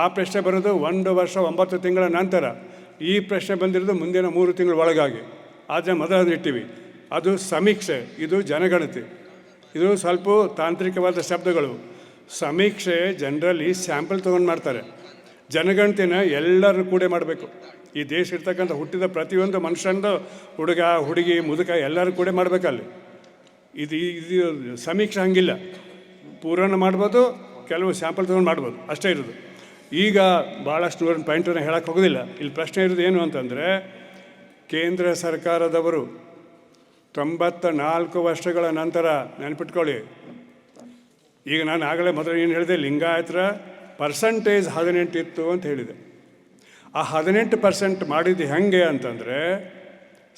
ಆ ಪ್ರಶ್ನೆ ಬರೋದು 1 ವರ್ಷ 9 ತಿಂಗಳ ನಂತರ. ಈ ಪ್ರಶ್ನೆ ಬಂದಿರೋದು ಮುಂದಿನ 3 ತಿಂಗಳ ಒಳಗಾಗಿ. ಆದರೆ ಮೊದಲು ಇಟ್ಟಿವಿ. ಅದು ಸಮೀಕ್ಷೆ, ಇದು ಜನಗಣತಿ. ಇದು ಸ್ವಲ್ಪ ತಾಂತ್ರಿಕವಾದ ಶಬ್ದಗಳು. ಸಮೀಕ್ಷೆ ಜನರಲಿ ಸ್ಯಾಂಪಲ್ ತೊಗೊಂಡು ಮಾಡ್ತಾರೆ. ಜನಗಣತಿನ ಎಲ್ಲರೂ ಕೂಡ ಮಾಡಬೇಕು. ಈ ದೇಶ ಇರ್ತಕ್ಕಂಥ ಹುಟ್ಟಿದ ಪ್ರತಿಯೊಂದು ಮನುಷ್ಯಂದು, ಹುಡುಗ ಹುಡುಗಿ ಮುದುಕ ಎಲ್ಲರೂ ಕೂಡ ಮಾಡಬೇಕಲ್ಲಿ. ಇದು ಸಮೀಕ್ಷೆ ಹಂಗಿಲ್ಲ. ಪೂರ್ಣ ಮಾಡ್ಬೋದು, ಕೆಲವು ಸ್ಯಾಂಪಲ್ ತೊಗೊಂಡು ಮಾಡ್ಬೋದು, ಅಷ್ಟೇ ಇರೋದು. ಈಗ ಭಾಳಷ್ಟು ಪಾಯಿಂಟನ್ನು ಹೇಳೋಕ್ಕೆ ಹೋಗೋದಿಲ್ಲ. ಇಲ್ಲಿ ಪ್ರಶ್ನೆ ಇರೋದು ಏನು ಅಂತಂದರೆ, ಕೇಂದ್ರ ಸರ್ಕಾರದವರು 94 ವರ್ಷಗಳ ನಂತರ, ನೆನಪಿಟ್ಕೊಳ್ಳಿ, ಈಗ ನಾನು ಆಗಲೇ ಮೊದಲು ಏನು ಹೇಳಿದೆ, ಲಿಂಗಾಯತರ ಪರ್ಸಂಟೇಜ್ 18 ಇತ್ತು ಅಂತ ಹೇಳಿದೆ. ಆ 18% ಮಾಡಿದ್ದು ಹೆಂಗೆ ಅಂತಂದರೆ,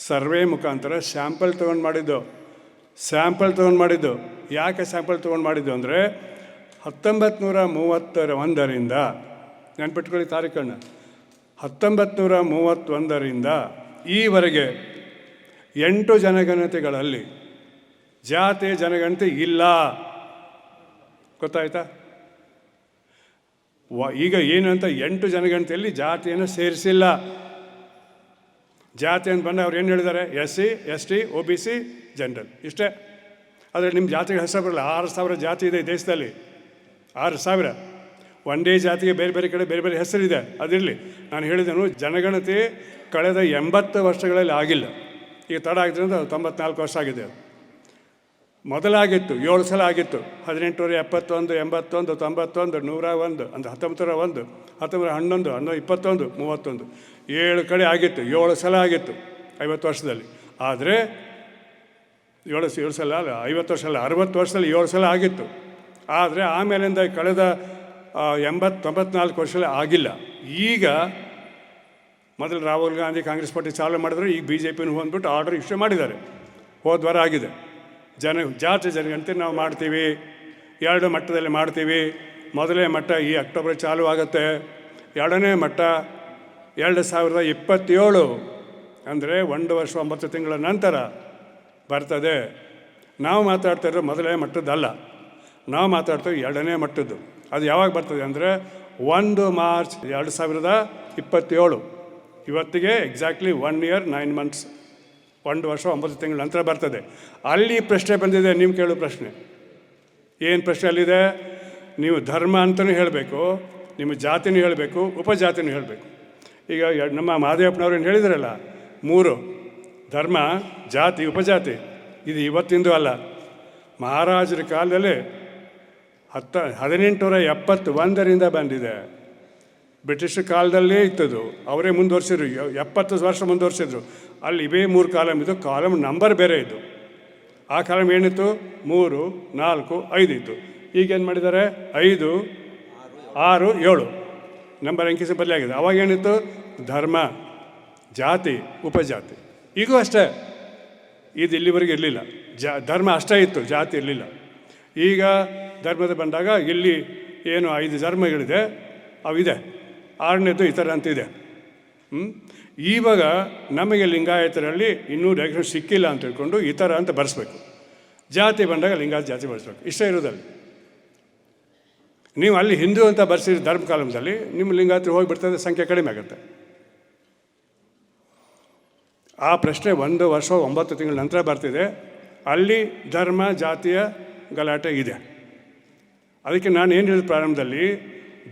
ಸರ್ವೆ ಮುಖಾಂತರ ಸ್ಯಾಂಪಲ್ ತೊಗೊಂಡು ಮಾಡಿದ್ದು. ಯಾಕೆ ಸ್ಯಾಂಪಲ್ ತೊಗೊಂಡು ಮಾಡಿದ್ದು ಅಂದರೆ, 1931ರಿಂದ, ನೆನ್ಪಿಟ್ಕೊಳ್ಳಿ ತಾರೀಖನ್ನು, 1931ರಿಂದ ಈವರೆಗೆ 8 ಜನಗಣತಿಗಳಲ್ಲಿ ಜಾತಿ ಜನಗಣತಿ ಇಲ್ಲ. ಗೊತ್ತಾಯ್ತಾ? ಈಗ ಏನು ಅಂತ 8 ಜನಗಣತಿಯಲ್ಲಿ ಜಾತಿಯನ್ನು ಸೇರಿಸಿಲ್ಲ. ಜಾತಿ ಅಂತ ಬಂದು ಅವ್ರು ಏನು ಹೇಳಿದ್ದಾರೆ? SC, ST, OBC, ಜನರಲ್, ಇಷ್ಟೇ. ಆದರೆ ನಿಮ್ಮ ಜಾತಿಗೆ ಹೆಸರು ಬರಲ್ಲ. 6,000 ಜಾತಿ ಇದೆ ಈ ದೇಶದಲ್ಲಿ. 6,000. ಒಂದೇ ಜಾತಿಗೆ ಬೇರೆ ಬೇರೆ ಕಡೆ ಬೇರೆ ಬೇರೆ ಹೆಸರಿದೆ. ಅದಿರಲಿ, ನಾನು ಹೇಳಿದೆನು, ಜನಗಣತಿ ಕಳೆದ 80 ವರ್ಷಗಳಲ್ಲಿ ಆಗಿಲ್ಲ. ಈಗ ತಡ ಆಗಿದ್ದರಿಂದ 94 ವರ್ಷ ಆಗಿದೆ. ಮೊದಲಾಗಿತ್ತು 7 ಸಲ ಆಗಿತ್ತು. 1871, 81, 91, 101, ಅಂದರೆ 1901, 1911, 1921, 31, 7 ಕಡೆ ಆಗಿತ್ತು. 7 ಸಲ ಆಗಿತ್ತು 50 ವರ್ಷದಲ್ಲಿ. ಆದರೆ 7 ಸಲ ಅಲ್ಲ, 50 ವರ್ಷ ಅಲ್ಲ, 60 ವರ್ಷದಲ್ಲಿ 7 ಸಲ ಆಗಿತ್ತು. ಆದರೆ ಆಮೇಲಿಂದ ಕಳೆದ 94 ವರ್ಷದಲ್ಲಿ ಆಗಿಲ್ಲ. ಈಗ ಮೊದಲು ರಾಹುಲ್ ಗಾಂಧಿ ಕಾಂಗ್ರೆಸ್ ಪಾರ್ಟಿ ಚಾಲೂ ಮಾಡಿದ್ರು. ಈಗ BJPನೂ ಹೊಂದ್ಬಿಟ್ಟು ಆರ್ಡರ್ ಇಶ್ಯೂ ಮಾಡಿದ್ದಾರೆ. ಹೋದ ವಾರ ಆಗಿದೆ. ಜಾತಿ ಜನಗಣತಿ ನಾವು ಮಾಡ್ತೀವಿ, 2 ಮಟ್ಟದಲ್ಲಿ ಮಾಡ್ತೀವಿ. ಮೊದಲನೇ ಮಟ್ಟ ಈ ಅಕ್ಟೋಬರ್ ಚಾಲೂ ಆಗುತ್ತೆ. 2ನೇ ಮಟ್ಟ 2027, ಅಂದರೆ 1 ವರ್ಷ 9 ತಿಂಗಳ ನಂತರ ಬರ್ತದೆ. ನಾವು ಮಾತಾಡ್ತಾ ಇರೋದು ಮೊದಲನೇ ಮಟ್ಟದ್ದಲ್ಲ, ನಾವು ಮಾತಾಡ್ತೀವಿ 2ನೇ ಮಟ್ಟದ್ದು. ಅದು ಯಾವಾಗ ಬರ್ತದೆ ಅಂದರೆ 1 ಮಾರ್ಚ್ 2027. ಇವತ್ತಿಗೆ ಎಕ್ಸಾಕ್ಟ್ಲಿ 1 year 9 months, 1 ವರ್ಷ 9 ತಿಂಗಳ ನಂತರ ಬರ್ತದೆ. ಅಲ್ಲಿ ಪ್ರಶ್ನೆ ಬಂದಿದೆ. ನೀವು ಕೇಳೋ ಪ್ರಶ್ನೆ ಏನು? ಪ್ರಶ್ನೆ ಅಲ್ಲಿದೆ, ನೀವು ಧರ್ಮ ಅಂತಲೂ ಹೇಳಬೇಕು, ನಿಮ್ಮ ಜಾತಿನೂ ಹೇಳಬೇಕು, ಉಪಜಾತಿನೂ ಹೇಳಬೇಕು. ಈಗ ನಮ್ಮ ಮಹದೇವಪ್ಪನವ್ರು ಏನು ಹೇಳಿದ್ರಲ್ಲ, 3 ಧರ್ಮ, ಜಾತಿ, ಉಪಜಾತಿ. ಇದು ಇವತ್ತಿಂದು ಅಲ್ಲ. ಮಹಾರಾಜರ ಕಾಲದಲ್ಲಿ 1871ರಿಂದ ಬಂದಿದೆ. ಬ್ರಿಟಿಷ್ ಕಾಲದಲ್ಲೇ ಇತ್ತದು. ಅವರೇ ಮುಂದುವರ್ಸಿದ್ರು, 70 ವರ್ಷ ಮುಂದುವರ್ಸಿದ್ರು. ಅಲ್ಲಿ ಇವೇ 3 ಕಾಲಮ್ ಇದ್ದು, ಕಾಲಮ್ ನಂಬರ್ ಬೇರೆ ಇದ್ದು. ಆ ಕಾಲಮ್ ಏನಿತ್ತು? 3, 4, 5 ಇತ್ತು. ಈಗೇನು ಮಾಡಿದ್ದಾರೆ? 5, 6, 7 ನಂಬರ್ ಅಂಕಿಸಿ ಬದಲಾಗಿದೆ. ಅವಾಗೇನಿತ್ತು? ಧರ್ಮ, ಜಾತಿ, ಉಪಜಾತಿ. ಈಗೂ ಅಷ್ಟೇ. ಇದು ಇಲ್ಲಿವರೆಗೆ ಇರಲಿಲ್ಲ. ಧರ್ಮ ಅಷ್ಟೇ ಇತ್ತು, ಜಾತಿ ಇರಲಿಲ್ಲ. ಈಗ ಧರ್ಮದ ಬಂದಾಗ ಇಲ್ಲಿ ಏನು 5 ಧರ್ಮಗಳಿದೆ, ಅವಿದೆ. 6ನೇದು ಈ ಥರ ಅಂತಿದೆ. ಇವಾಗ ನಮಗೆ ಲಿಂಗಾಯತರಲ್ಲಿ ಇನ್ನೂ ರೆಕಗ್ನೇಷನ್ ಸಿಕ್ಕಿಲ್ಲ ಅಂತ ತಿಳ್ಕೊಂಡು ಈ ಥರ ಅಂತ ಬರೆಸ್ಬೇಕು. ಜಾತಿ ಬಂದಾಗ ಲಿಂಗಾಯತ ಜಾತಿ ಬರೆಸ್ಬೇಕು, ಇಷ್ಟ ಇರೋದಲ್ಲಿ. ನೀವು ಅಲ್ಲಿ ಹಿಂದೂ ಅಂತ ಬರ್ಸಿದ್ರೆ ಧರ್ಮ ಕಾಲಮ್ದಲ್ಲಿ ನಿಮ್ಮ ಲಿಂಗಾಯತರು ಹೋಗಿ ಬರ್ತದೆ, ಸಂಖ್ಯೆ ಕಡಿಮೆ ಆಗುತ್ತೆ. ಆ ಪ್ರಶ್ನೆ 1 ವರ್ಷ 9 ತಿಂಗಳ ನಂತರ ಬರ್ತಿದೆ. ಅಲ್ಲಿ ಧರ್ಮ ಜಾತಿಯ ಗಲಾಟೆ ಇದೆ. ಅದಕ್ಕೆ ನಾನು ಏನು ಹೇಳಿದ ಪ್ರಾರಂಭದಲ್ಲಿ,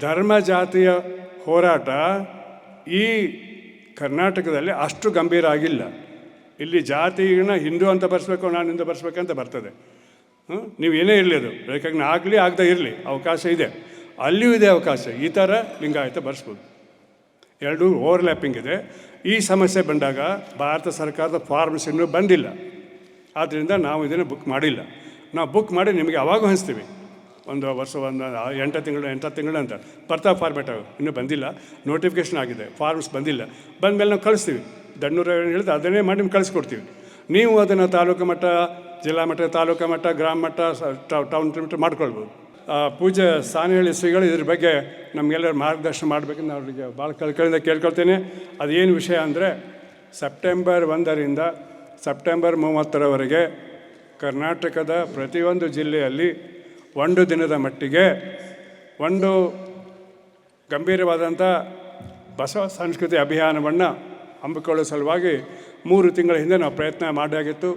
ಧರ್ಮ ಜಾತಿಯ ಹೋರಾಟ ಈ ಕರ್ನಾಟಕದಲ್ಲಿ ಅಷ್ಟು ಗಂಭೀರ ಆಗಿಲ್ಲ. ಇಲ್ಲಿ ಜಾತಿನ ಹಿಂದೂ ಅಂತ ಬರ್ಸ್ಬೇಕು, ನಾನು ಹಿಂದೂ ಬರ್ಸ್ಬೇಕಂತ ಬರ್ತದೆ. ನೀವು ಏನೇ ಇರಲಿ, ಅದು ಬೇಕಾಗಿ ಆಗಲಿ ಆಗದೆ ಇರಲಿ, ಅವಕಾಶ ಇದೆ. ಅಲ್ಲಿಯೂ ಇದೆ ಅವಕಾಶ. ಈ ಥರ ಲಿಂಗಾಯತ ಬರ್ಸ್ಬೋದು. ಎರಡೂ ಓವರ್ಲ್ಯಾಪಿಂಗ್ ಇದೆ. ಈ ಸಮಸ್ಯೆ ಬಂದಾಗ ಭಾರತ ಸರ್ಕಾರದ ಫಾರ್ಮ್ಸ್ ಇನ್ನೂ ಬಂದಿಲ್ಲ. ಆದ್ದರಿಂದ ನಾವು ಇದನ್ನು ಬುಕ್ ಮಾಡಿಲ್ಲ. ನಾವು ಬುಕ್ ಮಾಡಿ ನಿಮಗೆ ಅವಾಗ ಹಂಚ್ತೀವಿ. 1 ವರ್ಷ 8 ತಿಂಗಳು ಅಂತ ಬರ್ತಾ ಫಾರ್ಮೇಟ್ ಇನ್ನೂ ಬಂದಿಲ್ಲ. ನೋಟಿಫಿಕೇಷನ್ ಆಗಿದೆ, ಫಾರ್ಮ್ಸ್ ಬಂದಿಲ್ಲ. ಬಂದಮೇಲೆ ನಾವು ಕಳಿಸ್ತೀವಿ. ದಣ್ಣೂರು ಹೇಳಿದ್ರೆ ಅದನ್ನೇ ಮಾಡಿ ನಿಮ್ಗೆ ಕಳಿಸ್ಕೊಡ್ತೀವಿ. ನೀವು ಅದನ್ನು ತಾಲೂಕು ಮಟ್ಟ, ಜಿಲ್ಲಾ ಮಟ್ಟ, ತಾಲೂಕು ಮಟ್ಟ, ಗ್ರಾಮ ಮಟ್ಟ, ಟೌನ್ ಮಟ್ಟ ಮಾಡ್ಕೊಳ್ಬೋದು. ಪೂಜ್ಯ ಸಾಣೇಹಳ್ಳಿ ಶ್ರೀಗಳು ಇದ್ರ ಬಗ್ಗೆ ನಮಗೆಲ್ಲರೂ ಮಾರ್ಗದರ್ಶನ ಮಾಡಬೇಕಂತ ಅವರಿಗೆ ಭಾಳ ಕಳ್ಕಳಿಂದ ಕೇಳ್ಕೊಳ್ತೇನೆ. ಅದೇನು ವಿಷಯ ಅಂದರೆ, ಸೆಪ್ಟೆಂಬರ್ 1ರಿಂದ ಸೆಪ್ಟೆಂಬರ್ 30ರವರೆಗೆ ಕರ್ನಾಟಕದ ಪ್ರತಿಯೊಂದು ಜಿಲ್ಲೆಯಲ್ಲಿ 1 ದಿನದ ಮಟ್ಟಿಗೆ ಒಂದು ಗಂಭೀರವಾದಂಥ ಬಸವ ಸಂಸ್ಕೃತಿ ಅಭಿಯಾನವನ್ನು ಹಮ್ಮಿಕೊಳ್ಳೋ ಸಲುವಾಗಿ 3 ತಿಂಗಳ ಹಿಂದೆ ನಾವು ಪ್ರಯತ್ನ ಮಾಡಿಯಾಗಿತ್ತು.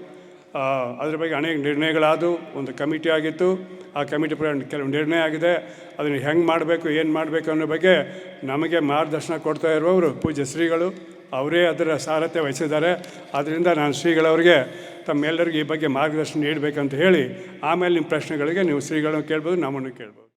ಅದ್ರ ಬಗ್ಗೆ ಅನೇಕ ನಿರ್ಣಯಗಳಾದವು. ಒಂದು ಕಮಿಟಿ ಆಗಿತ್ತು. ಆ ಕಮಿಟಿ ಪ್ರಕಾರ ಕೆಲವು ನಿರ್ಣಯ ಆಗಿದೆ. ಅದನ್ನು ಹೆಂಗೆ ಮಾಡಬೇಕು, ಏನು ಮಾಡಬೇಕು ಅನ್ನೋ ಬಗ್ಗೆ ನಮಗೆ ಮಾರ್ಗದರ್ಶನ ಕೊಡ್ತಾ ಇರುವವರು ಪೂಜ್ಯ ಶ್ರೀಗಳು. ಅವರೇ ಅದರ ಸಾರಥ್ಯ ವಹಿಸಿದ್ದಾರೆ. ಆದ್ದರಿಂದ ನಾನು ಶ್ರೀಗಳವರಿಗೆ ತಮ್ಮೆಲ್ಲರಿಗೂ ಈ ಬಗ್ಗೆ ಮಾರ್ಗದರ್ಶನ ನೀಡಬೇಕಂತ ಹೇಳಿ, ಆಮೇಲೆ ನಿಮ್ಮ ಪ್ರಶ್ನೆಗಳಿಗೆ ನೀವು ಶ್ರೀಗಳನ್ನು ಕೇಳ್ಬೋದು, ನಮ್ಮನ್ನು ಕೇಳ್ಬೋದು.